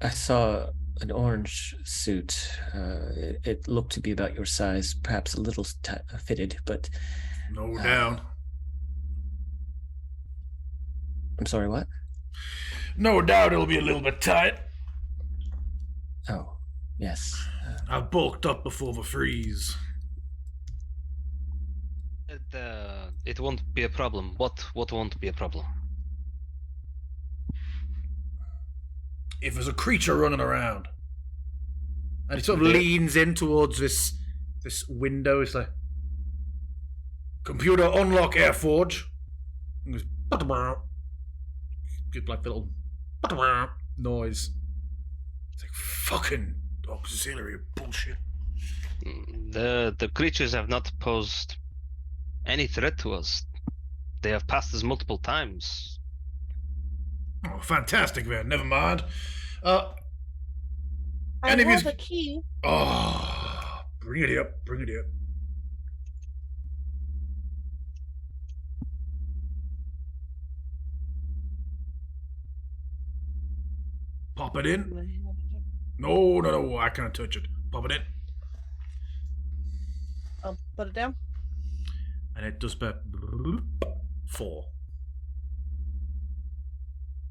I saw an orange suit. It looked to be about your size, perhaps a little fitted, but No doubt. I'm sorry, what? No doubt it'll be a little bit tight. Oh, yes. I've bulked up before the freeze. It won't be a problem. What won't be a problem? If there's a creature running around, and he sort of leans in towards this window, it's like, computer unlock air forge. And goes, good like little noise. It's like fucking auxiliary bullshit. The creatures have not posed any threat to us. They have passed us multiple times. Oh, fantastic, man. Never mind. I Any of have yous- a key. Oh, bring it up. Bring it up. Pop it in. No, I can't touch it. Pop it in. I'll put it down. And it does about 4.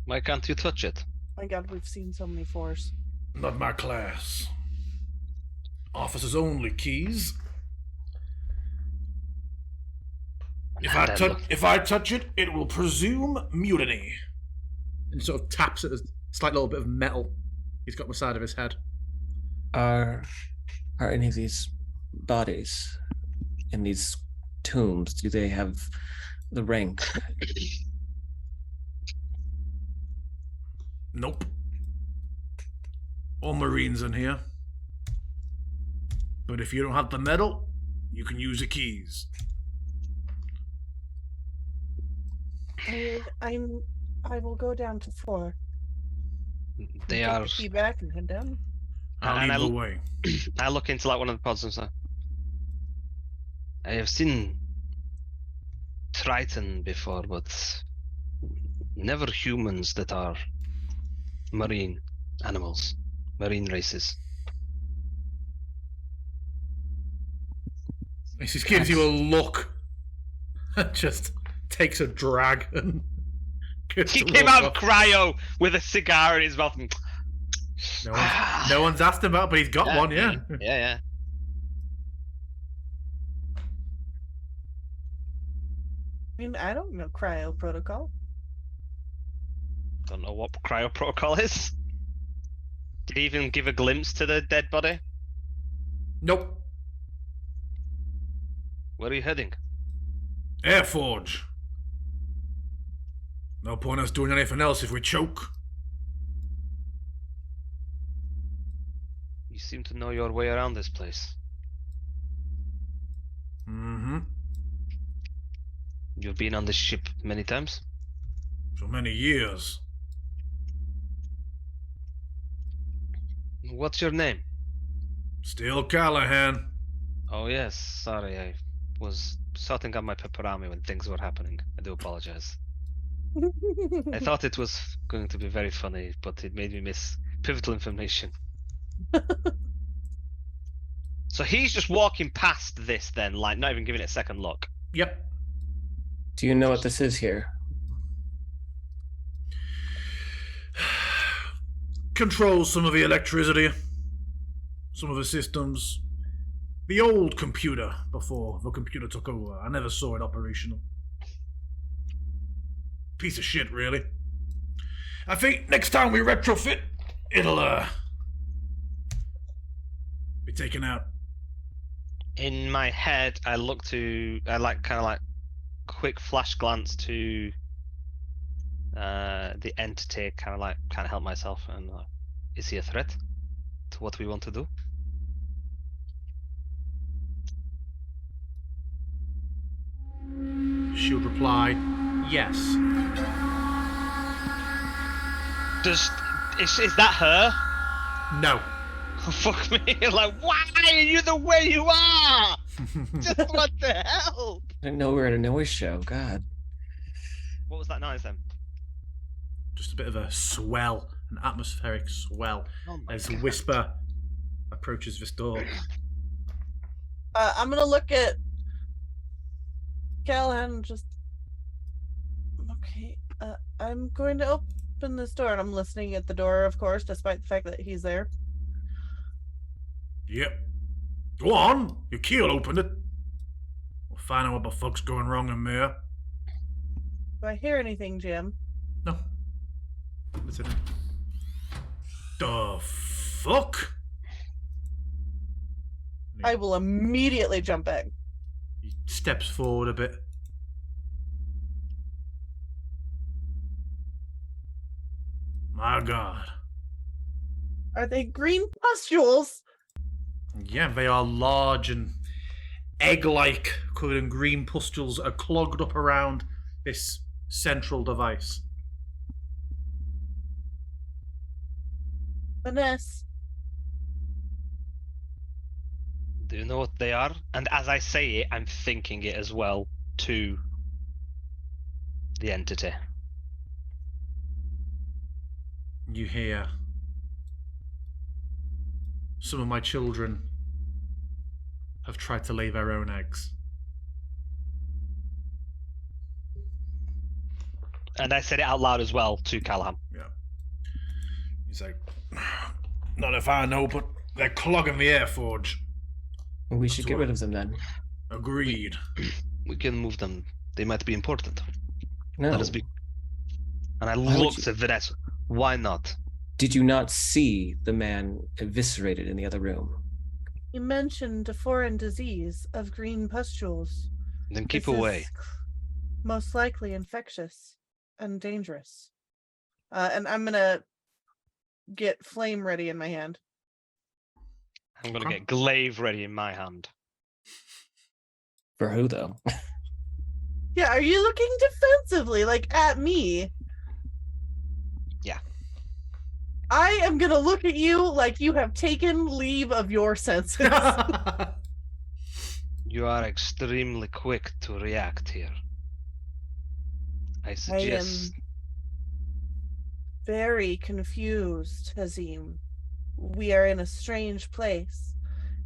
Why can't you touch it? My God, we've seen so many 4s. Not my class. Officers only keys. If I touch it, it will presume mutiny. And he sort of taps at a slight little bit of metal he's got on the side of his head. Are any of these bodies in these tombs, do they have the rank? Nope. All Marines in here. But if you don't have the medal, you can use the keys. I will go down to 4. They Take are. the key back and head down. I'll And lead I- the way. I look into like one of the pods and say, I have seen Triton before, but never humans that are marine animals, marine races. He just gives you a look. Just takes a drag and gets He to came walk out of off. cryo with a cigar in his mouth. And... No one's asked him about, but he's got one, yeah. Yeah. I mean, I don't know cryo protocol. Don't know what cryo protocol is. Did he even give a glimpse to the dead body? Nope. Where are you heading? Air forge. No point us doing anything else if we choke. You seem to know your way around this place. Mm-hmm. You've been on this ship many times? For many years. What's your name? Still Callahan. Oh yes, sorry, I was sorting out my pepperami when things were happening. I do apologize. I thought it was going to be very funny, but it made me miss pivotal information. So he's just walking past this then, like not even giving it a second look. Yep. Do you know what this is here? Controls some of the electricity. Some of the systems. The old computer before the computer took over. I never saw it operational. Piece of shit, really. I think next time we retrofit, it'll be taken out. In my head, I quick flash glance to the entity, can't help myself, and is he a threat to what we want to do? She would reply, yes. Is that her? No. Oh, fuck me! Like, why are you the way you are? Just what the hell? I didn't know we were at a noise show. God. What was that noise then? Just a bit of a swell, an atmospheric swell, Oh my as God. Whisper approaches this door. I'm gonna look at Callahan and just. Okay. I'm going to open this door, and I'm listening at the door, of course, despite the fact that he's there. Yep. Go on. Your key'll open it. We'll find out what the fuck's going wrong in there. Do I hear anything, Jim? No. That's it. The fuck? I will immediately jump back. He steps forward a bit. My God. Are they green pustules? Yeah, they are large and egg-like, covered in green pustules, are clogged up around this central device. Vanessa. Do you know what they are? And as I say it, I'm thinking it as well to the entity. You hear some of my children have tried to lay their own eggs. And I said it out loud as well to Callahan. Yeah. He's like, not if I know, but they're clogging the air forge. We should get rid of them then. Agreed. We can move them. They might be important. No. Let us be. And I Why would looked you- at Vanessa. Why not? Did you not see the man eviscerated in the other room? You mentioned a foreign disease of green pustules. Then keep This away. is most likely infectious and dangerous. And I'm gonna get flame ready in my hand. I'm gonna get glaive ready in my hand. For who though? Yeah, are you looking defensively, like at me? Yeah. I am gonna look at you like you have taken leave of your senses. You are extremely quick to react here. I I am suggest very confused, Hazim. We are in a strange place,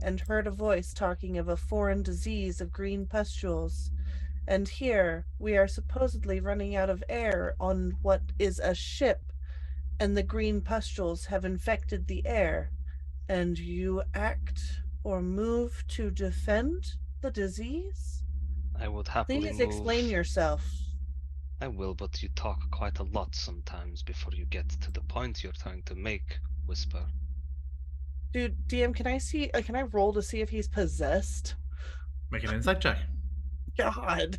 and heard a voice talking of a foreign disease of green pustules. And here we are supposedly running out of air on what is a ship, and the green pustules have infected the air. And you act or move to defend the disease? I would happily Please move. explain yourself. I will, but you talk quite a lot sometimes before you get to the point you're trying to make, Whisper. Dude, DM, can I roll to see if he's possessed? Make an insight check. God.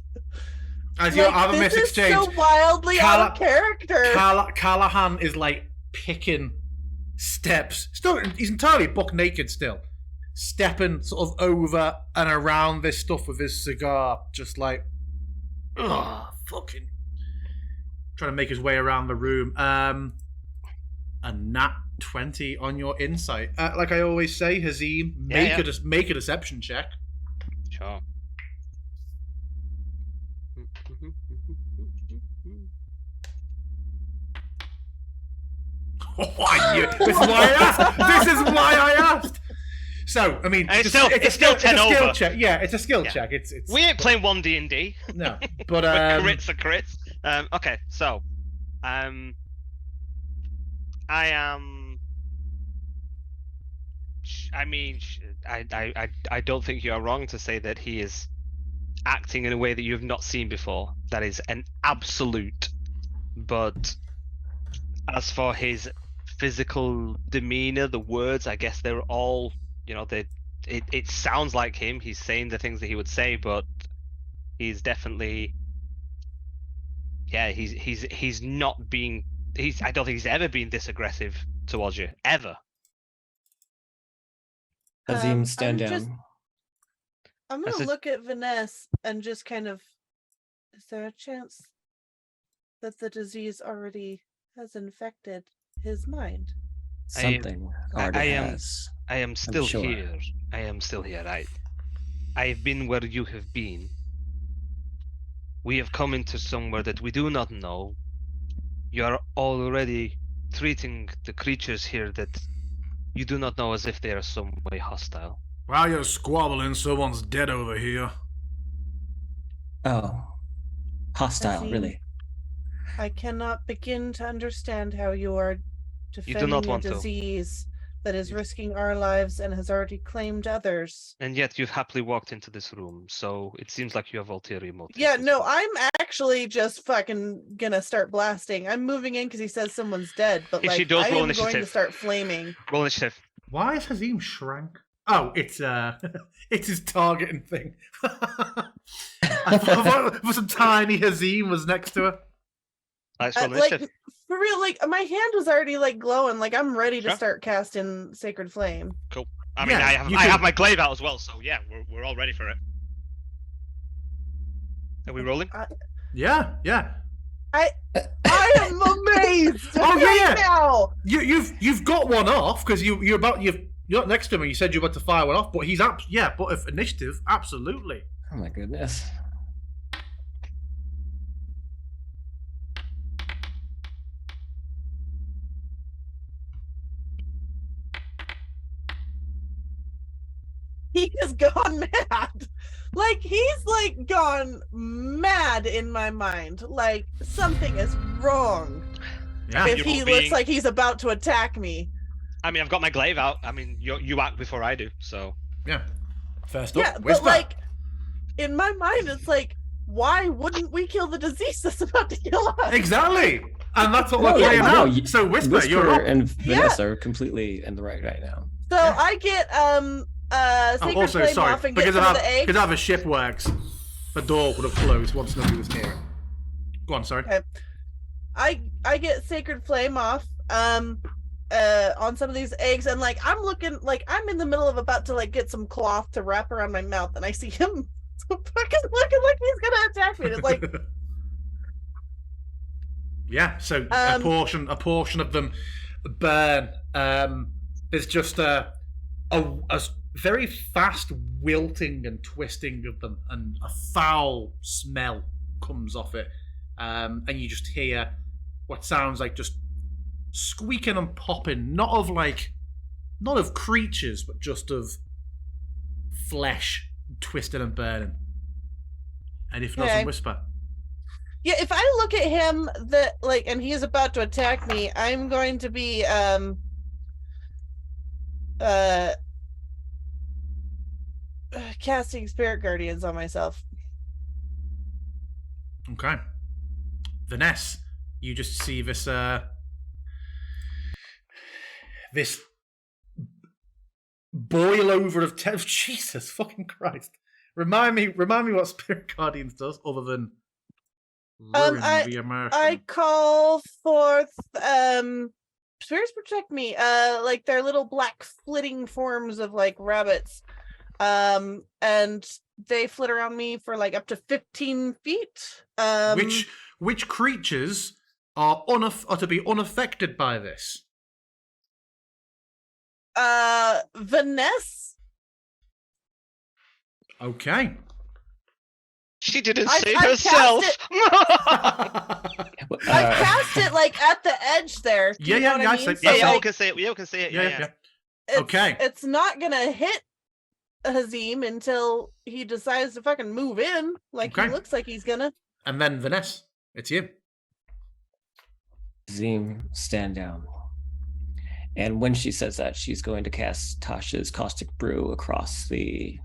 As you have a this is exchange, so wildly out of character. Callahan is like picking steps. Still, he's entirely buck naked still. Stepping sort of over and around this stuff with his cigar, just like, Ugh, fucking. Trying to make his way around the room. A nat 20 on your insight. Like I always say, Hazim, make a deception check. Sure. This is why I asked. This is why I asked. So, I mean, it's still 10 it's a skill over. check. Yeah, it's a skill check. It's. We ain't playing 1D&D. No, but crits are crits. Okay, so, I am. I mean, I don't think you are wrong to say that he is acting in a way that you have not seen before. That is an absolute. But as for his physical demeanor, the words, I guess they're all, it sounds like him. He's saying the things that he would say, but he's definitely, he's not being. I don't think he's ever been this aggressive towards you ever. Azim, stand down. I'm gonna look at Vanessa and just kind of. Is there a chance that the disease already has infected his mind? Something already has. I am still sure. here. I am still here. I've been where you have been. We have come into somewhere that we do not know. You are already treating the creatures here that you do not know as if they are some way hostile. While you're squabbling, someone's dead over here. Oh. Hostile, Azim, really. I cannot begin to understand how you are defending a disease that is risking our lives and has already claimed others. And yet you've happily walked into this room, so it seems like you have ulterior motives. Yeah, no, I'm actually just fucking gonna start blasting. I'm moving in because he says someone's dead, but If she like does, I roll am going initiative. to start flaming. Roll initiative. Why is Hazim shrank? Oh, it's it's his targeting thing. I thought some tiny Hazim was next to her. Let's roll Like initiative. for real, like my hand was already like glowing. Like I'm ready to start casting Sacred Flame. Cool. I mean, Yeah, I have my glaive out as well, so yeah, we're all ready for it. Are we rolling? Yeah. I am amazed. Oh yeah. Now. You've got one off because you're not next to him and you said you're about to fire one off, but he's but if initiative, absolutely. Oh my goodness. He has gone mad. Like he's like gone mad in my mind. Like something is wrong. Yeah. If he looks like he's about to attack me. I mean, I've got my glaive out. I mean, you act before I do, so. Yeah. First up, Yeah, whisper. but like in my mind, it's like, why wouldn't we kill the disease that's about to kill us? Exactly. And that's what we're playing out. So Whisper, you're up. and Vanessa are completely in the right now. So I get Sacred Also, Flame sorry, off and get because some of of the eggs. because how the ship works, the door would have closed once nobody was near it. Go on, sorry. Okay. I get Sacred Flame off on some of these eggs, and like I'm looking like I'm in the middle of about to like get some cloth to wrap around my mouth, and I see him fucking looking like he's gonna attack me. And it's like yeah, so a portion of them burn. There's just a very fast wilting and twisting of them, and a foul smell comes off it. And you just hear what sounds like just squeaking and popping, not of creatures, but just of flesh twisting and burning. And if not, some whisper. yeah, if I look at him and he is about to attack me, I'm going to be casting Spirit Guardians on myself. Okay. Vanessa, you just see this this boil over of Jesus fucking Christ. Remind me what Spirit Guardians does other than ruin the immersion. I call forth spirits protect me. Like they're little black flitting forms of like rabbits. And they flit around me for like up to 15 feet. Which creatures are to be unaffected by this? Vanessa. Okay. She didn't I've say cast herself. I cast it like at the edge there. Do you know what I mean? said- So, yeah, we like, can say it. Yeah, we can say it. Yeah. it's, Okay. It's not gonna hit Hazim until he decides to fucking move in. Like Okay. he looks like he's gonna. And then Vanessa, it's you. Zim, stand down. And when she says that, she's going to cast Tasha's Caustic Brew across the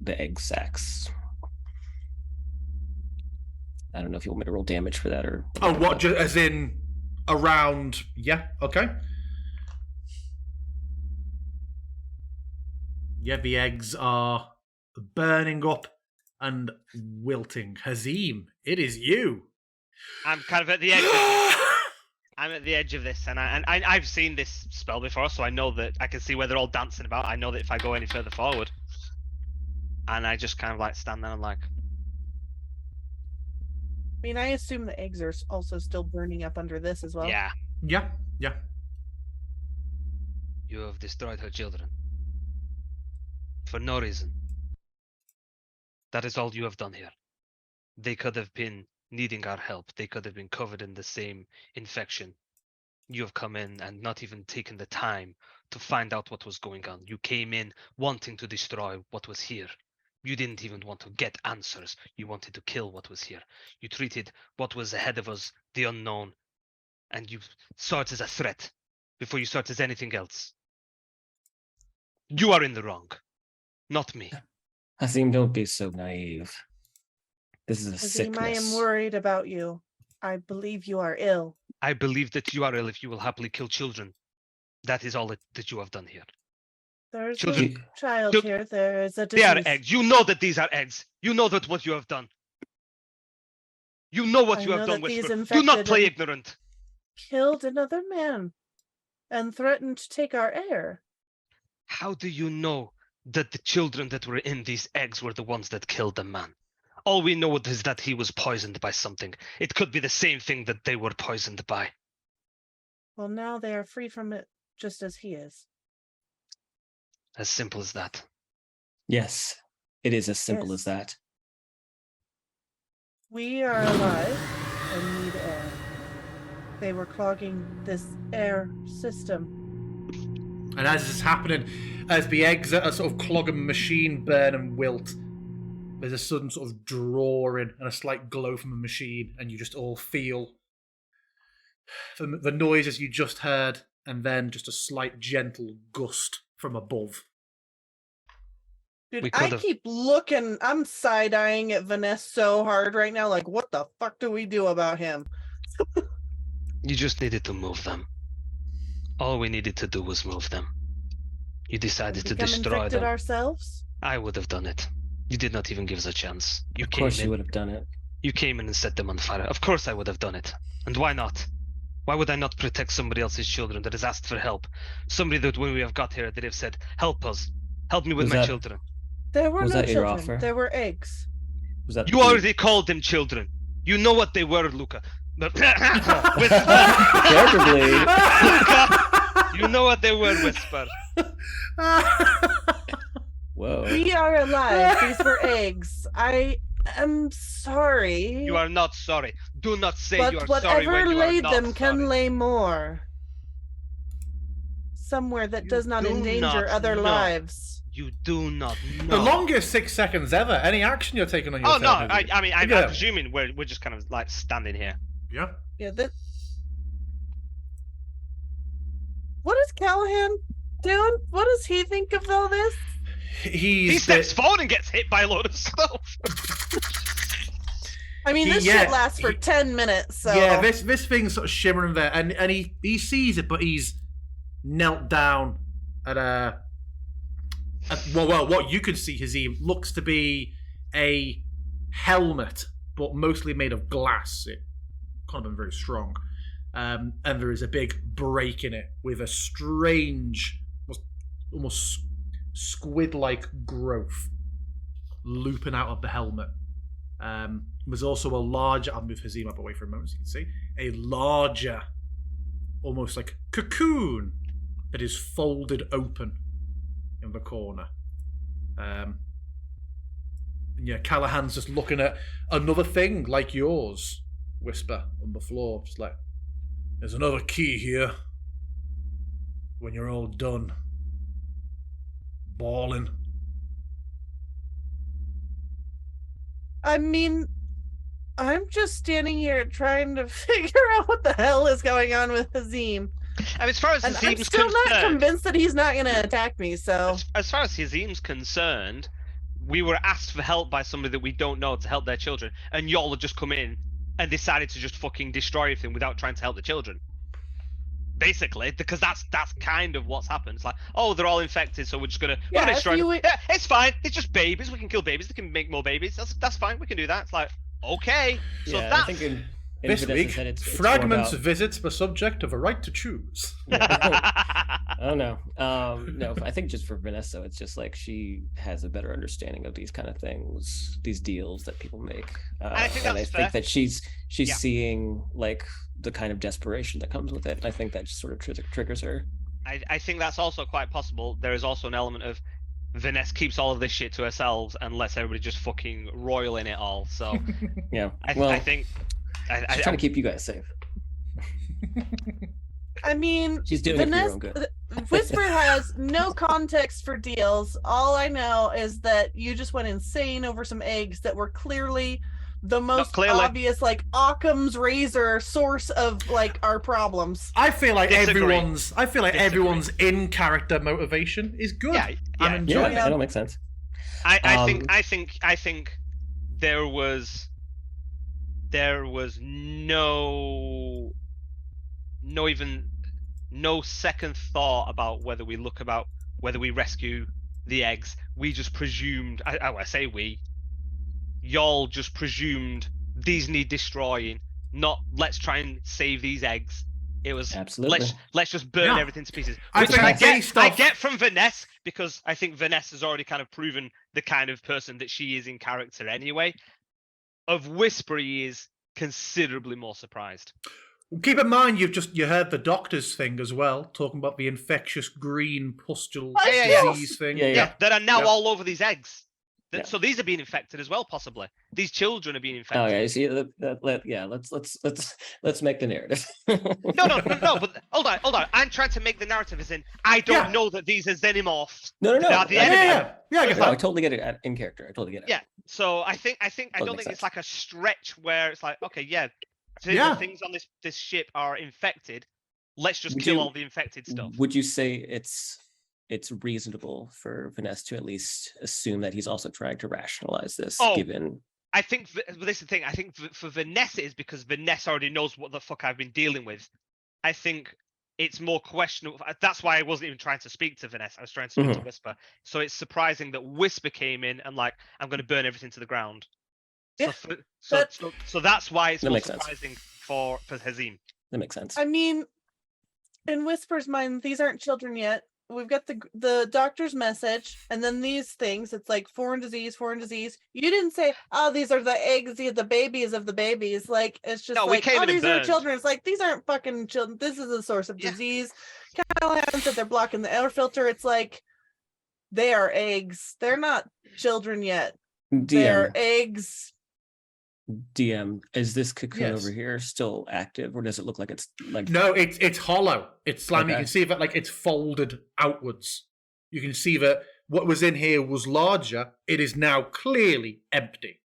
egg sacs. I don't know if you want me to roll damage for that or... Oh, what? Just as in around... Yeah, okay. Yeah, the eggs are burning up and wilting. Hazim, it is you. I'm kind of at the edge. Of this. I'm at the edge of this, and I've seen this spell before, so I know that I can see where they're all dancing about. I know that if I go any further forward, and I just kind of like stand there and like. I mean, I assume the eggs are also still burning up under this as well. Yeah. Yeah. You have destroyed her children. For no reason. That is all you have done here. They could have been needing our help. They could have been covered in the same infection. You have come in and not even taken the time to find out what was going on. You came in wanting to destroy what was here. You didn't even want to get answers. You wanted to kill what was here. You treated what was ahead of us, the unknown, and you saw it as a threat before you saw it as anything else. You are in the wrong, not me. Hazim, don't be so naive. This is a Hazim, sickness. I am worried about you. I believe you are ill. I believe that you are ill if you will happily kill children. That is all that you have done here. There's Children- a child Chil- here. There is a They are disease. eggs. You know that these are eggs. You know that what you have done. You know what I you know have done, that these Whisper. Do not infected play and- ignorant. Killed another man and threatened to take our heir. How do you know that the children that were in these eggs were the ones that killed the man? All we know is that he was poisoned by something. It could be the same thing that they were poisoned by. Well, now they are free from it, just as he is. As simple as that. Yes, it is as simple Yes. as that. We are alive and need air. They were clogging this air system. And as this is happening, as the eggs are sort of clogging the machine burn and wilt, there's a sudden sort of drawing and a slight glow from the machine, and you just all feel the noises you just heard, and then just a slight gentle gust from above. Dude, We I could've- keep looking. I'm side-eyeing at Vanessa so hard right now. Like, what the fuck do we do about him? You just needed to move them. All we needed to do was move them. You decided to Become destroy infected them. ourselves? I would have done it. You did not even give us a chance. You Of came course in. you would have done it. You came in and set them on fire. Of course I would have done it. And why not? Why would I not protect somebody else's children that has asked for help? Somebody that when we have got here that have said, help us. Help me with Was my that- children. There were Was no that your children. offer? There were eggs. Was that You the- already called them children. You know what they were, Luca. But Preferably. Luca, you know what they were, Whisper. Whoa. We are alive. These were eggs. I am sorry. You are not sorry. Do not say you are but sorry whatever when you are laid not them can sorry. lay more. Somewhere that You does not do endanger not other know. lives. You do not The know. longest 6 seconds ever. Any action you're taking on your Oh turn, no! have you? I mean, I'm Yeah. presuming we're just kind of like standing here. Yeah. Yeah, that. What is Callahan doing? What does he think of all this? He He's steps forward and gets hit by a load of stuff. I mean, this Yeah, shit lasts for he- 10 minutes, so. Yeah, this thing's sort of shimmering there, and he sees it, but he's knelt down at what you can see, Hazim, looks to be a helmet, but mostly made of glass. It can't have been very strong, and there is a big break in it with a strange, almost squid-like growth. looping out of the helmet. There's also a larger, I'll move Hazim up away for a moment so you can see, a larger, almost like cocoon that is folded open in the corner. And yeah, Callahan's just looking at another thing like yours, Whisper, on the floor, just like, there's another key here. When you're all done bawling. I mean, I'm just standing here trying to figure out what the hell is going on with Hazim. And as far as And I'm Hazim's still not concerned, convinced that he's not going to attack me, so... as far as Hazim's concerned, we were asked for help by somebody that we don't know to help their children, and y'all have just come in and decided to just fucking destroy everything without trying to help the children. Basically, because that's kind of what's happened. It's like, oh, they're all infected, so we're just gonna destroy them. Yeah, it's fine. It's just babies. We can kill babies. They can make more babies. That's fine. We can do that. It's like, okay. So Yeah, that's I think in This Vanessa week, said it's Fragments more about- visits the subject of a right to choose. Oh no, no. I think just for Vanessa, it's just like she has a better understanding of these kind of things, these deals that people make, I think and I that's fair. think that she's Yeah. seeing like the kind of desperation that comes with it. And I think that just sort of triggers her. I think that's also quite possible. There is also an element of Vanessa keeps all of this shit to herself and lets everybody just fucking royal in it all. So Yeah. I think she's trying to keep you guys safe. I mean, She's doing it for your own good. Whisper has no context for deals. All I know is that you just went insane over some eggs that were clearly the most clearly. obvious, like Occam's razor source of like our problems. I feel like Disagree. everyone's in character motivation is good. Yeah, I'm yeah. enjoying Yeah, it. that'll make sense. I think there was no second thought about whether we rescue the eggs. We just presumed. I say we. Y'all just presumed these need destroying. Not let's try and save these eggs. It was Absolutely. let's just burn Yeah. everything to pieces. I Which think I based off- get from Vanessa because I think Vanessa has already kind of proven the kind of person that she is in character anyway. Of Whisper, he is considerably more surprised. Keep in mind, you heard the doctor's thing as well, talking about the infectious green pustule Yeah. disease thing. Yeah, Yeah, that are now Yeah. all over these eggs. Yeah. So these are being infected as well, possibly. These children are being infected. Oh yeah, you see, let's make the narrative. No. But hold on. I'm trying to make the narrative as in I don't Yeah. know that these are xenomorphs. No. They are the I- enemy. Yeah, I get No, I that. totally get it in character. I totally get it. Yeah. So I don't makes think it's sense. like a stretch where it's like, okay, yeah, so Yeah. the things on this ship are infected. Let's just Would kill you- all the infected stuff. Would you say it's reasonable for Vanessa to at least assume that he's also trying to rationalize this, Oh. given? I think this is the thing. I think for Vanessa is because Vanessa already knows what the fuck I've been dealing with. I think it's more questionable. That's why I wasn't even trying to speak to Vanessa. I was trying to speak to Whisper. So it's surprising that Whisper came in and like, I'm going to burn everything to the ground. Yeah, So that's why it's That more makes sense. surprising for Hazim. That makes sense. I mean, in Whisper's mind, these aren't children yet. We've got the doctor's message, and then these things. It's like foreign disease. You didn't say, "Oh, these are the eggs, the babies of the babies." Like it's just No, we like, came "Oh, in and these are burned. children." It's like these aren't fucking children. This is the source of Yeah. disease. Callahan said they're blocking the air filter. It's like they are eggs. They're not children yet. They're eggs. DM, is this cocoon Yes. over here still active, or does it look like it's like? No, it's hollow. It's slimy. You Okay. can see that like it's folded outwards. You can see that what was in here was larger. It is now clearly empty.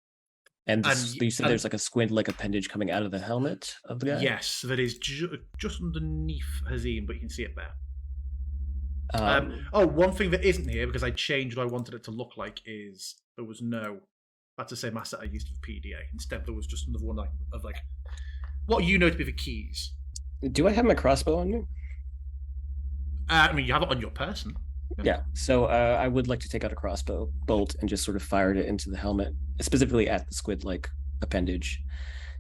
And this, and- you said and- there's like a squid-like appendage coming out of the helmet of the guy. Yes, that is just underneath Hazim, but you can see it there. Um, One thing that isn't here, because I changed what I wanted it to look like, is there was no... That's the same asset I used for PDA. Instead, there was just another one of like what you know to be the keys. do I have my crossbow on me? I mean, you have it on your person. Yeah. So I would like to take out a crossbow bolt and just sort of fire it into the helmet, specifically at the squid-like appendage,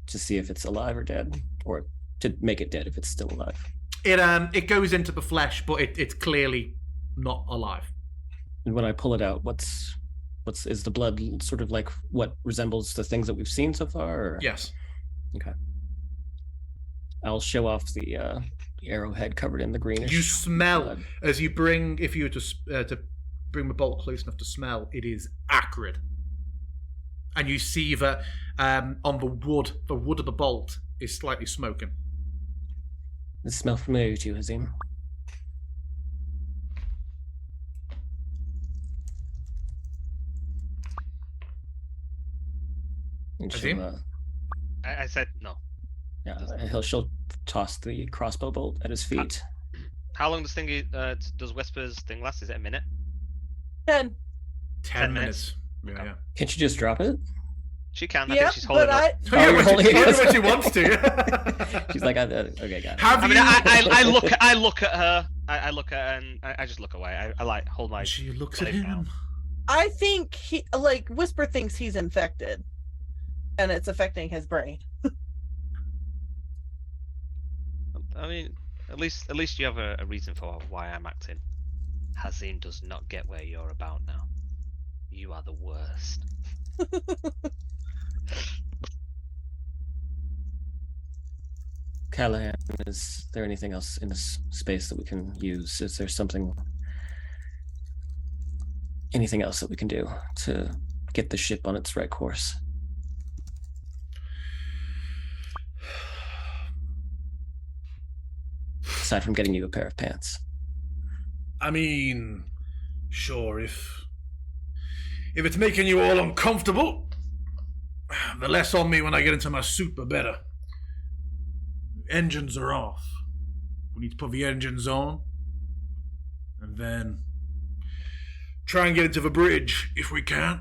to see if it's alive or dead, or to make it dead if it's still alive. It goes into the flesh, but it's clearly not alive. And when I pull it out, what's is the blood sort of like what resembles the things that we've seen so far? Or? Yes. Okay. I'll show off the arrowhead covered in the greenish. You smell blood. as you bring, if you were to bring the bolt close enough to smell, it is acrid. And you see that on the wood of the bolt is slightly smoking. Does it smell familiar to you, Hazim? And Hazim? she'll, I said no. yeah, she'll toss the crossbow bolt at his feet. How long does Whisper's thing last? Is it a minute? 10. 10 minutes. Yeah. Can't you just drop it? She can. I Yep, think she's holding but up. Oh, yeah, you're when holding she it. wants to. She's like, okay, got it. I look at her. I look at her and I just look away. I like hold my. She looks at blade him. down. I think Whisper thinks he's infected, and it's affecting his brain. I mean, at least you have a reason for why I'm acting. Hazim does not get where you're about now. You are the worst. Callahan, is there anything else in this space that we can use? Is there anything else that we can do to get the ship on its right course? Aside from getting you a pair of pants. I mean, sure, if it's making you all uncomfortable, the less on me when I get into my suit, the better. Engines are off. We need to put the engines on, and then try and get into the bridge if we can.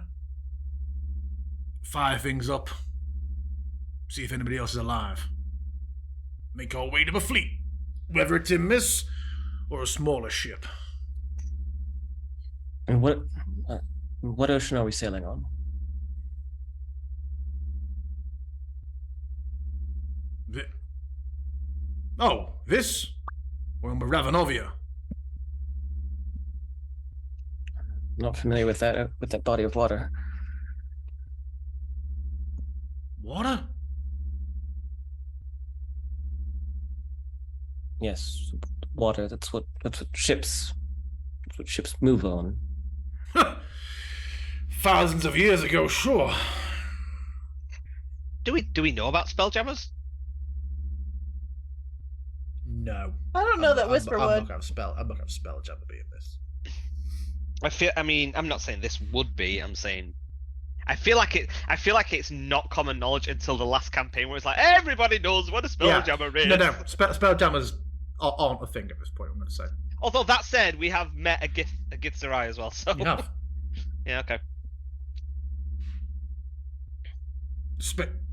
Fire things up. See if anybody else is alive. Make our way to the fleet, whether it's in this or a smaller ship. And what ocean are we sailing on? This? We're on Ravenovia. Not familiar with that body of water. Water? Yes, water. That's what ships move on. Thousands of years ago, sure. Do we know about spelljammers? No. I don't know that Whisper I'm would. not gonna have spelljammer be in this. I'm not saying this would be. I'm saying I feel like it's not common knowledge until the last campaign where it's like everybody knows what a spelljammer is. No. Spelljammers aren't a thing at this point, I'm going to say. Although that said, we have met a Githzerai as well. So You have. yeah, okay.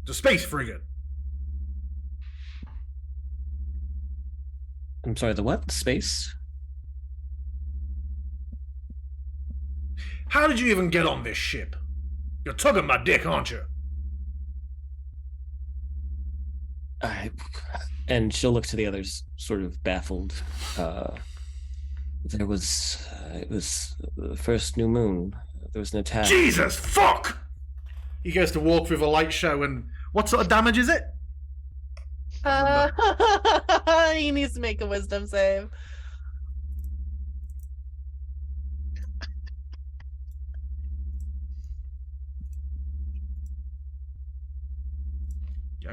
The space frigate. I'm sorry, the what? Space? How did you even get on this ship? You're tugging my dick, aren't you? And she'll look to the others, sort of baffled. It was the first new moon. There was an attack. Jesus, fuck! He goes to walk through the light show, and what sort of damage is it? He needs to make a wisdom save.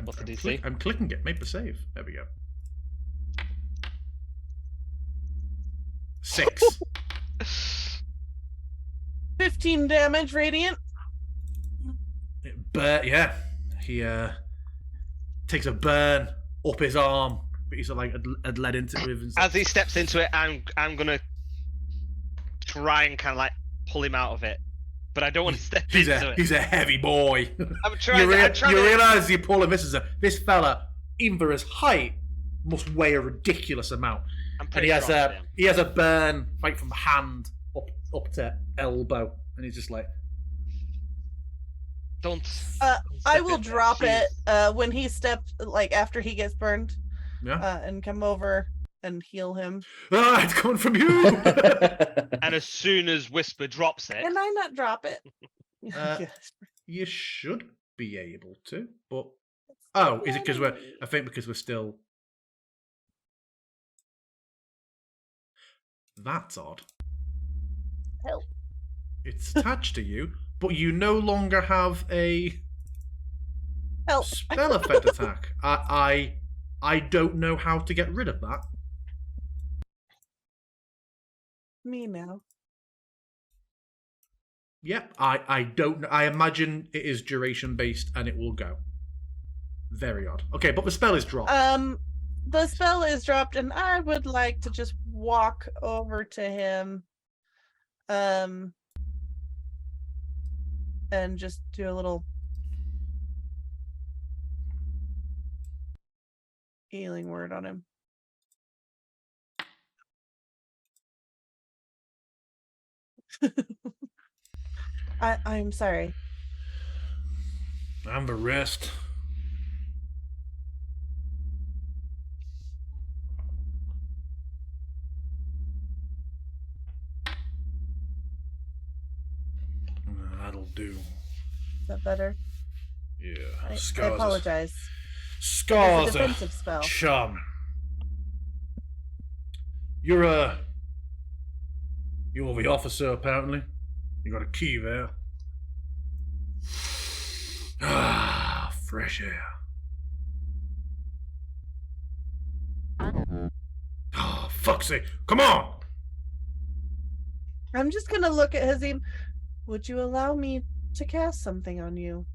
What's the DC? I'm clicking it. Make the save. There we go. 6. 15 damage radiant. But yeah, he takes a burn up his arm, but he's like had led into it with. As he steps into it, I'm gonna try and kind of like pull him out of it, but I don't want to step into it. He's a heavy boy. I'm trying. You realise you pull him. This fella, even for his height, must weigh a ridiculous amount. And he has a burn right from hand up to elbow, and he's just like. Don't. I will drop it when he steps, like after he gets burned. Yeah. And come over and heal him. Ah, it's coming from you! And as soon as Whisper drops it, Can I not drop it? Yes. You should be able to, but... Oh, is it because we're... I think because we're still... That's odd. Help. It's attached to you, but you no longer have a Help. spell effect attack. I don't know how to get rid of that. Me now. Yep, I don't know. I imagine it is duration based and it will go. Very odd. Okay, but the spell is dropped. The spell is dropped, and I would like to just walk over to him, and just do a little healing word on him. I'm sorry. And the rest. That'll do. Is that better? Yeah. I Scars. apologize. Scars. It's a defensive spell. Chum. You're the officer, apparently. You got a key there. Ah, fresh air. Oh, fuck's sake. Come on! I'm just gonna look at Hazim. Would you allow me to cast something on you?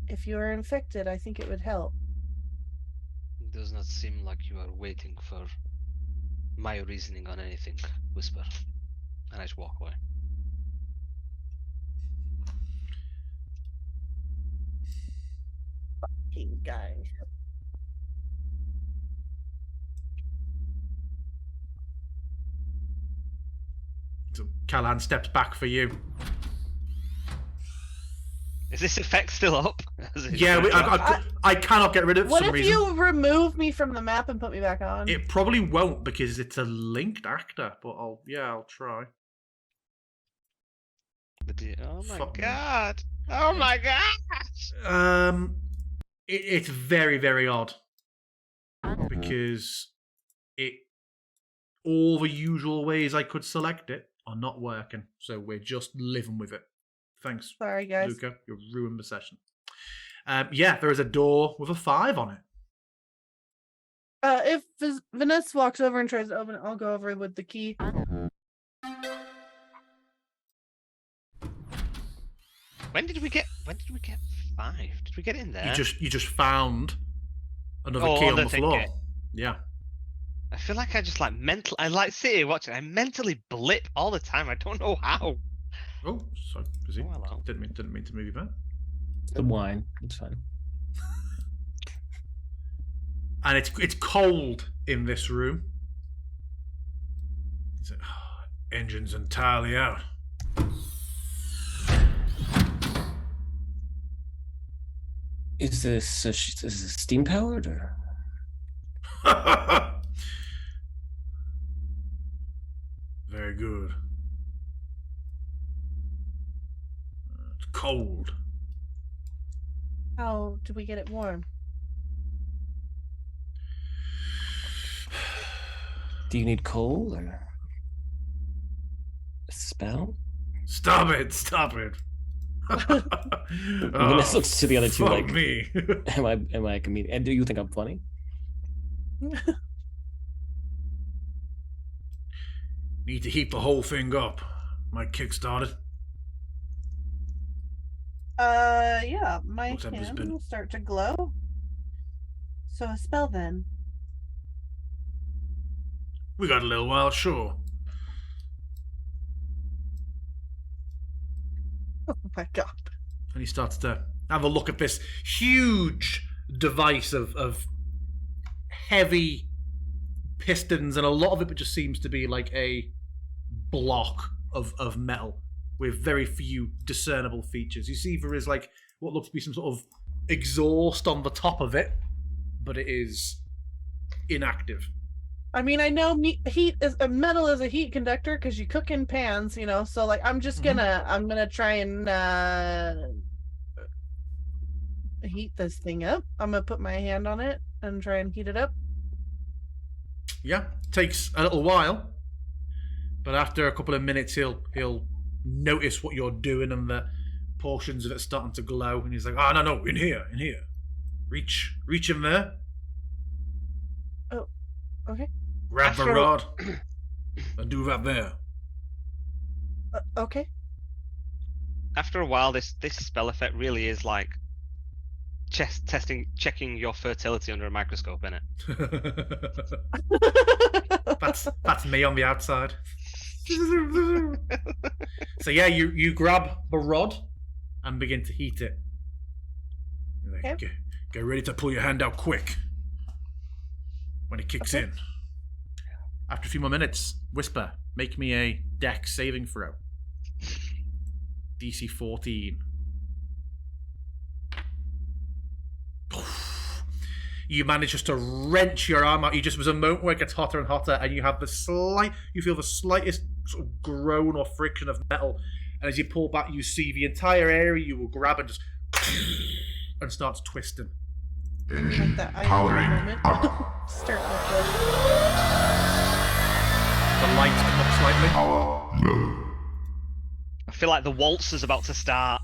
If you are infected, I think it would help. it does not seem like you are waiting for my reasoning on anything, Whisper. And I just walk away. Fucking guy. So Callahan steps back for you. Is this effect still up? Yeah, I cannot get rid of it for What some if reason. you remove me from the map and put me back on? It probably won't because it's a linked actor, but I'll try. Oh my Fuck me. god! Oh my gosh! It's very, very odd because all the usual ways I could select it are not working, so we're just living with it. Thanks, Sorry, guys. Luca. You ruined the session. Yeah, there is a door with a 5 on it. If Vanessa walks over and tries to open it, I'll go over with the key. When did we get 5? Did we get in there? You just found another Oh, key on on the the thing, floor. yeah. Yeah. I feel like I just like I like sit here watching. I mentally blip all the time. I don't know how. Oh, sorry. Busy. Oh, hello. Didn't mean to move you back. The wine. It's fine. And it's cold in this room. Engine's entirely out. Is this steam powered or? Very good. It's cold. How do we get it warm? Do you need coal or a spell? Stop it! Stop it! Vanessa looks to the other two fuck like, me. am I a comedian? And do you think I'm funny? Need to heat the whole thing up. Might kickstart it. Yeah, my Looks like there's hand been- will start to glow. So a spell then. We got a little while, sure. Oh my god. And he starts to have a look at this huge device of heavy pistons, and a lot of it just seems to be like a block of metal with very few discernible features. You see there is like what looks to be some sort of exhaust on the top of it, but it is inactive. I mean, I know heat is metal is a heat conductor because you cook in pans, you know. So like, I'm just gonna try and heat this thing up. I'm gonna put my hand on it and try and heat it up. Yeah, takes a little while, but after a couple of minutes, he'll notice what you're doing and the portions of it starting to glow, and he's like, "Oh no, in here, reach in there." Oh, okay. Grab the rod and do that there. Okay. After a while, this spell effect really is like checking your fertility under a microscope, innit? that's me on the outside. So yeah, you grab the rod and begin to heat it. Like, Okay. get ready to pull your hand out quick when it kicks in. After a few more minutes, Whisper, make me a dex saving throw. DC 14. You manage just to wrench your arm out. You just was a moment where it gets hotter and hotter, and you have you feel the slightest sort of groan or friction of metal, and as you pull back, you see the entire area you will grab and just and starts twisting. Like that. Powering moment. up. Start with the. The lights come up slightly. Power low. I feel like the waltz is about to start.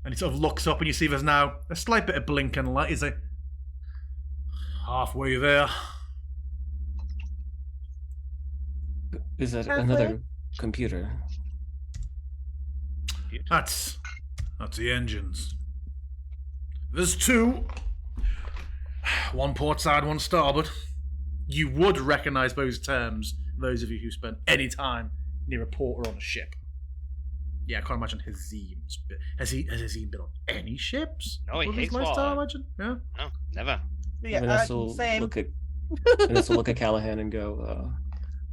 And he sort of looks up, and you see there's now a slight bit of blinking light. Is it halfway there? Is that Halfway? another computer? That's the engines. There's two. One port side, one starboard. You would recognise those terms, those of you who spent any time near a port or on a ship. Yeah, I can't imagine Hazim's. Has Hazim been on any ships? No, he Over his hates lifetime, water. I imagine. Yeah. No, never. Yeah, Vanessa will same. look at Vanessa will look at Callahan and go,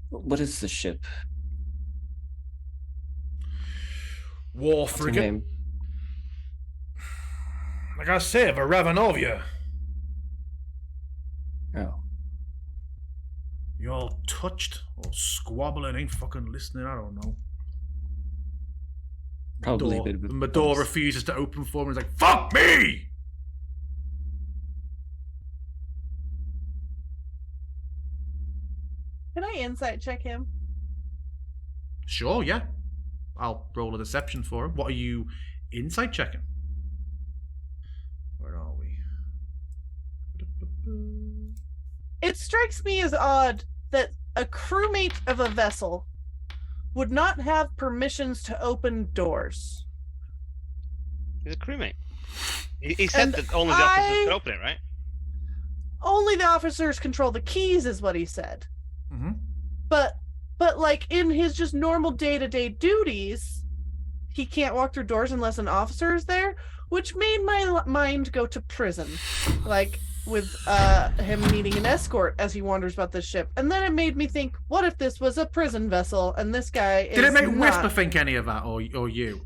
"What is the ship? War What's her frigate. name?" Like I said, the Ravenovia. Oh, You all touched or squabbling, ain't fucking listening, I don't know. probably a Door. bit of And the door both. refuses to open for him. He's like, "Fuck me!" Can I insight check him? Sure, yeah. I'll roll a deception for him. What are you insight checking? Where are we? It strikes me as odd that a crewmate of a vessel would not have permissions to open doors. He's a crewmate. He said And that only the officers I- could open it, right? Only the officers control the keys, is what he said. Mm-hmm. But like in his just normal day-to-day duties, he can't walk through doors unless an officer is there, which made my mind go to prison, like with him needing an escort as he wanders about the ship. And then it made me think, what if this was a prison vessel and this guy is Did it make not... Whisper think any of that, or you?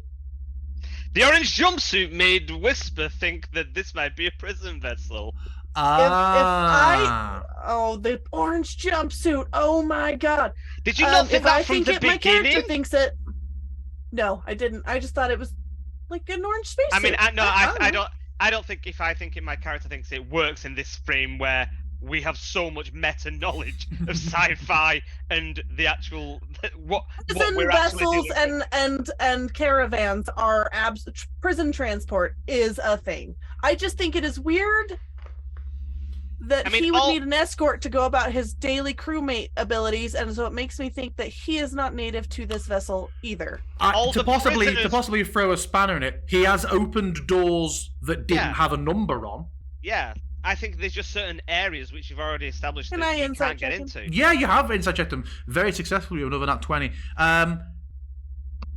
The orange jumpsuit made Whisper think that this might be a prison vessel. Oh, the orange jumpsuit! Oh my god! Did you not think if that I from think the it, my character beginning? thinks it. No, I didn't. I just thought it was like an orange spacesuit. I mean, I know. don't think if I think it, my character thinks it works in this frame where we have so much meta knowledge of sci-fi and the actual what Prison we're actually vessels dealing with. and caravans are prison transport is a thing. I just think it is weird that I mean, he would need an escort to go about his daily crewmate abilities, and so it makes me think that he is not native to this vessel either. All To the possibly prisoners- throw a spanner in it, he has opened doors that didn't Yeah. have a number on. Yeah, I think there's just certain areas which you've already established Can that I you insight can't get check into. Yeah, you have insight checked him very successfully with another nat 20.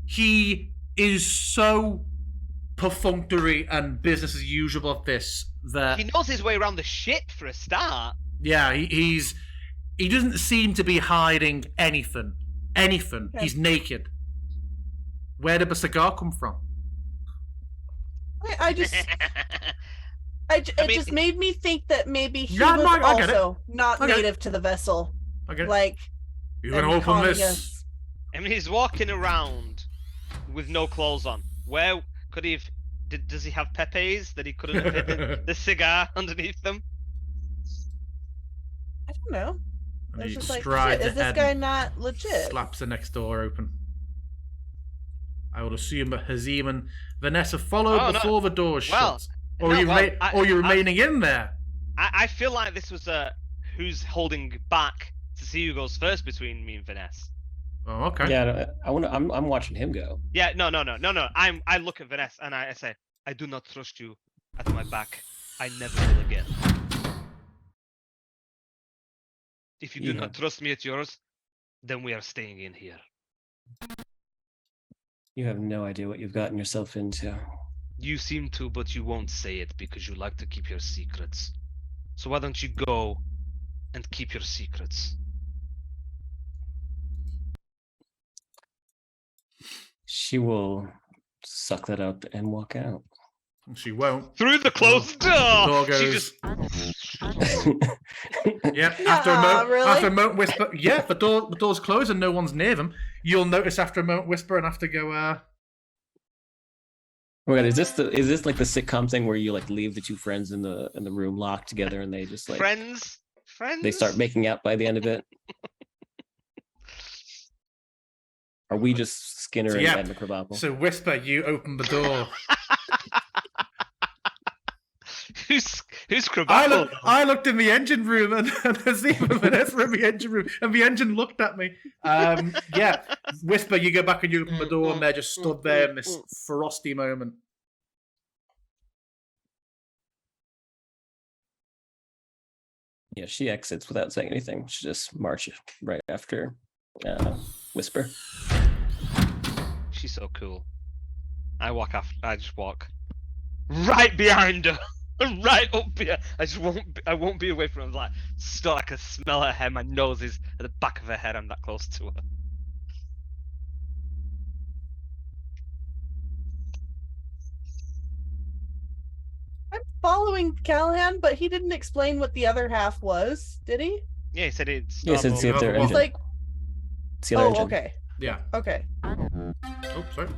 He is so perfunctory and business as usual of this that He knows his way around the ship for a start. yeah, he doesn't seem to be hiding anything. Anything. Okay. He's naked. Where did the cigar come from? I just It mean, just made me think that maybe he Yeah, was no, I get it. also not I get it. native to the vessel. I get it. Like, You're gonna and open conning this. us. I mean, he's walking around with no clothes on. Where could he have? Does he have pepes that he couldn't have hidden the cigar underneath them? I don't know. And It's he just like, strides shit, is this ahead guy and not legit? slaps the next door open. I would assume that Hazim and Vanessa followed Oh, no. before the door Well, shut. Or no, are you, well, or you're remaining in there? I feel like this was who's holding back to see who goes first between me and Vanessa. Oh, okay. Yeah, I'm watching him go. Yeah, no. I look at Vanessa and I say, I do not trust you at my back. I never will again. If you do not trust me at yours, then we are staying in here. You have no idea what you've gotten yourself into. You seem to, but you won't say it because you like to keep your secrets. So why don't you go and keep your secrets? She will suck that up and walk out. She won't. Through the closed door! The door She goes. just... Yep. After a moment, really? after a moment, whisper. Yeah, the door's closed and no one's near them. You'll notice after a moment, whisper, and have to go. Oh my god, is this like the sitcom thing where you like leave the two friends in the room locked together and they just like Friends? they start making out by the end of it? Are we just Skinner So, and yeah. Edna Krabappel? So whisper. You open the door. Who's Krabappel? I looked in the engine room and Hazim and Vanessa were in the engine room and the engine looked at me. Yeah, whisper. You go back and you open the door and they're just stood there in this frosty moment. Yeah, she exits without saying anything. She just marches right after Whisper. She's so cool. I just walk right behind her. Right up here. I won't be away from her. Like, still, I can smell her hair. My nose is at the back of her head. I'm that close to her. I'm following Callahan, but he didn't explain what the other half was, did he? Yeah, he said it's. Yeah, he said see if they're He's He's engine. like, See their oh, engine. okay, Yeah. okay. Oh, sorry.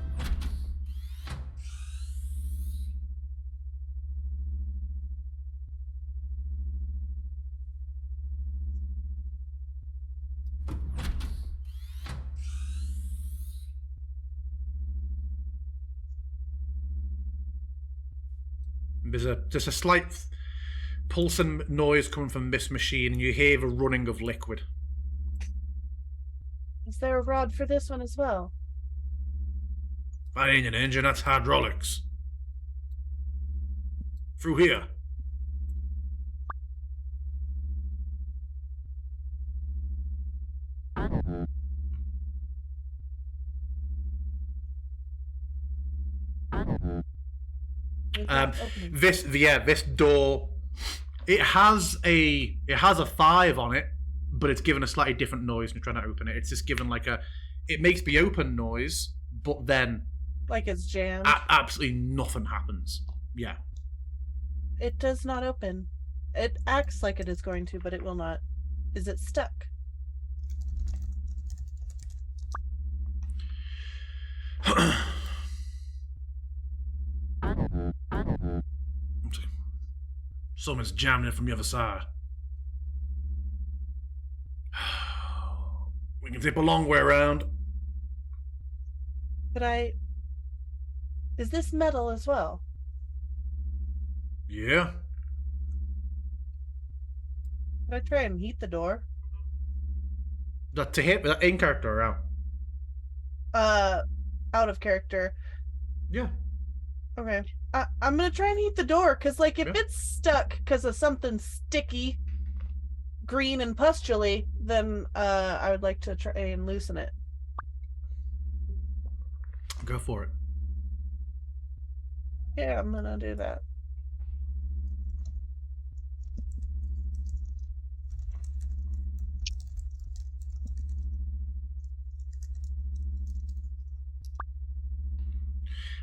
There's just a slight pulsing noise coming from this machine, and you hear the running of liquid. Is there a rod for this one as well? That ain't an engine, that's hydraulics. Through here. Is that opening? This door, it has a 5 on it, but it's given a slightly different noise when you're trying to open it. It's just given like it makes the open noise, but then Like it's jammed? absolutely nothing happens. Yeah. It does not open. It acts like it is going to, but it will not. Is it stuck? Someone's jamming it from the other side. We can take a long way around. But is this metal as well? Yeah. Could I try and heat the door? To hit that in character or out? Out of character. Yeah. Okay. I'm gonna try and heat the door, because, like, if Yeah. it's stuck because of something sticky, green and pustuley, then I would like to try and loosen it. Go for it. Yeah, I'm gonna do that.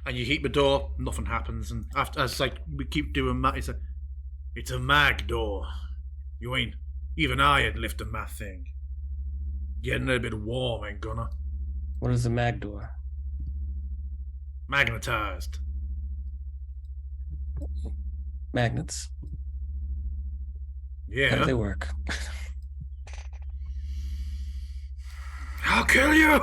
And you heat the door, nothing happens. And after, as like we keep doing that, it's like, It's a mag door. You ain't... Even I ain't lifting my thing. Getting a bit warm, ain't gonna. What is a mag door? Magnetized. Magnets. How do Yeah. they work? I'll kill you!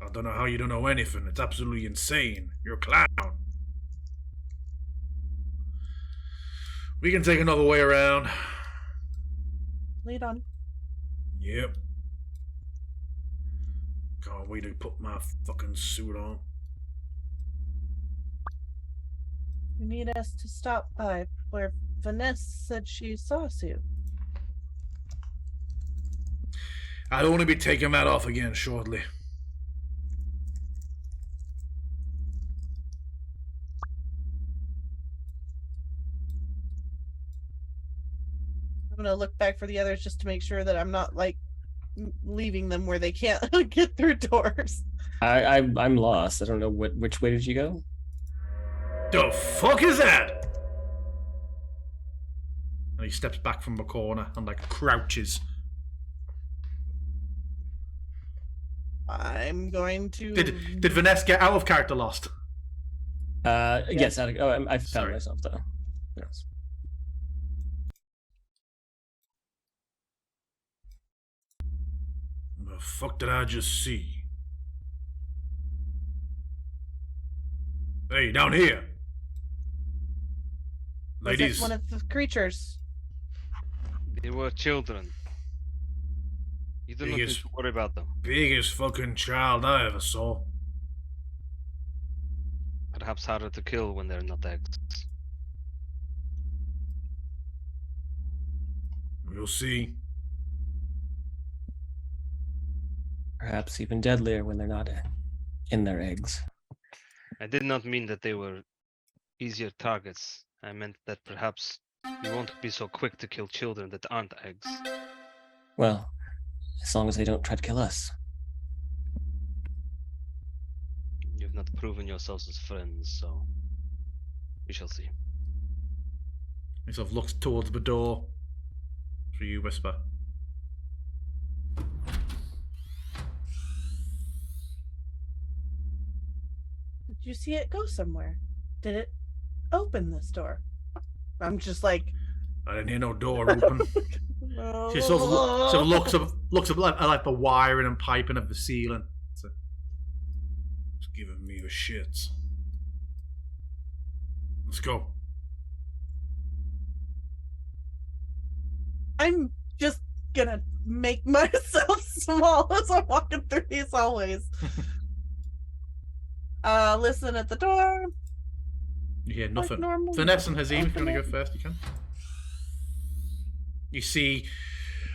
I don't know how you don't know anything. It's absolutely insane. You're a clown. We can take another way around. Lead on. Yep. Can't wait to put my fucking suit on. You need us to stop by where Vanessa said she saw Sue. I'll only be taking that off again shortly. I'm gonna look back for the others just to make sure that I'm not like leaving them where they can't get through doors. I'm lost. I don't know which way did you go? The fuck is that? And he steps back from the corner and like crouches. I'm going to. Did Vanessa get out of character lost? Yes. I found Sorry. myself though. Yes. The fuck did I just see? Hey, down here. Was Ladies. it one of the creatures? They were children. You do not need Biggest- to worry about them. Biggest fucking child I ever saw. Perhaps harder to kill when they're not eggs. We'll see. Perhaps even deadlier when they're not in their eggs. I did not mean that they were easier targets. I meant that perhaps you won't be so quick to kill children that aren't eggs. Well, as long as they don't try to kill us. You've not proven yourselves as friends, so we shall see. He sort of looks towards the door. For you, Whisper. Did you see it go somewhere? Did it open this door? I'm just like. I didn't hear no door open. Oh. She sort of looks up like the wiring and piping of the ceiling. So, it's giving me the shits. Let's go. I'm just gonna make myself small as I'm walking through these hallways. Listen at the door. You hear nothing. normal. Vanessa and Hazim, if you want to go first, you can. You see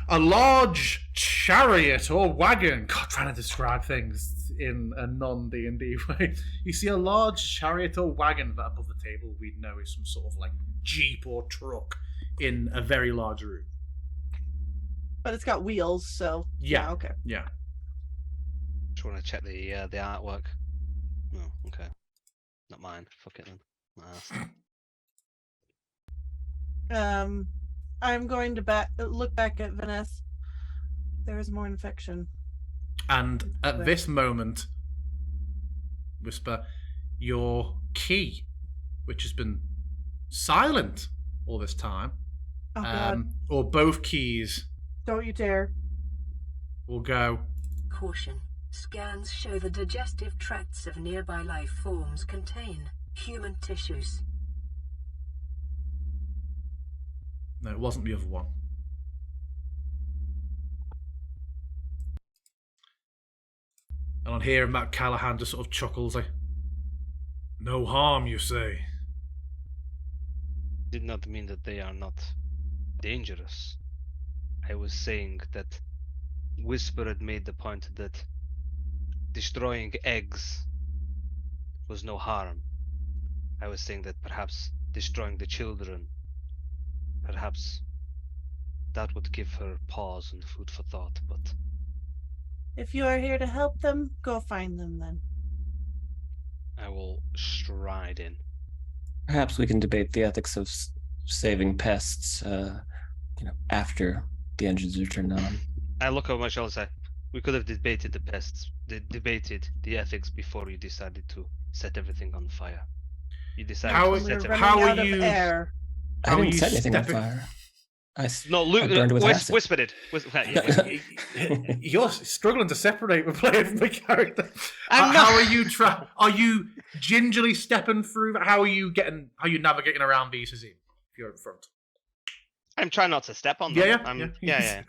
a large chariot or wagon. God, trying to describe things in a non-D&D way. You see a large chariot or wagon that above the table we'd know is some sort of like jeep or truck in a very large room. But it's got wheels, so Yeah. okay. Yeah. Just want to check the artwork. No, okay. Not mine. Fuck it then. I'm going to look back at Vanessa. There is more infection. And at this moment, Whisper, your key, which has been silent all this time, Oh God! or both keys, Don't you dare! will go. Caution. Scans show the digestive tracts of nearby life forms contain human tissues. No, it wasn't the other one. And on hearing that, Callahan just sort of chuckles like, no harm, you say? Did not mean that they are not dangerous. I was saying that Whisper had made the point that destroying eggs was no harm. I was saying that perhaps destroying the children, perhaps that would give her pause and food for thought, but If you are here to help them, go find them then. I will stride in. Perhaps we can debate the ethics of saving pests, after the engines are turned on. I look over my shoulder and say, we could have debated the pests, debated the ethics before you decided to set everything on fire. You decided How- to We're set running everything. how are out of you- air. I How are didn't you set anything on stepping- fire. No, I Luke, burned with acid. Whisper did. Yeah. You're struggling to separate with playing from the character. I'm How not- are you Are you gingerly stepping through? How are you navigating around these? Azim, if you're in front. I'm trying not to step on them. Yeah.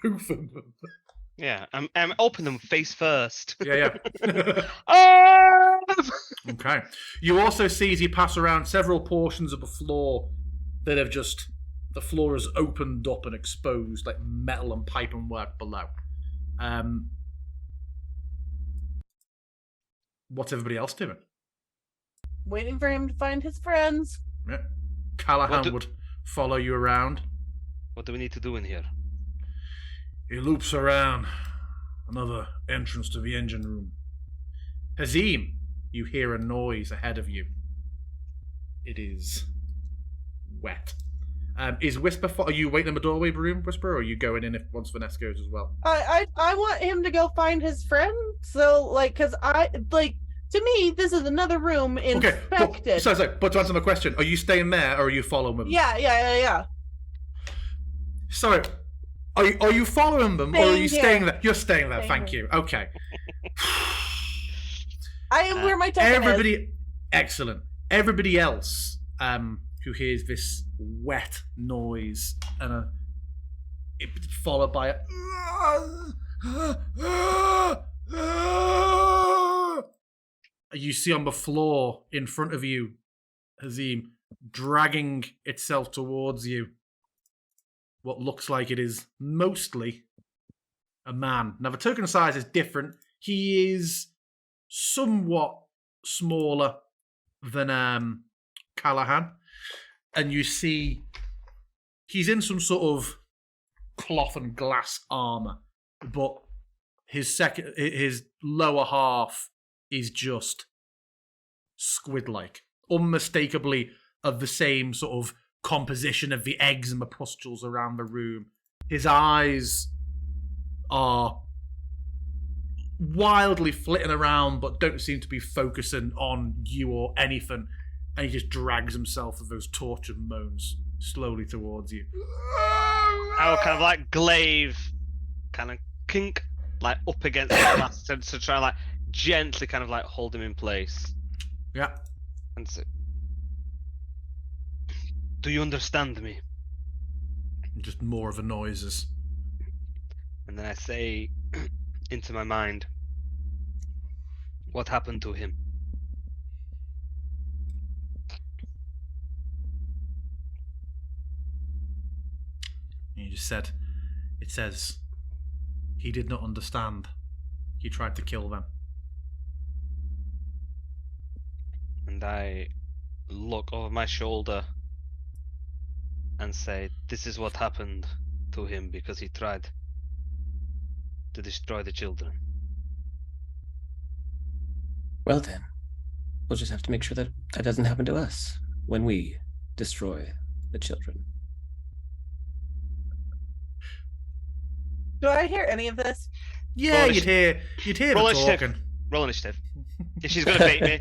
Yeah. I'm open them face first. Yeah. Ah! Okay. You also see as you pass around several portions of the floor that have the floor has opened up and exposed, like metal and pipe and work below. What's everybody else doing? Waiting for him to find his friends. Yeah. Callahan What do- would follow you around. What do we need to do in here? He loops around. Another entrance to the engine room. Hazim, you hear a noise ahead of you. It is wet. Is Whisper? Are you waiting in the doorway, room, Whisper, or are you going in if once Vanessa goes as well? I want him to go find his friend. So because to me this is another room infected. Okay, but to answer my question, are you staying there or are you following them? Yeah. Sorry, are you following them or are you Staying staying here. there? You're staying there. Staying Thank here. you. Okay. I am where my token is. Everybody, excellent. Everybody else who hears this wet noise and followed by you see on the floor in front of you, Hazim, dragging itself towards you. What looks like it is mostly a man. Now the token size is different. He is somewhat smaller than Callahan, and you see he's in some sort of cloth and glass armor, but his lower half is just squid-like, unmistakably of the same sort of composition of the eggs and the pustules around the room. His eyes are wildly flitting around but don't seem to be focusing on you or anything, and he just drags himself with those tortured moans slowly towards you. I will kind of glaive, kind of kink, up against the glass to try and gently kind of hold him in place. Yeah. And say, do you understand me? Just more of the noises. And then I say into my mind, what happened to him? And you just said, it says, he did not understand. He tried to kill them. And I look over my shoulder and say, this is what happened to him because he tried to destroy the children. Well then, we'll just have to make sure that that doesn't happen to us when we destroy the children. Do I hear any of this? Yeah, Roll you'd hear Roll them initiative. talking. Roll initiative. If she's gonna bait me,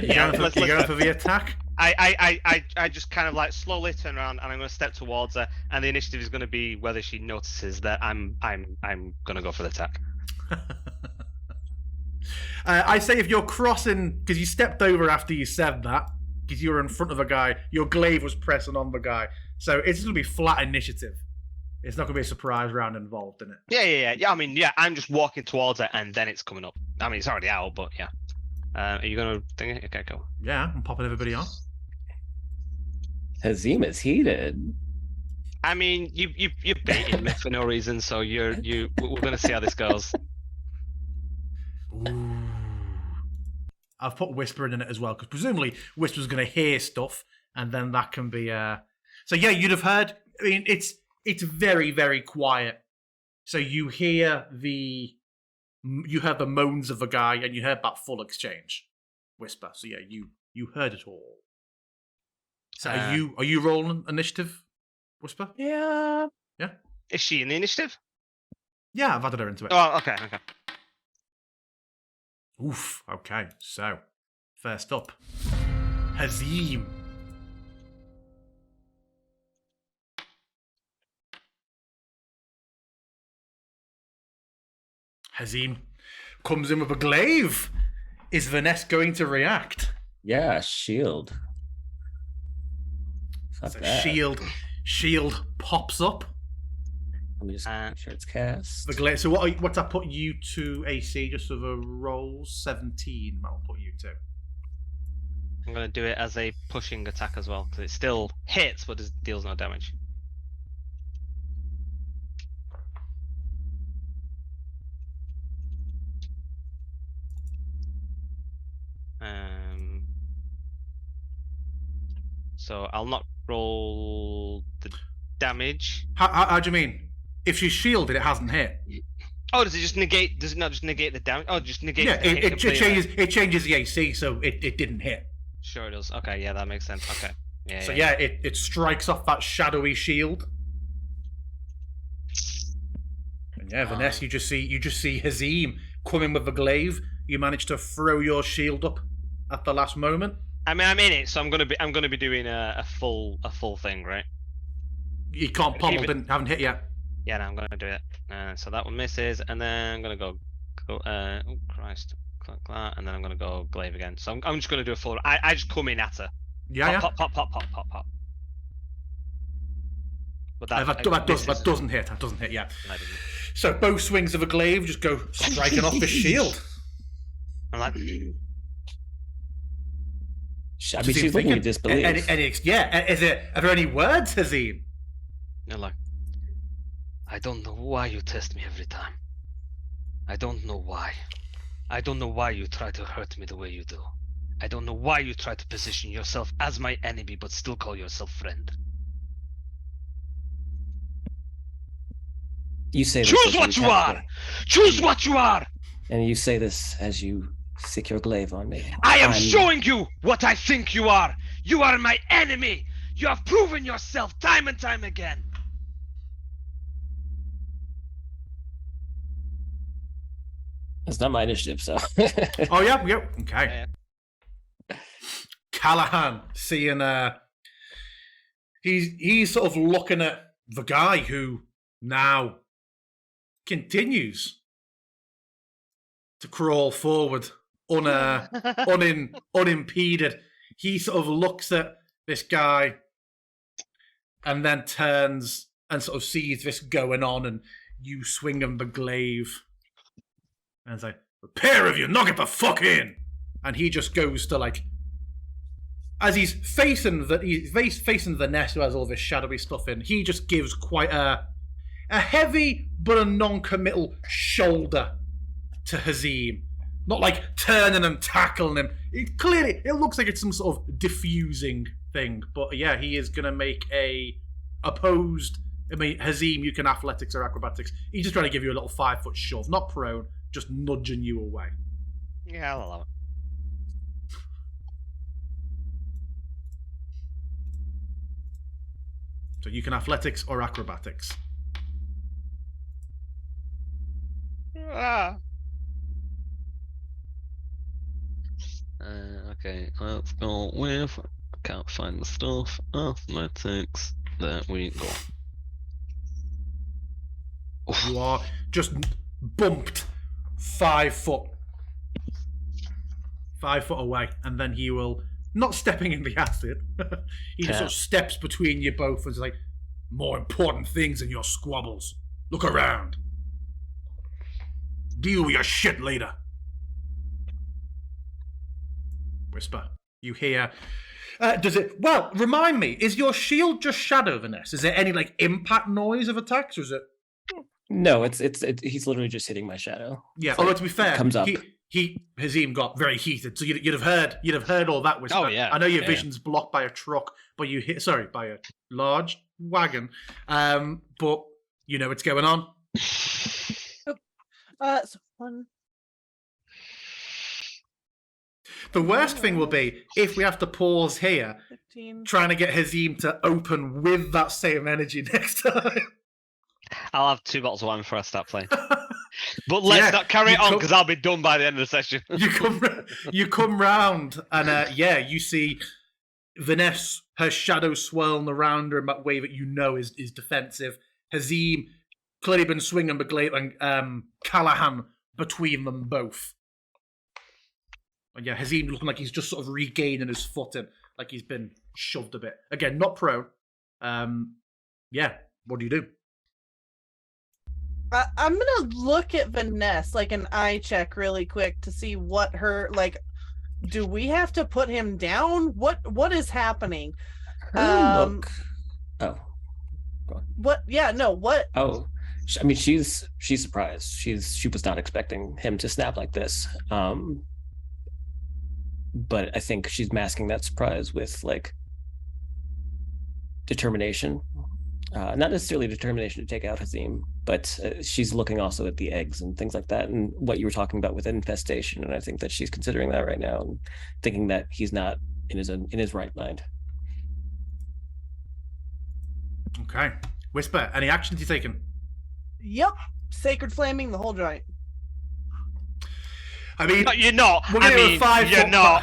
You going for the attack? I just kind of slowly turn around and I'm gonna step towards her, and the initiative is gonna be whether she notices that I'm gonna go for the attack. I say if you're crossing, because you stepped over after you said that, because you were in front of a guy, your glaive was pressing on the guy, so it's going to be flat initiative. It's not going to be a surprise round involved in it. Yeah. I mean, yeah, I'm just walking towards it, and then it's coming up. I mean, it's already out, but yeah. Are you gonna think it? Okay, go. Yeah, I'm popping everybody on. Hazim is heated. I mean, you're baiting me for no reason, so we're gonna see how this goes. Ooh. I've put whispering in it as well, because presumably Whisper's going to hear stuff, and then that can be... So yeah, you'd have heard... I mean, it's very, very quiet. So you hear the moans of the guy, and you heard that full exchange. Whisper. So yeah, you heard it all. So Uh, are you rolling initiative, Whisper? Yeah. Yeah. Is she in the initiative? Yeah, I've added her into it. Oh, okay. Oof. Okay. So first up, Hazim. Hazim comes in with a glaive. Is Vanessa going to react? Yeah, shield. Fuck So that. shield pops up. Let me just make sure it's cast. The glaive. So what's that put you to AC? Just for the roll 17. I'll put you to. I'm going to do it as a pushing attack as well, because it still hits, but it deals no damage. So I'll not roll the damage. How do you mean? If she's shielded, it hasn't hit. Oh, does it just negate? Does it not just negate the damage? Oh, it just negates Yeah, the hit it completely. changes the AC, so it didn't hit. Sure it does. Okay, yeah, that makes sense. Okay. Yeah. So yeah, it strikes off that shadowy shield. And yeah, Vanessa, you just see Hazim come in with the glaive. You manage to throw your shield up at the last moment. I mean, I'm in it, so I'm gonna be doing a full thing, right? You can't pommel, haven't hit yet. Yeah, no, I'm gonna do it. So that one misses, and then I'm gonna go. Oh Christ! Click that, and then I'm gonna go glaive again. So I'm just gonna do a full. I just come in at her. Yeah, pop, yeah. Pop. But that doesn't hit. That doesn't hit. Yeah. So both swings of a glaive just go striking off the shield. I'm like. I mean, she's looking at disbelief. Are there any words, Hazim? You're like, I don't know why you test me every time. I don't know why. I don't know why you try to hurt me the way you do. I don't know why you try to position yourself as my enemy but still call yourself friend. You say this Choose what you are! Choose what you are! And you say this as you stick your glaive on me. I am showing you what I think you are! You are my enemy! You have proven yourself time and time again! It's not my initiative, so. Oh, yeah, okay. Yeah. Callahan, seeing, he's sort of looking at the guy who now continues to crawl forward unimpeded. He sort of looks at this guy and then turns and sort of sees this going on, and you swing him the glaive. And it's like, the pair of you, knock it the fuck in! And he just goes to, like, as he's facing the nest who has all this shadowy stuff in, he just gives quite a heavy but a non-committal shoulder to Hazim. Not like turning and tackling him. It looks like it's some sort of diffusing thing. But yeah, he is going to make a opposed... I mean, Hazim, you can athletics or acrobatics. He's just trying to give you a little 5-foot shove. Not prone, just nudging you away. Yeah, I'll allow it. So you can athletics or acrobatics. Okay, let's go with... I can't find the stuff. Athletics. There we go. You are just bumped 5 foot. 5 foot away, and then he will, not stepping in the acid, he just sort of steps between you both and is like, more important things than your squabbles. Look around. Deal with your shit later. Whisper. You hear... Well, remind me, is your shield just shadow, Vanessa? Is there any, like, impact noise of attacks, or is it... No, it's he's literally just hitting my shadow. Yeah, although to be fair, comes up. Hazim got very heated, so you'd have heard all that whisper. Oh, yeah. I know your vision's blocked by a truck, but by a large wagon. But you know what's going on. So one. The worst thing will be if we have to pause here 15. trying to get Hazim to open with that same energy next time. I'll have 2 bottles of wine before I start playing. But let's Yeah, not carry you it on come- because I'll be done by the end of the session. you come round and you see Vanessa, her shadow swirling around her in that way that you know is defensive. Hazim clearly been swinging the glaive, and Callahan between them both. And yeah, Hazim looking like he's just sort of regaining his footing, like he's been shoved a bit. Again, not prone. Yeah, what do you do? I'm gonna look at Vanessa, like an eye check really quick to see what her, like, do we have to put him down? What is happening? Her look. Oh. What? Yeah, no, what? Oh, I mean, she's surprised. She was not expecting him to snap like this. But I think she's masking that surprise with like determination. Not necessarily determination to take out Hazim, but she's looking also at the eggs and things like that, and what you were talking about with infestation. And I think that she's considering that right now and thinking that he's not in his right mind. Okay. Whisper, any actions you taken? Yep, sacred flaming the whole joint. I mean, No, you're not. We're gonna I do a mean, 5 you're foot not.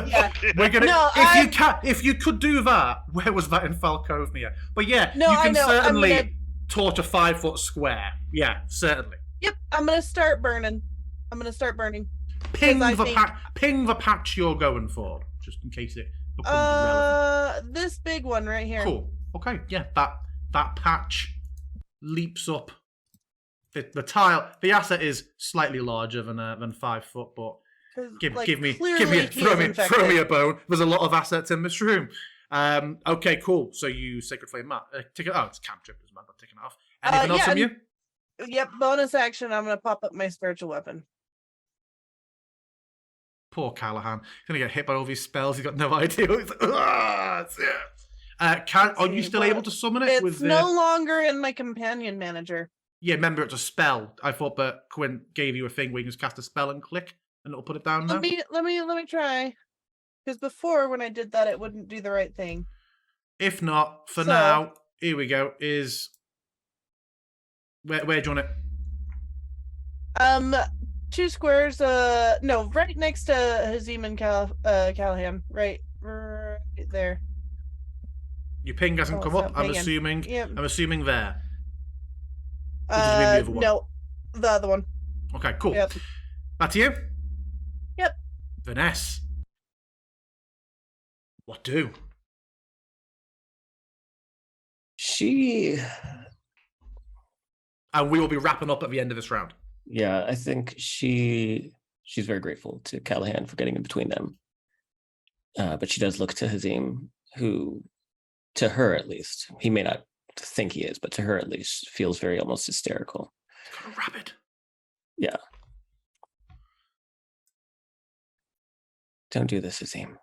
Yeah. We're gonna. No, if you could do that, where was that in Falcovnia? But yeah, No, you I can know, certainly torch a 5 foot square. Yeah, certainly. Yep, I'm gonna start burning. Ping I the think- ping the patch you're going for, just in case it becomes relevant. This big one right here. Cool. Okay. Yeah, that patch leaps up. The tile, the asset is slightly larger than 5 foot, but 'Cause, give like, me clearly he throw is me infected. a bone. There's a lot of assets in this room. Okay, cool. So you Sacred Flame Mat. Take it. Oh, it's cantrip as well, but taking it off. Anything else yeah, from you? Yep, bonus action. I'm gonna pop up my spiritual weapon. Poor Callahan. He's gonna get hit by all these spells. He's got no idea. He's like, are you still able to summon it? It's with no longer in my companion manager. Yeah, remember it's a spell. I thought that Quinn gave you a thing where you can just cast a spell and click, and it'll put it down now. Let me try. Because before, when I did that, it wouldn't do the right thing. If not, for So- now, here we go. Is where do you want it? 2 squares. No, right next to Hazim and Callahan. Right there. Your ping hasn't Oh, come it's up. not I'm pinging. assuming. Yep. I'm assuming there. Or did you mean the other one? No, the other one. Okay, cool. Yep. Back to you. Yep. Vanessa. What do? And we will be wrapping up at the end of this round. Yeah, I think she's very grateful to Callahan for getting in between them. But she does look to Hazim, who, to her at least, he may not think he is, but to her at least, feels very almost hysterical. He's got a rabbit. Yeah. Don't do this, Hazim.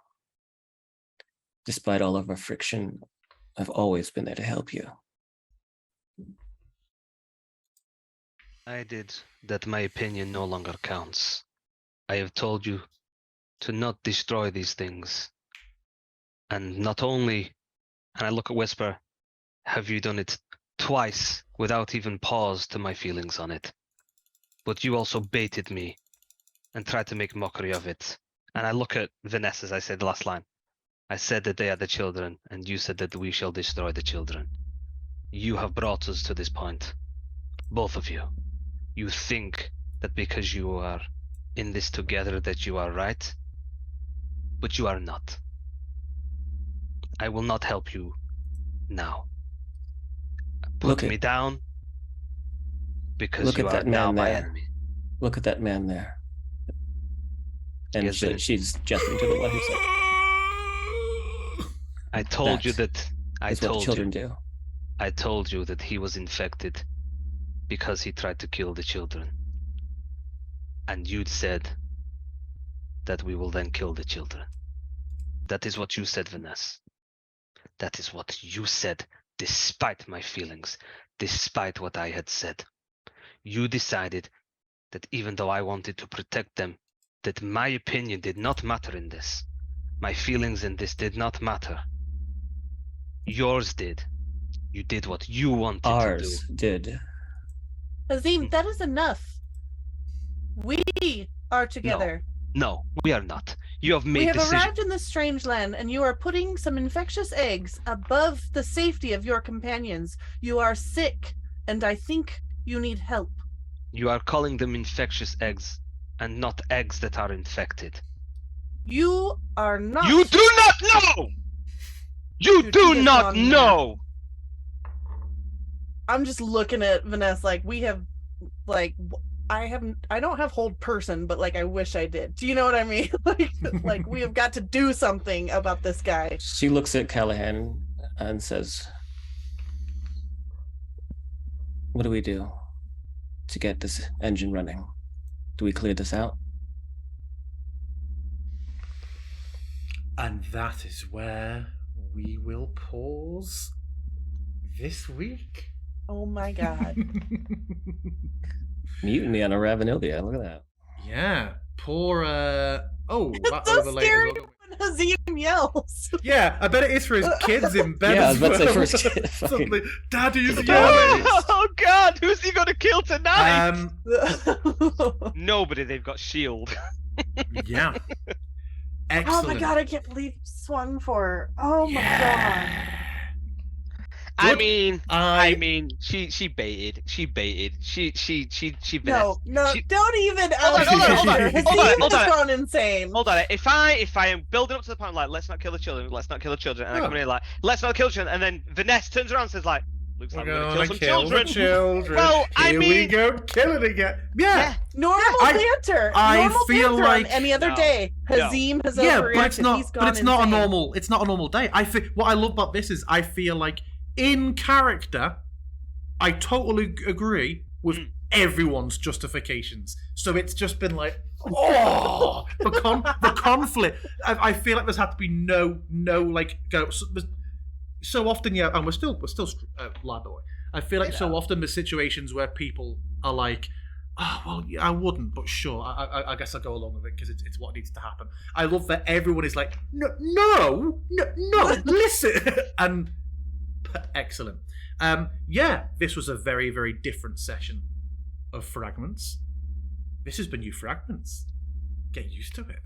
Despite all of our friction, I've always been there to help you. I did that my opinion no longer counts. I have told you to not destroy these things. And not only, and I look at Whisper, have you done it twice without even pause to my feelings on it. But you also baited me and tried to make mockery of it. And I look at Vanessa as I said the last line. I said that they are the children, and you said that we shall destroy the children. You have brought us to this point. Both of you. You think that because you are in this together that you are right, but you are not. I will not help you now. Put me down because you are now my enemy. Look at that man there. And she's gesturing to the one who said, I told you that I is what told the children you. do. I told you that he was infected because he tried to kill the children. And you'd said that we will then kill the children. That is what you said, Vanessa. That is what you said, despite my feelings, despite what I had said. You decided that even though I wanted to protect them, that my opinion did not matter in this. My feelings in this did not matter. Yours did. You did what you wanted Ours to do. did. Azim, that is enough. We are together. No, we are not. You have made We have decisions. arrived in this strange land, and you are putting some infectious eggs above the safety of your companions. You are sick, and I think you need help. You are calling them infectious eggs, and not eggs that are infected. You are not. You do not know! You Dude, do he is not on know! I'm just looking at Vanessa like we have, like, I don't have hold person, but like I wish I did. Do you know what I mean? like we have got to do something about this guy. She looks at Callahan and says, "What do we do to get this engine running? Do we clear this out?" And that is where we will pause this week. Oh my god. Mutiny on a Ravenilia. Look at that. Yeah, poor. Oh, It's that so overlaid as scary well. when Hazim yells. Yeah, I bet it is for his kids in bed. Yeah, I as was about to say well. for his kid, fucking- Suddenly, Daddy's Yeah. yelling. Oh god, who's he gonna kill tonight? Oh Nobody, they've got shield. Yeah. Oh Excellent. my god, I can't believe you swung for her. Oh my god. I Good. mean, she baited. She No, she- don't even Hold on, hold on, hold on, Hazim hold on. has gone insane. Hold on, if I am building up to the point like let's not kill the children, and I come in here like let's not kill the children, and then Vanessa turns around and says like, looks like we're gonna kill some the children. Well, I Here we mean- go, killing again. Yeah. Normal banter. I Normal feel banter like- on any other No. day. Hazim has Yeah, overreacted. but it's not. He's gone But it's not a insane. normal. It's not a normal day. I feel what I love about this is I feel like in character, I totally agree with everyone's justifications. So it's just been like, oh, the conflict. I feel like there's had to be no like go. So often, yeah, and we're still lad boy. I feel like so often there's situations where people are like, oh, well, yeah, I wouldn't, but sure, I guess I'll go along with it because it's what needs to happen. I love that everyone is like, no, listen, and excellent. Yeah, this was a very, very different session of Fragments. This has been new Fragments. Get used to it.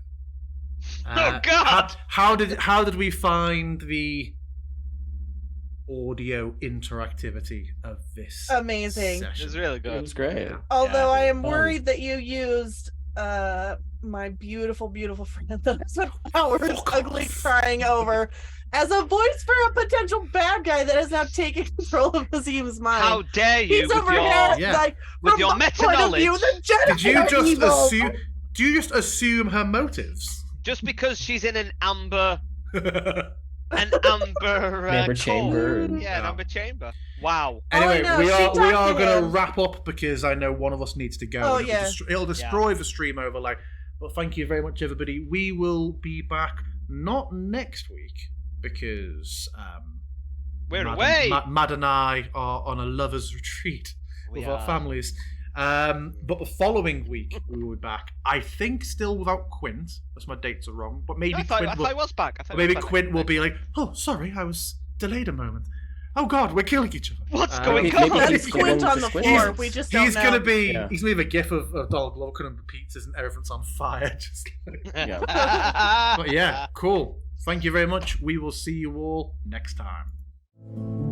Oh God! How did we find the audio interactivity of this? Amazing. It session? was really It good. was great. Although I am fun. worried that you used my beautiful, beautiful friend that I spent hours ugly crying over as a voice for a potential bad guy that has now taken control of Azim's mind. How dare you He's with over your here Yeah. like with from your my point of view, meta-knowledge. the Jedi Did you are just evil. assume? Do you just assume her motives? just because she's in an amber Amber chamber. core. Yeah, an amber chamber. Wow. Anyway, no, we she are talked to going to him. wrap up because I know one of us needs to go. Oh, and yeah. It'll destroy the stream overlay. But thank you very much, everybody. We will be back not next week because We're Mad away. Mad and I are on a lovers' retreat with our families. But the following week we will be back. I think still without Quint, unless my dates are wrong. But maybe I thought Quint will. I was back. I thought Maybe I was back. Quint will be like, "Oh, sorry, I was delayed a moment. Oh God, we're killing each other." What's Um, going maybe on? he's That's Quint going on to the Squid. floor. We just don't He's know. gonna be. Yeah. He's gonna be a gif of Donald Glover and pizzas and everything's on fire. Just like... Yeah. But yeah, cool. Thank you very much. We will see you all next time.